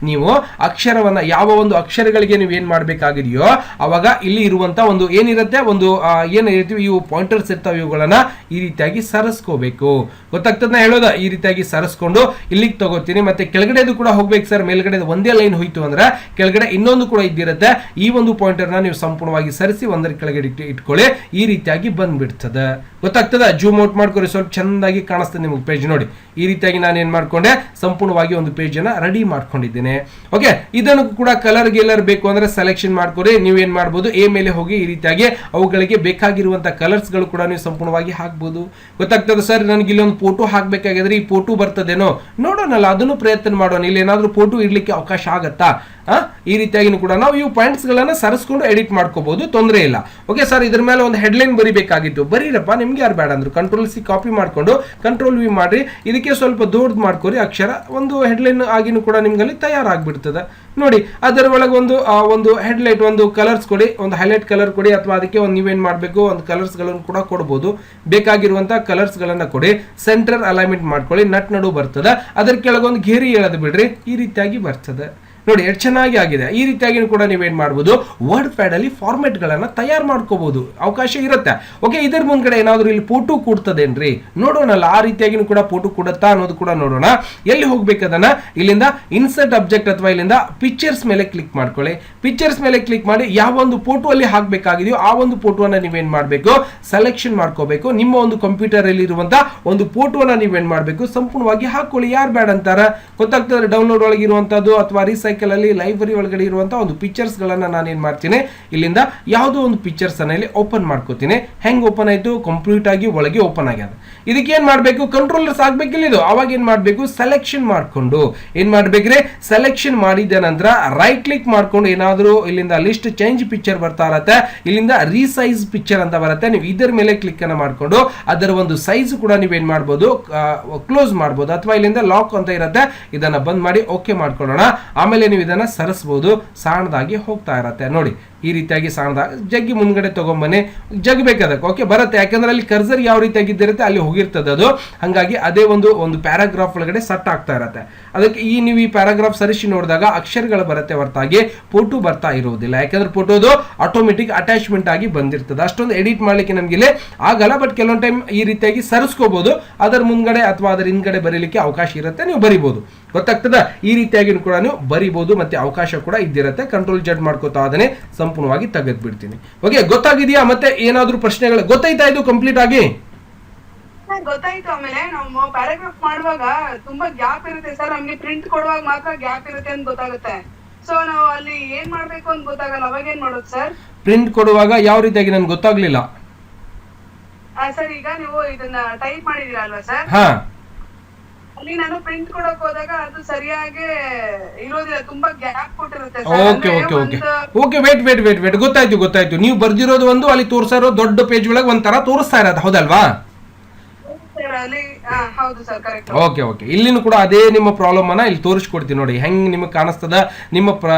ನೀವು ಅಕ್ಷರವನ್ನ, ಯಾವ ಒಂದು ಅಕ್ಷರಗಳಿಗೆ ನೀವು ಏನ್ ಮಾಡ್ಬೇಕಾಗಿದೆಯೋ ಅವಾಗ ಇಲ್ಲಿ ಇರುವಂತ ಒಂದು ಏನಿರುತ್ತೆ, ಒಂದು ಏನಿರ್ತೀವಿ ಇವು ಪಾಯಿಂಟರ್ಸ್ ಇರ್ತಾವೆ, ಇವುಗಳನ್ನ ಈ ರೀತಿಯಾಗಿ ಸರಿಸ್ಕೋಬೇಕು. ಗೊತ್ತಾಗ್ತದ ಹೇಳೋದ. ಈ ರೀತಿಯಾಗಿ ಸರಿಸ್ಕೊಂಡು ಇಲ್ಲಿಗೆ ತಗೋತೀನಿ. ಮತ್ತೆ ಕೆಳಗಡೆದು ಕೂಡ ಹೋಗ್ಬೇಕು ಸರ್, ಮೇಲ್ಗಡೆ ಒಂದೇ ಲೈನ್ ಹೋಯ್ತು ಅಂದ್ರೆ ಕೆಳಗಡೆ ಇನ್ನೊಂದು ಕೂಡ ಇದ್ದಿರುತ್ತೆ. ಈ ಒಂದು ಪಾಯಿಂಟರ್ನ ನೀವು ಸಂಪೂರ್ಣವಾಗಿ ಸರಿಸಿ ಒಂದರ ಕೆಳಗಡೆ ಇಟ್ಕೊಳ್ಳಿ, ಈ ರೀತಿಯಾಗಿ ಬಂದ್ಬಿಡ್ತದೆ. ಗೊತ್ತಾಗ್ತದ. ಜೂಮ್ ಔಟ್ ಮಾಡ್ಕೊರಿ, ಸ್ವಲ್ಪ ಚಂದಾಗಿ ಕಾಣಿಸ್ತದೆ ನಿಮಗೆ ಪೇಜ್. ನೋಡಿ ಈ ರೀತಿಯಾಗಿ ನಾನು ಏನ್ ಮಾಡ್ಕೊಂಡೆ, ಸಂಪೂರ್ಣವಾಗಿ ಒಂದು ಪೇಜ್ ಅನ್ನ ರೆಡಿ ಮಾಡ್ಕೊಂಡಿದ್ದೇನೆ. ಓಕೆ, ಇದನ್ನು ಕೂಡ ಕಲರ್ ಗಿಲ್ಲರ್ ಬೇಕು ಅಂದ್ರೆ ಸೆಲೆಕ್ಷನ್ ಮಾಡ್ಕೊರಿ. ನೀವೇನ್ ಮಾಡ್ಬೋದು, ಎ ಮೇಲೆ ಹೋಗಿ ಈ ರೀತಿಯಾಗಿ ಅವುಗಳಿಗೆ ಬೇಕಾಗಿರುವಂತ ಕಲರ್ಸ್ ಗಳು ಕೂಡ ನೀವು ಸಂಪೂರ್ಣವಾಗಿ ಹಾಕ್ಬೋದು. ಗೊತ್ತಾಗ್ತದೆ ಸರ್, ನನಗೆ ಇಲ್ಲೊಂದು ಫೋಟೋ ಹಾಕ್ಬೇಕಾಗಿದ್ರೆ ಈ ಫೋಟೋ ಬರ್ತದೇನೋ ನೋಡೋಣಲ್ಲ, ಅದನ್ನು ಪ್ರಯತ್ನ ಮಾಡೋಣ. ಇಲ್ಲಿ ಏನಾದ್ರೂ ಫೋಟೋ ಇಡ್ಲಿಕ್ಕೆ ಅವಕಾಶ ಆಗತ್ತಾ, ಈ ರೀತಿಯಾಗಿ ಕೂಡ ನಾವು ಇವು ಪಾಯಿಂಟ್ಸ್ ಗಳನ್ನ ಸರಿಸ್ಕೊಂಡು ಎಡಿಟ್ ಮಾಡ್ಕೋಬಹುದು, ತೊಂದರೆ ಇಲ್ಲ. ಓಕೆ ಸರ್, ಇದ್ರ ಮೇಲೆ ಒಂದು ಹೆಡ್ಲೈನ್ ಬರಿಬೇಕಾಗಿತ್ತು, ಬರೀರಪ್ಪ, ನಿಮ್ಗೆ ಯಾರು ಬೇಡ ಅಂದ್ರು ಕಂಟ್ರೋಲ್ ಸಿ ಕಾಪಿ ಮಾಡ್ಕೊಂಡು ಕಂಟ್ರೋಲ್ ವಿ ಮಾಡ್ರಿ. ಇದಕ್ಕೆ ಸ್ವಲ್ಪ ದೊಡ್ಡದು ಮಾಡ್ಕೋರಿ ಅಕ್ಷರ, ಒಂದು ಹೆಡ್ಲೈನ್ ಆಗಿನೂ ಕೂಡ ನಿಮ್ಗಲ್ಲಿ ತಯಾರಾಗ್ಬಿಡ್ತದೆ. ನೋಡಿ ಅದರ ಒಳಗೆ ಒಂದು ಹೆಡ್ಲೈಟ್, ಒಂದು ಕಲರ್ಸ್ ಕೊಡಿ, ಒಂದು ಹೈಲೈಟ್ ಕಲರ್ ಕೊಡಿ, ಅಥವಾ ಅದಕ್ಕೆ ಒಂದು ನೀವೇನ್ ಮಾಡಬೇಕು, ಒಂದು ಕಲರ್ಸ್ ಗಳನ್ನು ಕೂಡ ಕೊಡಬಹುದು. ಬೇಕಾಗಿರುವಂತಹ ಕಲರ್ಸ್ ಗಳನ್ನ ಕೊಡಿ, ಸೆಂಟರ್ ಅಲೈನ್ಮೆಂಟ್ ಮಾಡ್ಕೊಳ್ಳಿ, ನಟ್ ನಡು ಬರ್ತದೆ. ಅದರ ಕೆಳಗೊಂದು ಘೇರಿ ಎಳೆದು ಬಿಡ್ರಿ, ಈ ರೀತಿಯಾಗಿ ಬರ್ತದೆ. ನೋಡಿ ಎಷ್ಟು ಚೆನ್ನಾಗಿ ಆಗಿದೆ. ಈ ರೀತಿಯಾಗಿ ಕೂಡ ನೀವೇನ್ ಮಾಡಬಹುದು, ವರ್ಡ್ ಪ್ಯಾಡ್ ಅಲ್ಲಿ ಫಾರ್ಮೆಟ್ ಗಳನ್ನ ತಯಾರು ಮಾಡ್ಕೋಬಹುದು, ಅವಕಾಶ ಇರುತ್ತೆ. ಓಕೆ, ಇದರ ಮುಂದ್ಗಡೆ ಏನಾದ್ರು ಇಲ್ಲಿ ಫೋಟೋ ಕೂಡ್ತದೇನ್ರಿ ನೋಡೋಣಲ್ಲ. ಆ ರೀತಿಯಾಗಿ ಕೂಡ ಫೋಟೋ ಕೂಡತ್ತಾ ಅನ್ನೋದು ಕೂಡ ನೋಡೋಣ. ಎಲ್ಲಿ ಹೋಗ್ಬೇಕದನ್ನ, ಇಲ್ಲಿಂದ ಇನ್ಸರ್ಟ್ ಅಬ್ಜೆಕ್ಟ್ ಅಥವಾ ಇಲ್ಲಿಂದ ಪಿಕ್ಚರ್ಸ್ ಮೇಲೆ ಕ್ಲಿಕ್ ಮಾಡ್ಕೊಳ್ಳಿ. ಪಿಕ್ಚರ್ಸ್ ಮೇಲೆ ಕ್ಲಿಕ್ ಮಾಡಿ ಯಾವ ಒಂದು ಫೋಟೋ ಅಲ್ಲಿ ಹಾಕ್ಬೇಕಾಗಿದೆಯೋ ಆ ಒಂದು ಫೋಟೋನ ನೀವೇನ್ ಮಾಡ್ಬೇಕು, ಸೆಲೆಕ್ಷನ್ ಮಾಡ್ಕೋಬೇಕು. ನಿಮ್ಮ ಒಂದು ಕಂಪ್ಯೂಟರ್ ಅಲ್ಲಿ ಇರುವಂತ ಒಂದು ಫೋಟೋನ ನೀವೇನ್ ಮಾಡ್ಬೇಕು, ಸಂಪೂರ್ಣವಾಗಿ ಹಾಕೊಳ್ಳಿ. ಯಾರು ಬೇಡ ಅಂತಾರ, ಗೊತ್ತಾಗ್ತದೆ. ಡೌನ್ಲೋಡ್ ಒಳಗೆ ಇರುವಂತದ್ದು ಅಥವಾ ಅಲ್ಲಿ ಲೈಬ್ರರಿ ಒಳಗಡೆ ಇರುವಂತಹ ಒಂದು ಪಿಕ್ಚರ್ಸ್ ಗಳನ್ನ ನಾನು ಏನ್ ಮಾಡ್ತೀನಿ, ಇಲ್ಲಿಂದ ಯಾವುದೋ ಒಂದು ಪಿಕ್ಚರ್ಸ್ ಅನ್ನ ಇಲ್ಲಿ ಓಪನ್ ಮಾಡ್ಕೋತೀನಿ. ಹೆಂಗ್ ಓಪನ್ ಆಯ್ತು, ಕಂಪ್ಲೀಟ್ ಆಗಿ ಒಳಗೆ ಓಪನ್ ಆಗ್ಯದ. ಇದಕ್ಕೆ ಏನ್ ಮಾಡ್ಬೇಕು, ಕಂಟ್ರೋಲರ್ಸ್ ಆಗ್ಬೇಕಿಲ್ಲ ಇದು. ಅವಾಗ ಏನ್ ಮಾಡ್ಬೇಕು, ಸೆಲೆಕ್ಷನ್ ಮಾಡ್ಕೊಂಡು ಏನ್ ಮಾಡ್ಬೇಕ್ರಿ, ಸೆಲೆಕ್ಷನ್ ಮಾಡಿದ ನಂತರ ರೈಟ್ ಕ್ಲಿಕ್ ಮಾಡ್ಕೊಂಡು ಏನಾದ್ರು ಇಲ್ಲಿಂದ ಲಿಸ್ಟ್ ಚೇಂಜ್ ಪಿಕ್ಚರ್ ಬರ್ತಾ ಇರತ್ತೆ, ಇಲ್ಲಿಂದ ರೀಸೈಜ್ ಪಿಕ್ಚರ್ ಅಂತ ಬರುತ್ತೆ. ನೀವು ಇದರ ಮೇಲೆ ಕ್ಲಿಕ್ ಅನ್ನ ಮಾಡ್ಕೊಂಡು ಅದರ ಒಂದು ಸೈಜ್ ಕೂಡ ನೀವೇನ್ ಮಾಡ್ಬೋದು, ಕ್ಲೋಸ್ ಮಾಡ್ಬೋದು, ಅಥವಾ ಇಲ್ಲಿಂದ ಲಾಕ್ ಅಂತ ಇರುತ್ತೆ, ಇದನ್ನ ಬಂದ್ ಮಾಡಿ ಓಕೆ ಮಾಡ್ಕೊಳ್ಳೋಣ. ಆಮೇಲೆ ನೀವು ಇದನ್ನ ಸರಿಸಬಹುದು, ಸಣ್ಣದಾಗಿ ಹೋಗ್ತಾ ಇರತ್ತೆ. ನೋಡಿ ಈ ರೀತಿಯಾಗಿ ಸಣ್ಣದಾಗಿ ಜಗ್ಗಿ ಮುಂದ್ಗಡೆ ತಗೊಂಬನ್ನಿ, ಜಗ್ಬೇಕದಕ್ಕೆ ಓಕೆ ಬರುತ್ತೆ. ಯಾಕಂದ್ರೆ ಅಲ್ಲಿ ಕರ್ಸರ್ ಯಾವ ರೀತಿಯಾಗಿದ್ದಿರುತ್ತೆ ಅಲ್ಲಿ ಹೋಗಿರ್ತದೆ ಅದು, ಹಂಗಾಗಿ ಅದೇ ಒಂದು ಪ್ಯಾರಾಗ್ರಾಫ್ ಒಳಗಡೆ ಸೆಟ್ ಆಗ್ತಾ ಇರತ್ತೆ. ಅದಕ್ಕೆ ನೀವು ಈ ಪ್ಯಾರಾಗ್ರಾಫ್ ಸರಿಸಿ ನೋಡಿದಾಗ ಅಕ್ಷರಗಳು ಬರುತ್ತೆ ಹೊರತಾಗಿ ಫೋಟೋ ಬರ್ತಾ ಇರುವುದಿಲ್ಲ. ಯಾಕಂದ್ರೆ ಫೋಟೋದು ಆಟೋಮೆಟಿಕ್ ಅಟ್ಯಾಚ್ಮೆಂಟ್ ಆಗಿ ಬಂದಿರ್ತದೆ, ಅಷ್ಟೊಂದು ಎಡಿಟ್ ಮಾಡ್ಲಿಕ್ಕೆ ನಮ್ಗೆ ಇಲ್ಲಿ ಆಗಲ್ಲ. ಬಟ್ ಕೆಲವೊಂದು ಟೈಮ್ ಈ ರೀತಿಯಾಗಿ ಸರಿಸ್ಕೋಬಹುದು, ಅದರ ಮುಂದ್ಗಡೆ ಅಥವಾ ಅದರ ಹಿಂದ್ಗಡೆ ಬರೀಲಿಕ್ಕೆ ಅವಕಾಶ ಇರುತ್ತೆ, ನೀವು ಬರಿಬಹುದು. ಗೊತ್ತಾಗ್ತದ. ಈ ರೀತಿಯಾಗಿ ಕೂಡ ನೀವು ಬರಿಬಹುದು, ಮತ್ತೆ ಅವಕಾಶ ಕೂಡ ಇದ್ದಿರುತ್ತೆ. ಕಂಟ್ರೋಲ್ ಜಡ್ ಮಾಡ್ಕೋತಾ ಅದನ್ನೇ ಸಂಪೂರ್ಣವಾಗಿ ತೆಗೆದು ಬಿಡ್ತೀನಿ. ಓಕೆ, ಗೊತ್ತಾಗಿದೆಯಾ? ಮತ್ತೆ ಏನಾದ್ರೂ ಪ್ರಶ್ನೆಗಳು ಗೊತ್ತಾಯ್ತಾ ಇದು ಕಂಪ್ಲೀಟ್ ಆಗಿ? ಗೊತ್ತಾಯ್ತು. ಆಮೇಲೆ ನಾವು ಪ್ಯಾರಾಗ್ರಾಫ್ ಮಾಡುವಾಗ ತುಂಬಾ ಗ್ಯಾಪ್ ಇರುತ್ತೆ ಸರ್, ನಮ್ಗೆ ಪ್ರಿಂಟ್ ಕೊಡುವಾಗ ಮಾತ್ರ ಗ್ಯಾಪ್ ಇರುತ್ತೆ ಅಂತ ಗೊತ್ತಾಗುತ್ತೆ. ಸೊ ನಾವು ಅಲ್ಲಿ ಏನ್ ಮಾಡ್ಬೇಕು ಅಂತ ಗೊತ್ತಾಗಲ್ಲ, ಅವಾಗ ಏನ್ ಮಾಡೋದು ಸರ್? ಪ್ರಿಂಟ್ ಕೊಡುವಾಗ ಯಾವ ರೀತಿಯಾಗಿ ನನ್ಗೆ ಗೊತ್ತಾಗ್ಲಿಲ್ಲ ಸರ್. ಈಗ ನೀವು ಇದನ್ನ ಟೈಪ್ ಮಾಡಿದೀರಾ ಅಲ್ವಾ ಸರ್, ಅಲ್ಲಿ ನಾನು ಪ್ರಿಂಟ್ ಕೊಡಕ್ ಹೋದಾಗ ಅದು ಸರಿಯಾಗಿ ಇರೋದಿಲ್ಲ, ತುಂಬಾ ಗ್ಯಾಪ್ ಕೊಟ್ಟಿರುತ್ತೆ okay okay okay okay wait ಗೊತ್ತಾಯ್ತು ನೀವು ಬರ್ದಿರೋದು ಒಂದು, ಅಲ್ಲಿ ತೋರಿಸ್ತಾ ಇರೋ ದೊಡ್ಡ ಪೇಜ್ ಒಳಗೆ ಒಂಥರ ತೋರಿಸ್ತಾ ಇರೋದು, ಹೌದಲ್ವಾ? ಓಕೆ ಓಕೆ, ಇಲ್ಲಿನೂ ಕೂಡ ಅದೇ ನಿಮ್ಮ ಪ್ರಾಬ್ಲಮ್ ಅನ್ನ ಇಲ್ಲಿ ತೋರಿಸ್ಕೊಡ್ತೀನಿ ನೋಡಿ, ಹೆಂಗ್ ನಿಮಗೆ ಕಾಣಿಸ್ತದ, ನಿಮ್ಮ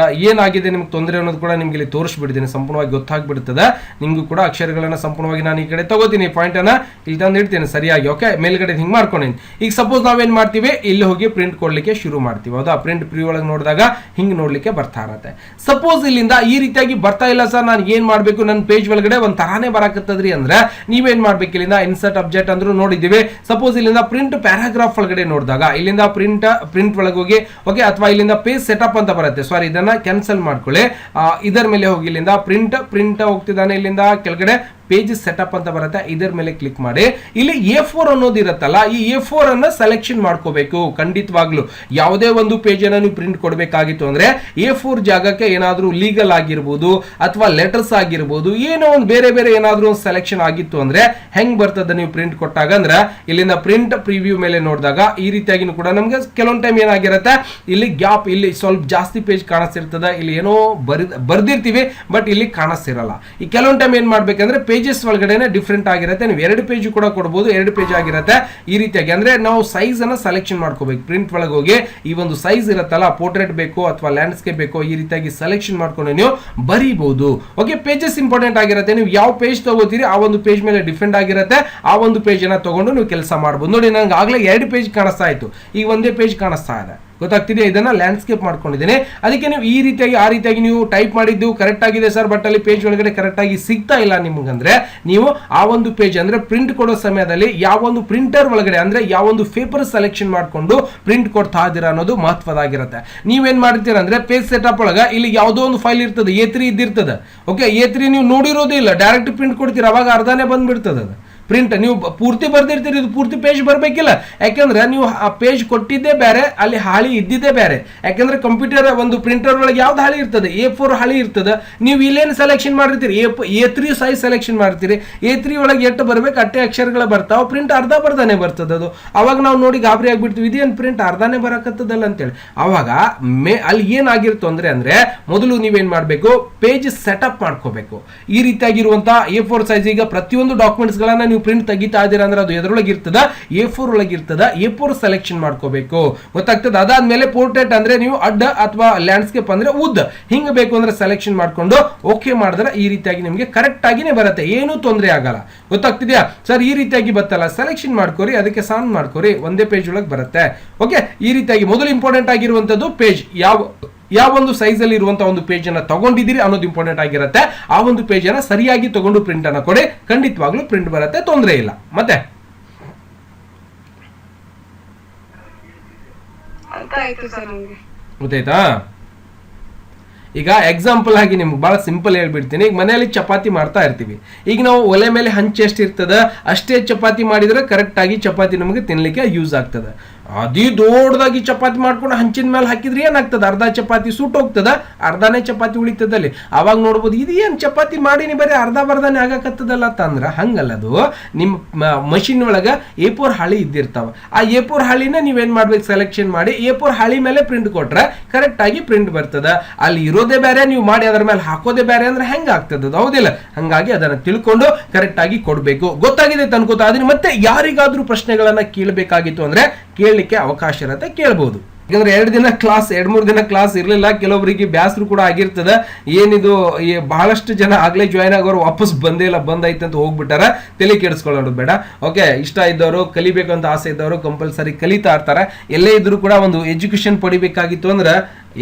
ಏನಾಗಿದೆ ನಿಮ್ಗೆ ತೊಂದರೆ ಅನ್ನೋದು ಕೂಡ ನಿಮ್ಗೆ ಇಲ್ಲಿ ತೋರಿಸ್ಬಿಡ್ತೀನಿ, ಸಂಪೂರ್ಣವಾಗಿ ಗೊತ್ತಾಗ್ಬಿಡ್ತದ ನಿಮ್ಗೂ ಕೂಡ. ಅಕ್ಷರಗಳನ್ನ ಸಂಪೂರ್ಣವಾಗಿ ನಾನು ಈ ಕಡೆ ತಗೋತೀನಿ, ಪಾಯಿಂಟ್ ಅನ್ನ ಇಲ್ಲಿ ತಂದು ಇಡ್ತೀನಿ ಸರಿಯಾಗಿ. ಓಕೆ, ಮೇಲ್ಗಡೆ ಹಿಂಗ್ ಮಾಡ್ಕೊಂಡಿನಿ. ಈಗ ಸಪೋಸ್ ನಾವೇನ್ ಮಾಡ್ತೀವಿ, ಇಲ್ಲಿ ಹೋಗಿ ಪ್ರಿಂಟ್ ಕೊಡ್ಲಿಕ್ಕೆ ಶುರು ಮಾಡ್ತೀವಿ, ಹೌದಾ? ಪ್ರಿಂಟ್ ಪ್ರಿವ್ಯೂ ಒಳಗೆ ನೋಡಿದಾಗ ಹಿಂಗ್ ನೋಡ್ಲಿಕ್ಕೆ ಬರ್ತಾ ಇರತ್ತೆ. ಸಪೋಸ್ ಇಲ್ಲಿಂದ ಈ ರೀತಿಯಾಗಿ ಬರ್ತಾ ಇಲ್ಲ ಸರ್, ನಾನು ಏನ್ ಮಾಡ್ಬೇಕು, ನನ್ನ ಪೇಜ್ ಒಳಗಡೆ ಒಂದ್ ತರಾನೇ ಬರಾಕತ್ತದ್ರಿ ಅಂದ್ರೆ ನೀವೇನ್ ಮಾಡ್ಬೇಕು, ಇಲ್ಲಿಂದ ಇನ್ಸರ್ಟ್ ಅಬ್ಜೆಕ್ಟ್ ಅಂದ್ರೂ ನೋಡಿದ್ದೀವಿ. ಸಪೋಸ್ ಇಲ್ಲಿಂದ ಪ್ರಿಂಟ್ ಪ್ಯಾರಾಗ್ರಾಫ್ ಒಳಗಡೆ ನೋಡಿದಾಗ ಇಲ್ಲಿಂದ ಪ್ರಿಂಟ್ ಒಳಗೆ ಹೋಗಿ, ಓಕೆ, ಅಥವಾ ಇಲ್ಲಿಂದ ಪೇಜ್ ಸೆಟಪ್ ಅಂತ ಬರುತ್ತೆ, ಸಾರಿ ಇದನ್ನ ಕ್ಯಾನ್ಸಲ್ ಮಾಡ್ಕೊಳ್ಳಿ. ಇದರ ಮೇಲೆ ಹೋಗಿ ಇಲ್ಲಿಂದ ಪ್ರಿಂಟ್ ಹೋಗ್ತಿದ್ದಾನೆ, ಇಲ್ಲಿಂದ ಕೆಳಗಡೆ ಪೇಜ್ ಸೆಟಪ್ ಅಂತ ಬರುತ್ತೆ, ಇದರ ಮೇಲೆ ಕ್ಲಿಕ್ ಮಾಡಿ. ಇಲ್ಲಿ A4 ಅನ್ನೋದು ಇರುತ್ತಲ್ಲ, ಈ A4 ಅನ್ನ ಸೆಲೆಕ್ಷನ್ ಮಾಡ್ಕೋಬೇಕು ಖಂಡಿತವಾಗ್ಲು. ಯಾವುದೇ ಒಂದು ಪೇಜ್ ಅನ್ನ ನೀವು ಪ್ರಿಂಟ್ ಕೊಡಬೇಕಾಗಿತ್ತು ಅಂದ್ರೆ A4 ಜಾಗಕ್ಕೆ ಏನಾದ್ರೂ ಲೀಗಲ್ ಆಗಿರ್ಬೋದು ಅಥವಾ ಲೆಟರ್ಸ್ ಆಗಿರ್ಬೋದು, ಏನೋ ಒಂದು ಬೇರೆ ಏನಾದ್ರೂ ಸೆಲೆಕ್ಷನ್ ಆಗಿತ್ತು ಅಂದ್ರೆ ಹೆಂಗ್ ಬರ್ತದೆ ನೀವು ಪ್ರಿಂಟ್ ಕೊಟ್ಟಾಗ ಅಂದ್ರೆ, ಇಲ್ಲಿಂದ ಪ್ರಿಂಟ್ ಪ್ರಿವ್ಯೂ ಮೇಲೆ ನೋಡಿದಾಗ ಈ ರೀತಿಯಾಗಿ ಕೂಡ ನಮ್ಗೆ ಕೆಲವೊಂದು ಟೈಮ್ ಏನಾಗಿರುತ್ತೆ, ಇಲ್ಲಿ ಗ್ಯಾಪ್, ಇಲ್ಲಿ ಸ್ವಲ್ಪ ಜಾಸ್ತಿ ಪೇಜ್ ಕಾಣಿಸ್ತಿರ್ತದೆ, ಇಲ್ಲಿ ಏನೋ ಬರ್ದಿರ್ತೀವಿ ಬಟ್ ಇಲ್ಲಿ ಕಾಣಿಸ್ತಿರಲ್ಲ. ಈ ಕೆಲವೊಂದು ಟೈಮ್ ಏನ್ ಮಾಡ್ಬೇಕಂದ್ರೆ ಪೇಜಸ್ ಒಳಗಡೆ ಡಿಫ್ರೆಂಟ್ ಆಗಿರುತ್ತೆ, ನೀವು 2 ಪೇಜ್ ಕೂಡ ಕೊಡಬಹುದು, 2 ಪೇಜ್ ಆಗಿರುತ್ತೆ. ಈ ರೀತಿಯಾಗಿ ಅಂದ್ರೆ ನಾವು ಸೈಜ್ ಅನ್ನ ಸೆಲೆಕ್ಷನ್ ಮಾಡ್ಕೋಬೇಕು. ಪ್ರಿಂಟ್ ಒಳಗೆ ಹೋಗಿ ಈ ಒಂದು ಸೈಜ್ ಇರುತ್ತಲ್ಲ, ಪೋರ್ಟ್ರೇಟ್ ಬೇಕು ಅಥವಾ ಲ್ಯಾಂಡ್ಸ್ಕೇಪ್ ಬೇಕು, ಈ ರೀತಿಯಾಗಿ ಸೆಲೆಕ್ಷನ್ ಮಾಡ್ಕೊಂಡು ನೀವು ಬರೀಬಹುದು. ಓಕೆ, ಪೇಜಸ್ ಇಂಪಾರ್ಟೆಂಟ್ ಆಗಿರುತ್ತೆ. ನೀವು ಯಾವ ಪೇಜ್ ತಗೋತೀರಿ ಆ ಒಂದು ಪೇಜ್ ಮೇಲೆ ಡಿಫೆಂಡ್ ಆಗಿರುತ್ತೆ, ಆ ಒಂದು ಪೇಜ್ ಅನ್ನ ತಗೊಂಡು ನೀವು ಕೆಲಸ ಮಾಡಬಹುದು. ನೋಡಿ, ನಂಗೆ ಆಗ್ಲೇ 2 ಪೇಜ್ ಕಾಣಿಸ್ತಾ ಇತ್ತು, ಈಗ ಒಂದೇ ಪೇಜ್ ಕಾಣಿಸ್ತಾ ಇದೆ, ಗೊತ್ತಾಗ್ತಿದೆಯಾ? ಇದನ್ನ ಲ್ಯಾಂಡ್ಸ್ಕೇಪ್ ಮಾಡ್ಕೊಂಡಿದ್ದೀನಿ. ಅದಕ್ಕೆ ನೀವು ಈ ರೀತಿಯಾಗಿ ಆ ರೀತಿಯಾಗಿ ನೀವು ಟೈಪ್ ಮಾಡಿದ್ದು ಕರೆಕ್ಟ್ ಆಗಿದೆ ಸರ್, ಬಟ್ ಅಲ್ಲಿ ಪೇಜ್ ಒಳಗಡೆ ಕರೆಕ್ಟ್ ಆಗಿ ಸಿಗ್ತಾ ಇಲ್ಲ ನಿಮ್ಗಂದ್ರೆ, ನೀವು ಆ ಒಂದು ಪೇಜ್ ಅಂದ್ರೆ ಪ್ರಿಂಟ್ ಕೊಡೋ ಸಮಯದಲ್ಲಿ ಯಾವ ಒಂದು ಪ್ರಿಂಟರ್ ಒಳಗಡೆ ಅಂದ್ರೆ ಯಾವ ಒಂದು ಪೇಪರ್ ಸೆಲೆಕ್ಷನ್ ಮಾಡ್ಕೊಂಡು ಪ್ರಿಂಟ್ ಕೊಡ್ತಾ ಇದ್ದೀರಾ ಅನ್ನೋದು ಮಹತ್ವದಾಗಿರುತ್ತೆ. ನೀವೇನ್ ಮಾಡ್ತೀರಾ ಅಂದ್ರೆ ಪೇಜ್ ಸೆಟಪ್ ಒಳಗ ಇಲ್ಲಿ ಯಾವುದೋ ಒಂದು ಫೈಲ್ ಇರ್ತದೆ, A3 ಇದ್ದಿರ್ತದೆ. ಓಕೆ, A3 ನೀವು ನೋಡಿರೋದೇ ಇಲ್ಲ, ಡೈರೆಕ್ಟ್ ಪ್ರಿಂಟ್ ಕೊಡ್ತೀರಾ, ಅವಾಗ ಅರ್ಧನೇ ಬಂದ್ಬಿಡ್ತದೆ ಅದು ಪ್ರಿಂಟ್. ನೀವು ಪೂರ್ತಿ ಬರ್ದಿರ್ತೀರಿ, ಇದು ಪೂರ್ತಿ ಪೇಜ್ ಬರಬೇಕಿಲ್ಲ, ಯಾಕಂದ್ರೆ ನೀವು ಆ ಪೇಜ್ ಕೊಟ್ಟಿದ್ದೇ ಬೇರೆ, ಅಲ್ಲಿ ಹಾಳಿ ಇದ್ದಿದ್ದೇ ಬೇರೆ. ಯಾಕಂದ್ರೆ ಕಂಪ್ಯೂಟರ್ ಒಂದು ಪ್ರಿಂಟರ್ ಒಳಗೆ ಯಾವ್ದು ಹಾಳಿ ಇರ್ತದೆ, A4 ಹಾಳಿ ಇರ್ತದೆ. ನೀವು ಇಲ್ಲೇನು ಸೆಲೆಕ್ಷನ್ ಮಾಡಿರ್ತೀರಿ, A3 ಸೈಜ್ ಸೆಲೆಕ್ಷನ್ ಮಾಡ್ತೀರಿ, A3 ಒಳಗೆ ಎಷ್ಟು ಬರ್ಬೇಕು ಅಟ್ಟೆ ಅಕ್ಷರಗಳು ಬರ್ತಾವ, ಪ್ರಿಂಟ್ ಅರ್ಧ ಬರ್ದಾನೆ ಬರ್ತದೆ ಅದು. ಅವಾಗ ನಾವು ನೋಡಿ ಗಾಬರಿ ಆಗ್ಬಿಡ್ತೀವಿ, ಇದೇನು ಪ್ರಿಂಟ್ ಅರ್ಧನೇ ಬರಕತ್ತದಲ್ಲ ಅಂತೇಳಿ. ಅವಾಗ ಅಲ್ಲಿ ಏನಾಗಿರ್ತು ಅಂದ್ರೆ ಮೊದಲು ನೀವೇನ್ ಮಾಡ್ಬೇಕು, ಪೇಜ್ ಸೆಟಪ್ ಮಾಡ್ಕೋಬೇಕು. ಈ ರೀತಿಯಾಗಿರುವಂತಹ A4 ಸೈಜ್, ಈಗ ಪ್ರತಿಯೊಂದು ಡಾಕ್ಯುಮೆಂಟ್ಸ್ ಗಳನ್ನ ನೀವು ಪ್ರಿಂಟ್ ತೆಗಿತಾ ಇದೀರ ಅಂದ್ರೆ ಅದು ಎದ್ರೊಳಗೆ ಇರ್ತದ, A4 ಒಳಗೆ ಇರ್ತದ, A4 ಸೆಲೆಕ್ಷನ್ ಮಾಡ್ಕೋಬೇಕು, ಗೊತ್ತಾಗ್ತದೆ. ಅದಾದ್ಮೇಲೆ ಪೋರ್ಟ್ರೇಟ್ ಅಂದ್ರೆ ನೀವು ಅಡ್ಡ ಅಥವಾ ಲ್ಯಾಂಡ್ಸ್ಕೇಪ್ ಅಂದ್ರೆ ಉದ್ದ ಹಿಂಗ ಬೇಕು ಅಂದ್ರೆ ಸೆಲೆಕ್ಷನ್ ಮಾಡ್ಕೊಂಡು ಓಕೆ ಮಾಡಿದ್ರೆ ಈ ರೀತಿಯಾಗಿ ನಿಮ್ಗೆ ಕರೆಕ್ಟ್ ಆಗಿನೇ ಬರುತ್ತೆ, ಏನೂ ತೊಂದರೆ ಆಗಲ್ಲ, ಗೊತ್ತಾಗ್ತಿದ್ಯಾ ಸರ್? ಈ ರೀತಿಯಾಗಿ ಬರ್ತಲ್ಲ, ಸೆಲೆಕ್ಷನ್ ಮಾಡ್ಕೋರಿ, ಅದಕ್ಕೆ ಸಾನ್ ಮಾಡ್ಕೋರಿ, ಒಂದೇ ಪೇಜ್ ಒಳಗೆ ಬರುತ್ತೆ. ಓಕೆ, ಈ ರೀತಿಯಾಗಿ ಮೊದಲು ಇಂಪಾರ್ಟೆಂಟ್ ಆಗಿರುವಂತದ್ದು ಪೇಜ್ ಯಾವ ಒಂದು ಸೈಜ್ ಅಲ್ಲಿ ಇರುವಂತಹ ಒಂದು ಪೇಜ್ ಅನ್ನ ತಗೊಂಡಿದ್ದೀರಿ ಅನ್ನೋದು ಇಂಪಾರ್ಟೆಂಟ್ ಆಗಿರುತ್ತೆ. ಆ ಒಂದು ಪೇಜ್ ಅನ್ನ ಸರಿಯಾಗಿ ತಗೊಂಡು ಪ್ರಿಂಟ್ ಅನ್ನ ಕೊಡಿ, ಖಂಡಿತವಾಗ್ಲೂ ಪ್ರಿಂಟ್ ಬರುತ್ತೆ, ತೊಂದರೆ ಇಲ್ಲ. ಮತ್ತೆ ಗೊತ್ತಾಯ್ತಾ? ಈಗ ಎಕ್ಸಾಂಪಲ್ ಆಗಿ ನಿಮ್ಗೆ ಬಹಳ ಸಿಂಪಲ್ ಹೇಳ್ಬಿಡ್ತೀನಿ. ಈಗ ಮನೆಯಲ್ಲಿ ಚಪಾತಿ ಮಾಡ್ತಾ ಇರ್ತೀವಿ, ಈಗ ನಾವು ಒಲೆ ಮೇಲೆ ಹಂಚು ಎಷ್ಟು ಇರ್ತದ ಅಷ್ಟೇ ಚಪಾತಿ ಮಾಡಿದ್ರೆ ಕರೆಕ್ಟ್ ಆಗಿ ಚಪಾತಿ ನಮಗೆ ತಿನ್ಲಿಕ್ಕೆ ಯೂಸ್ ಆಗ್ತದೆ. ಅದೇ ದೊಡ್ಡದಾಗಿ ಚಪಾತಿ ಮಾಡ್ಕೊಂಡು ಹಂಚಿನ ಮೇಲೆ ಹಾಕಿದ್ರೆ ಏನಾಗ್ತದೆ, ಅರ್ಧ ಚಪಾತಿ ಸುಟ್ಟು ಹೋಗ್ತದ, ಅರ್ಧನೇ ಚಪಾತಿ ಉಳಿತದಲ್ಲಿ. ಅವಾಗ ನೋಡ್ಬೋದು ಇದು ಏನ್ ಚಪಾತಿ ಮಾಡೀನಿ ಬರೀ ಅರ್ಧ ಬರ್ಧನೇ ಆಗಕತ್ತದಲ್ಲ ಅಂತಂದ್ರ ಹಂಗಲ್ಲ. ಅದು ನಿಮ್ಮ ಮಷಿನ್ ಒಳಗ A4 ಹಾಳಿ ಇದ್ದಿರ್ತಾವ, ಆ A4 ಹಾಳಿನ ನೀವೇನ್ ಮಾಡ್ಬೇಕು, ಸೆಲೆಕ್ಷನ್ ಮಾಡಿ A4 ಹಾಳಿ ಮೇಲೆ ಪ್ರಿಂಟ್ ಕೊಟ್ರೆ ಕರೆಕ್ಟ್ ಆಗಿ ಪ್ರಿಂಟ್ ಬರ್ತದ. ಅಲ್ಲಿ ಇರೋದೇ ಬೇರೆ, ನೀವು ಮಾಡಿ ಅದರ ಮೇಲೆ ಹಾಕೋದೇ ಬೇರೆ ಅಂದ್ರೆ ಹೆಂಗ ಆಗ್ತದ, ಹೌದಿಲ್ಲ? ಹಂಗಾಗಿ ಅದನ್ನ ತಿಳ್ಕೊಂಡು ಕರೆಕ್ಟ್ ಆಗಿ ಕೊಡ್ಬೇಕು. ಗೊತ್ತಾಗಿದೆ ಅನ್ಕೋತಾ ಅದನ್ನ. ಮತ್ತೆ ಯಾರಿಗಾದ್ರೂ ಪ್ರಶ್ನೆಗಳನ್ನ ಕೇಳಬೇಕಾಗಿತ್ತು ಅಂದ್ರೆ ಕೇಳಲಿಕ್ಕೆ ಅವಕಾಶ ಇರುತ್ತೆ, ಕೇಳಬಹುದು. ಯಾಕಂದ್ರೆ 2-3 ದಿನ ಕ್ಲಾಸ್ ಇರಲಿಲ್ಲ, ಕೆಲವೊಬ್ಬರಿಗೆ ಬ್ಯಾಸರು ಕೂಡ ಆಗಿರ್ತದೆ. ಏನಿದು ಬಹಳಷ್ಟು ಜನ ಆಗ್ಲೇ ಜಾಯ್ನ್ ಆಗೋರು ವಾಪಸ್ ಬಂದೇ ಇಲ್ಲ, ಬಂದೈತೆ ಅಂತ ಹೋಗ್ಬಿಟ್ಟಾರ. ತಲೆ ಕೆಡಿಸ್ಕೊಳ್ಳೋದು ಬೇಡ. ಓಕೆ, ಇಷ್ಟ ಇದ್ದವರು, ಕಲಿಬೇಕು ಅಂತ ಆಸೆ ಇದ್ದವರು ಕಂಪಲ್ಸರಿ ಕಲಿತಾ ಇರ್ತಾರೆ. ಎಲ್ಲೇ ಇದ್ರು ಕೂಡ ಒಂದು ಎಜುಕೇಶನ್ ಪಡಿಬೇಕಾಗಿತ್ತು ಅಂದ್ರೆ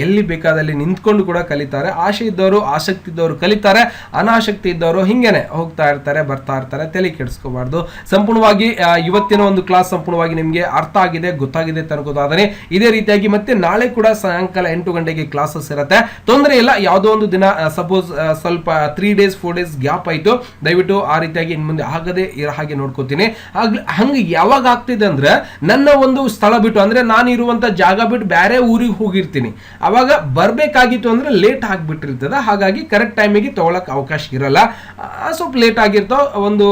ಎಲ್ಲಿ ಬೇಕಾದಲ್ಲಿ ನಿಂತ್ಕೊಂಡು ಕೂಡ ಕಲಿತಾರೆ. ಆಸೆ ಇದ್ದವರು, ಆಸಕ್ತಿ ಇದ್ದವರು ಕಲಿತಾರೆ, ಅನಾಸಕ್ತಿ ಇದ್ದವರು ಹಿಂಗೇನೆ ಹೋಗ್ತಾ ಇರ್ತಾರೆ, ಬರ್ತಾ ಇರ್ತಾರೆ. ತಲೆ ಕೆಡಿಸ್ಕೋಬಾರ್ದು. ಸಂಪೂರ್ಣವಾಗಿ ಇವತ್ತಿನ ಒಂದು ಕ್ಲಾಸ್ ಸಂಪೂರ್ಣವಾಗಿ ನಿಮಗೆ ಅರ್ಥ ಆಗಿದೆ, ಗೊತ್ತಾಗಿದೆ ಅನ್ಕೋತಾದರೆ ಇದೇ ರೀತಿಯಾಗಿ ಮತ್ತೆ ನಾಳೆ ಕೂಡ ಸಾಯಂಕಾಲ 8 ಗಂಟೆಗೆ ಕ್ಲಾಸಸ್ ಇರುತ್ತೆ, ತೊಂದರೆ ಇಲ್ಲ. ಯಾವುದೋ ಒಂದು ದಿನ ಸಪೋಸ್ ಸ್ವಲ್ಪ 3 days 4 days ಗ್ಯಾಪ್ ಆಯ್ತು, ದಯವಿಟ್ಟು ಆ ರೀತಿಯಾಗಿ ಇನ್ ಮುಂದೆ ಆಗದೆ ಇರೋ ಹಾಗೆ ನೋಡ್ಕೋತೀನಿ. ಹಂಗೆ ಯಾವಾಗ ಆಗ್ತಿದೆ ಅಂದ್ರೆ ನನ್ನ ಒಂದು ಸ್ಥಳ ಬಿಟ್ಟು ಅಂದ್ರೆ ನಾನು ಇರುವಂತ ಜಾಗ ಬಿಟ್ಟು ಬೇರೆ ಊರಿಗೆ ಹೋಗಿರ್ತೀನಿ, ಅವಾಗ ಬರಬೇಕಾಗಿತ್ತು ಅಂದ್ರೆ ಲೇಟ್ ಆಗಿಬಿಟ್ಟಿರ್ತದೆ, ಹಾಗಾಗಿ ಕರೆಕ್ಟ್ ಟೈಮಿಗೆ ತೊಗೊಳಕ್ಕೆ ಅವಕಾಶ ಇರಲ್ಲ. ಸ್ವಲ್ಪ ಲೇಟ್ ಆಗಿರ್ತಾವ, ಒಂದು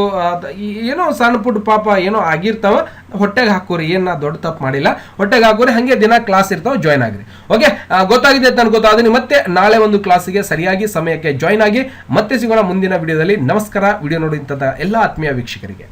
ಏನೋ ಸಣ್ಣ ಪುಟ್ಟ ಪಾಪ ಏನೋ ಆಗಿರ್ತಾವ, ಹೊಟ್ಟೆಗೆ ಹಾಕೋರಿ, ಏನು ನಾ ದೊಡ್ಡ ತಪ್ಪು ಮಾಡಿಲ್ಲ, ಹೊಟ್ಟೆಗೆ ಹಾಕೋರಿ, ಹಾಗೆ ದಿನ ಕ್ಲಾಸ್ ಇರ್ತಾವ, ಜಾಯ್ನ್ ಆಗ್ರಿ. ಓಕೆ, ಗೊತ್ತಾಗಿದೆ ಅಂತ ಅನ್ಕೋತಾದೀನಿ. ಮತ್ತೆ ನಾಳೆ ಒಂದು ಕ್ಲಾಸಿಗೆ ಸರಿಯಾಗಿ ಸಮಯಕ್ಕೆ ಜಾಯ್ನ್ ಆಗಿ ಮತ್ತೆ ಸಿಗೋಣ ಮುಂದಿನ ವಿಡಿಯೋದಲ್ಲಿ. ನಮಸ್ಕಾರ. ವಿಡಿಯೋ ನೋಡಿದಂಥ ಎಲ್ಲ ಆತ್ಮೀಯ ವೀಕ್ಷಕರಿಗೆ.